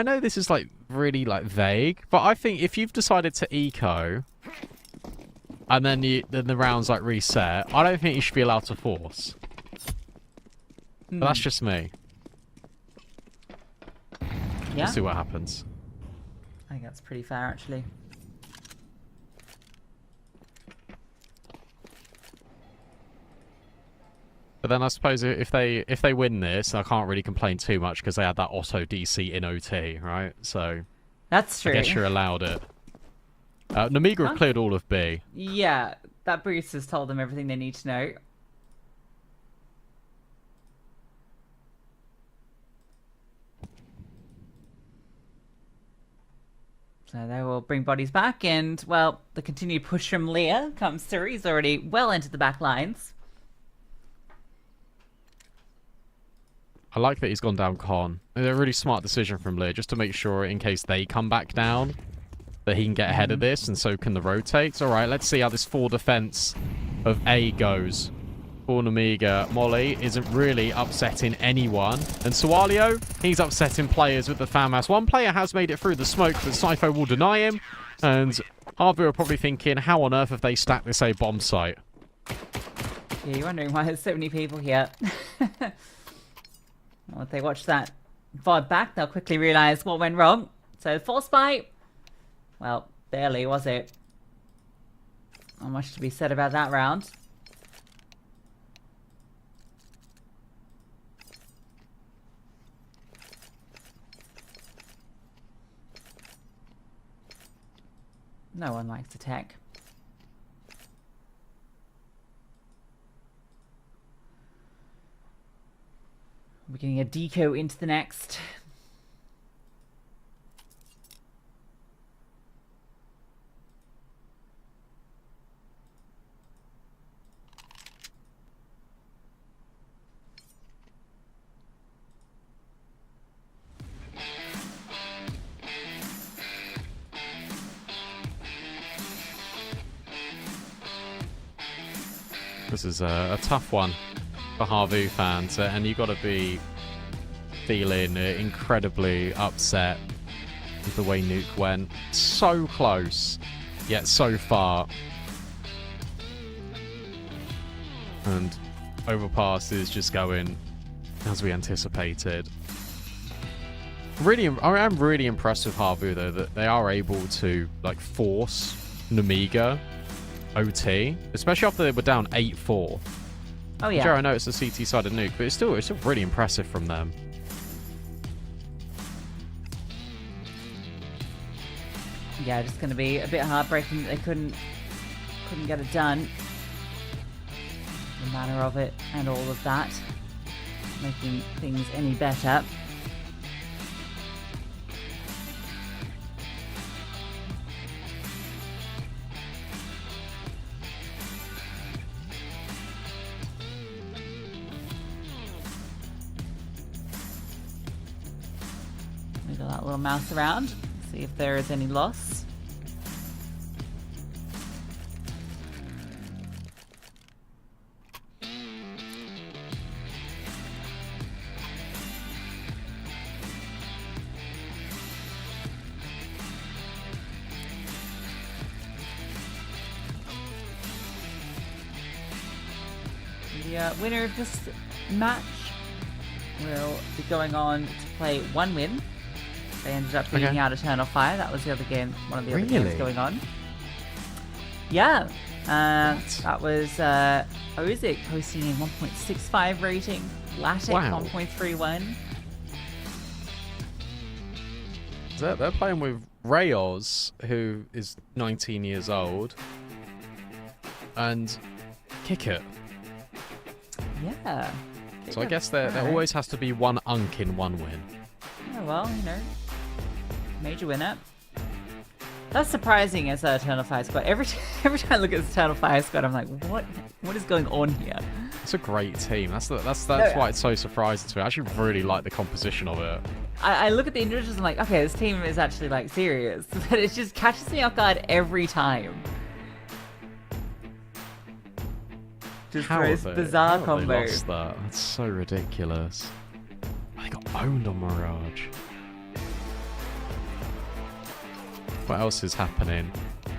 know this is like really like vague, but I think if you've decided to eco and then the rounds like reset, I don't think you should be allowed to force. But that's just me. Yeah. We'll see what happens. I think that's pretty fair, actually. But then I suppose if they win this, I can't really complain too much because they had that Otto DC in OT, right? So that's true. I guess you're allowed it. Nemiga have cleared all of B. Yeah, that boost has told them everything they need to know. So they will bring bodies back, and, well, the continued push from Leah comes through. He's already well into the back lines. I like that he's gone down Con. It's a really smart decision from Leah, just to make sure, in case they come back down, that he can get ahead of this, and so can the rotates. Alright, let's see how this full defense of A goes. For Nemiga, Molly isn't really upsetting anyone. And Sualio, he's upsetting players with the FAMAS. One player has made it through the smoke, but Sypho will deny him. And HAVU are probably thinking, how on earth have they stacked this A bomb site? Yeah, you're wondering why there's so many people here. Well, if they watch that VOD back, they'll quickly realise what went wrong. So, force buy. Well, barely, was it? Not much to be said about that round. No one likes attack. We're getting a deco into the next. This is a tough one for HAVU fans, and you've got to be feeling incredibly upset with the way Nuke went. So close, yet so far. And Overpass is just going as we anticipated. I am really impressed with HAVU, though, that they are able to like force Nemiga OT, especially after they were down 8-4. Oh yeah. Sure, I know it's the CT side of Nuke, but it's still really impressive from them. Yeah, it's going to be a bit heartbreaking that they couldn't get it done. The manner of it and all of that, making things any better. Wiggle that little mouse around, see if there is any loss. The winner of this match will be going on to play one win. They ended up beating out Eternal Fire. That was the other game, one of the other games going on. Yeah. That was Ozic posting a 1.65 rating. Latic 1.31. They're playing with Rayos, who is 19 years old. And Kick It. Yeah. So I guess there always has to be one unk in one win. Yeah, well, you know, major winner. That's surprising as Eternal Fire squad. Every time I look at the Eternal Fire squad, I'm like, what is going on here? It's a great team. That's why it's so surprising to me. I actually really like the composition of it. I look at the individuals and I'm like, okay, this team is actually like serious. But it just catches me off guard every time. Just bizarre combo. They lost that? That's so ridiculous. They got owned on Mirage. What else is happening?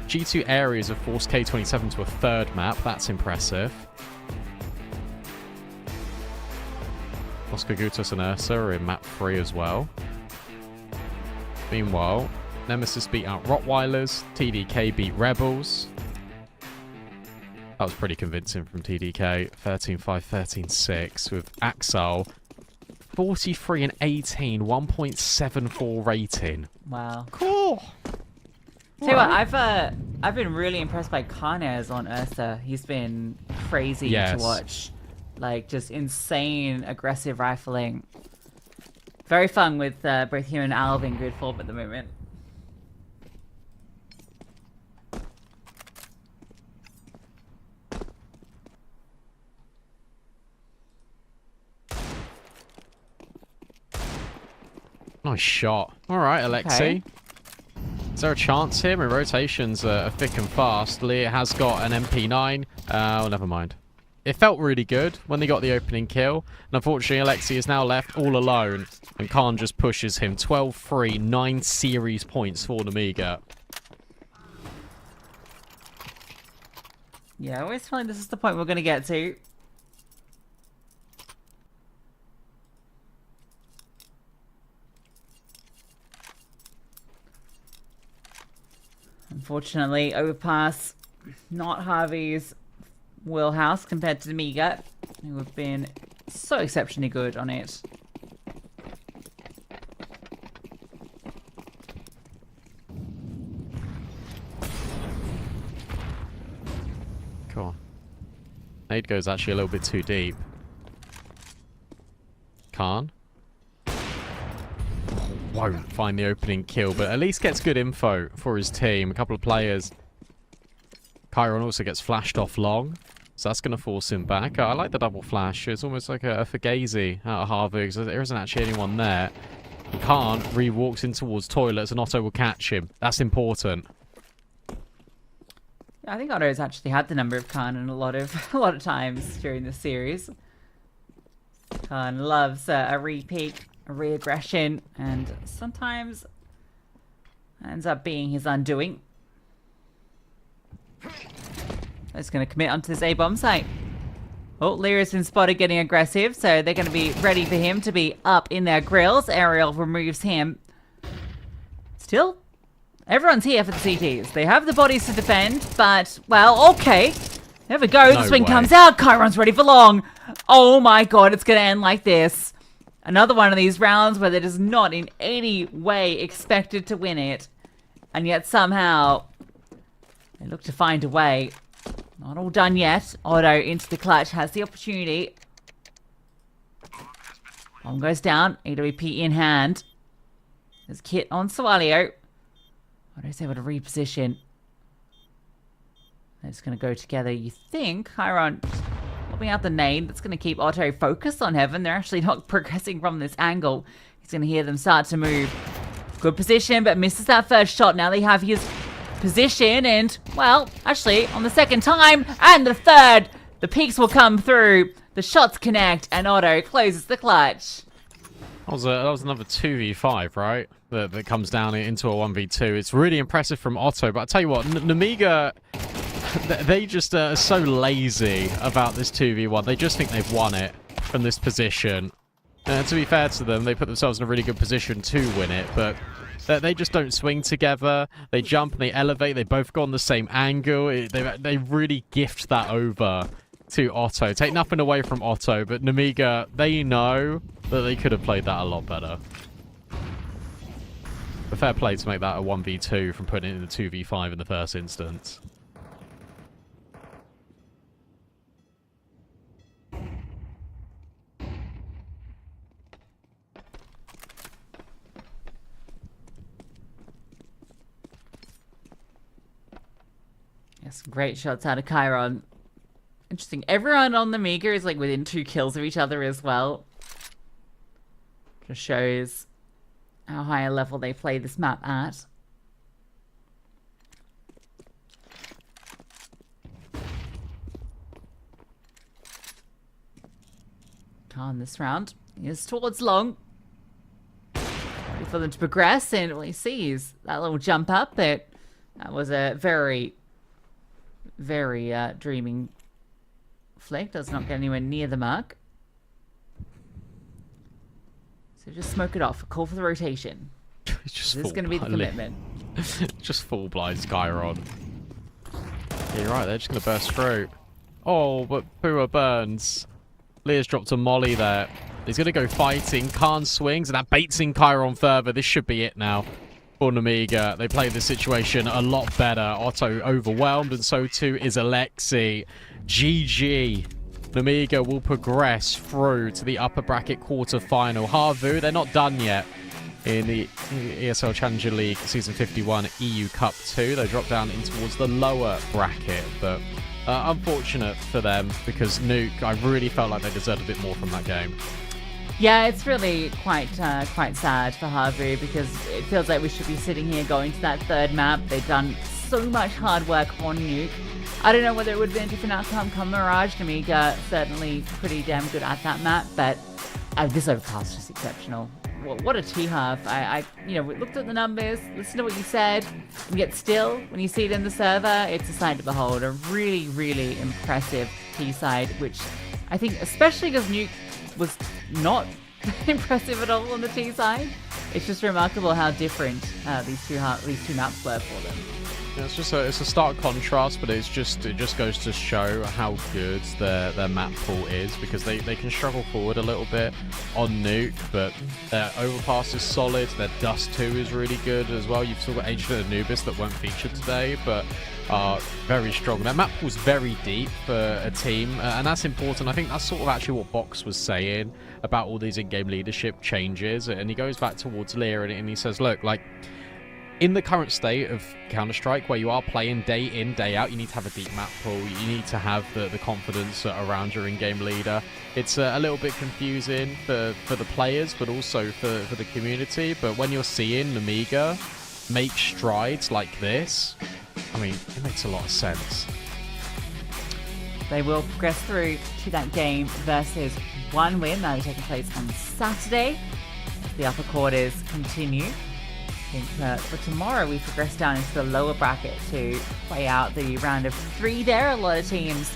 G2 areas have forced K27 to a third map. That's impressive. Oscar Gutas and Ursa are in map 3 as well. Meanwhile, Nemesis beat out Rottweilers. TDK beat Rebels. That was pretty convincing from TDK. 13-5, 13-6 with Axel. 43 and 18, 1.74 rating. Wow. Cool. Tell you what, I've been really impressed by Karnez on Ursa. He's been crazy to watch. Like, just insane aggressive rifling. Very fun with both him and Alv in good form at the moment. Nice shot. All right, Alexi. Okay. Is there a chance here? My rotations are thick and fast. Leah has got an MP9. Oh, never mind. It felt really good when they got the opening kill. And unfortunately, Alexi is now left all alone. And Khan just pushes him. 12-3, 9 series points for Nemiga. Yeah, I always feel like this is the point we're going to get to. Unfortunately, Overpass, not HAVU's wheelhouse compared to Nemiga, who have been so exceptionally good on it. Cool. Nade goes actually a little bit too deep. Khan won't find the opening kill, but at least gets good info for his team. A couple of players. Chiron also gets flashed off long, so that's going to force him back. I like the double flash. It's almost like a Fugazi out of HAVU, because there isn't actually anyone there. Khan re-walks in towards toilets, and Otto will catch him. That's important. I think Otto's actually had the number of Khan in a lot of times during this series. Khan loves a re-peek, a re-aggression, and sometimes ends up being his undoing. He's going to commit onto this A-bomb site. Oh, Lyra's been spotted getting aggressive, so they're going to be ready for him to be up in their grills. Ariel removes him. Still, everyone's here for the CTs. They have the bodies to defend, but, well, okay. There we go. The swing comes out. Chiron's ready for long. Oh my god, it's going to end like this. Another one of these rounds where they're just not in any way expected to win it. And yet somehow they look to find a way. Not all done yet. Otto into the clutch has the opportunity. Bomb goes down. AWP in hand. There's Kit on Swalio. Otto's able to reposition. They're just going to go together. You think Chiron popping out the nade. That's going to keep Otto focused on Heaven. They're actually not progressing from this angle. He's going to hear them start to move. Good position, but misses that first shot. Now they have his position, and, well, actually, on the second time, and the third, the peaks will come through, the shots connect, and Otto closes the clutch. That was another 2v5, right? That comes down into a 1v2. It's really impressive from Otto, but I tell you what, Nemiga, they just are so lazy about this 2v1. They just think they've won it from this position. And to be fair to them, they put themselves in a really good position to win it, but they just don't swing together. They jump and they elevate. They both go on the same angle. They really gift that over to Otto. Take nothing away from Otto, but Nemiga, they know that they could have played that a lot better. A fair play to make that a 1v2 from putting it in a 2v5 in the first instance. Some great shots out of Chiron. Interesting. Everyone on the Nemiga is like within 2 kills of each other as well. Just shows how high a level they play this map at. Khan this round is towards long. Ready for them to progress, and all he sees that little jump up, but that was a very dreaming flick. Does not get anywhere near the mark. So just smoke it off. A call for the rotation. This is going to be the commitment. Just full blinds Chiron. Yeah, you're right. They're just going to burst through. Oh, but Pua burns. Leah's dropped a molly there. He's going to go fighting. Khan swings, and that baits in Chiron further. This should be it now. For Nemiga, they played the situation a lot better. Otto overwhelmed, and so too is Alexi. GG. Nemiga will progress through to the upper bracket quarter-final. HAVU, they're not done yet in the ESL Challenger League Season 51 EU Cup 2. They drop down in towards the lower bracket, but unfortunate for them because Nuke, I really felt like they deserved a bit more from that game. Yeah, it's really quite sad for HAVU because it feels like we should be sitting here going to that third map. They've done so much hard work on Nuke. I don't know whether it would have been a different outcome come Mirage. Nemiga certainly pretty damn good at that map, but this Overpass is just exceptional. What a T-Half. We looked at the numbers, listened to what you said, and yet still, when you see it in the server, it's a sight to behold. A really, really impressive T-side, which I think, especially because Nuke was not impressive at all on the T side. It's just remarkable how different these two maps were for them. Yeah, it's a stark contrast, but it just goes to show how good their map pool is, because they can struggle forward a little bit on Nuke, but their Overpass is solid. Their Dust 2 is really good as well. You've still got Ancient and Anubis that weren't featured today, but are very strong. Their map pool is very deep for a team, and that's important. I think that's sort of actually what Box was saying about all these in-game leadership changes, and he goes back towards Lear and he says, look, like, in the current state of Counter-Strike, where you are playing day in, day out, you need to have a deep map pool. You need to have the confidence around your in-game leader. It's a little bit confusing for the players, but also for the community. But when you're seeing Nemiga make strides like this, I mean, it makes a lot of sense. They will progress through to that game versus one win that will be taking place on Saturday as the upper quarters continue. I think for tomorrow we progress down into the lower bracket to play out the round of 3 there. A lot of teams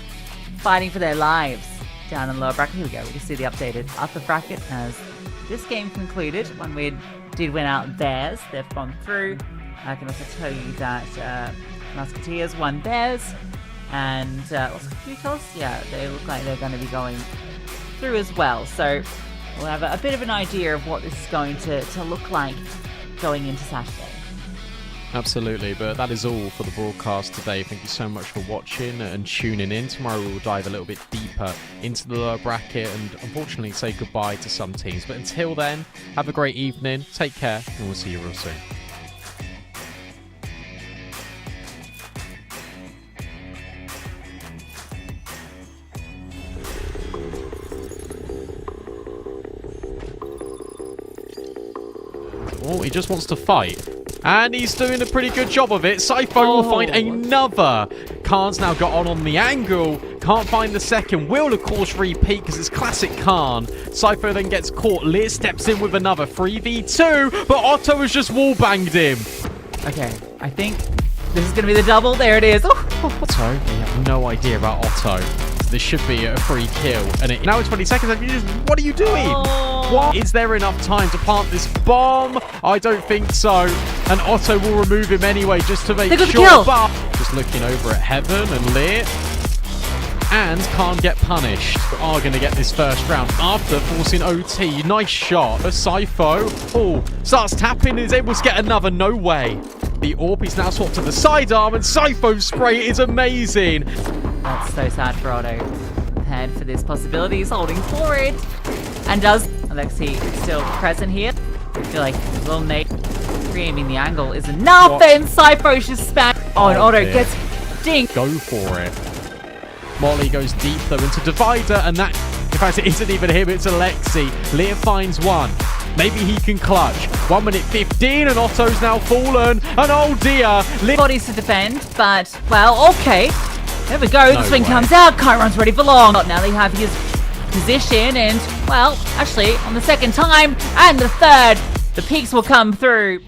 fighting for their lives down in the lower bracket. Here we go. We can see the updated upper bracket as this game concluded. One win did win out theirs. They've gone through. I can also tell you that Musketeers won theirs. And also Kutos, yeah, they look like they're going to be going through as well. So we'll have a bit of an idea of what this is going to look like going into Saturday. Absolutely, but that is all for the broadcast today. Thank you so much for watching and tuning in. Tomorrow we will dive a little bit deeper into the lower bracket and unfortunately say goodbye to some teams. But until then, have a great evening, take care, and we'll see you real soon. Oh, he just wants to fight. And he's doing a pretty good job of it. Sypho will find another. Khan's now got on the angle. Can't find the second. Will, of course, repeat because it's classic Khan. Sypho then gets caught. Lear steps in with another 3v2. But Otto has just wallbanged him. Okay, I think this is going to be the double. There it is. Otto, we have no idea about Otto. This should be a free kill. And now it's 20 seconds. What are you doing? What? Is there enough time to plant this bomb? I don't think so. And Otto will remove him anyway just to make sure. But just looking over at Heaven and Lear. And can't get punished. We are going to get this first round after forcing OT. Nice shot. Sypho. Oh, starts tapping and is able to get another. No way. The AWP is now swapped to the sidearm and Sypho's spray is amazing. That's so sad for Otto. Prepared for this possibility. He's holding for it. And does Alexi still present here? I feel like little Nate re-aiming the angle is enough. And Sypho's just spat. Oh, and Otto gets dinked. Go for it. Molly goes deep though into Divider, and that, in fact, it isn't even him, it's Alexi. Lear finds one. Maybe he can clutch. 1 minute 15, and Otto's now fallen. And oh dear. Bodies to defend, but, well, okay. There we go. The swing comes out. Chiron's ready for long. Now they have his position, and, well, actually, on the second time and the third, the peaks will come through.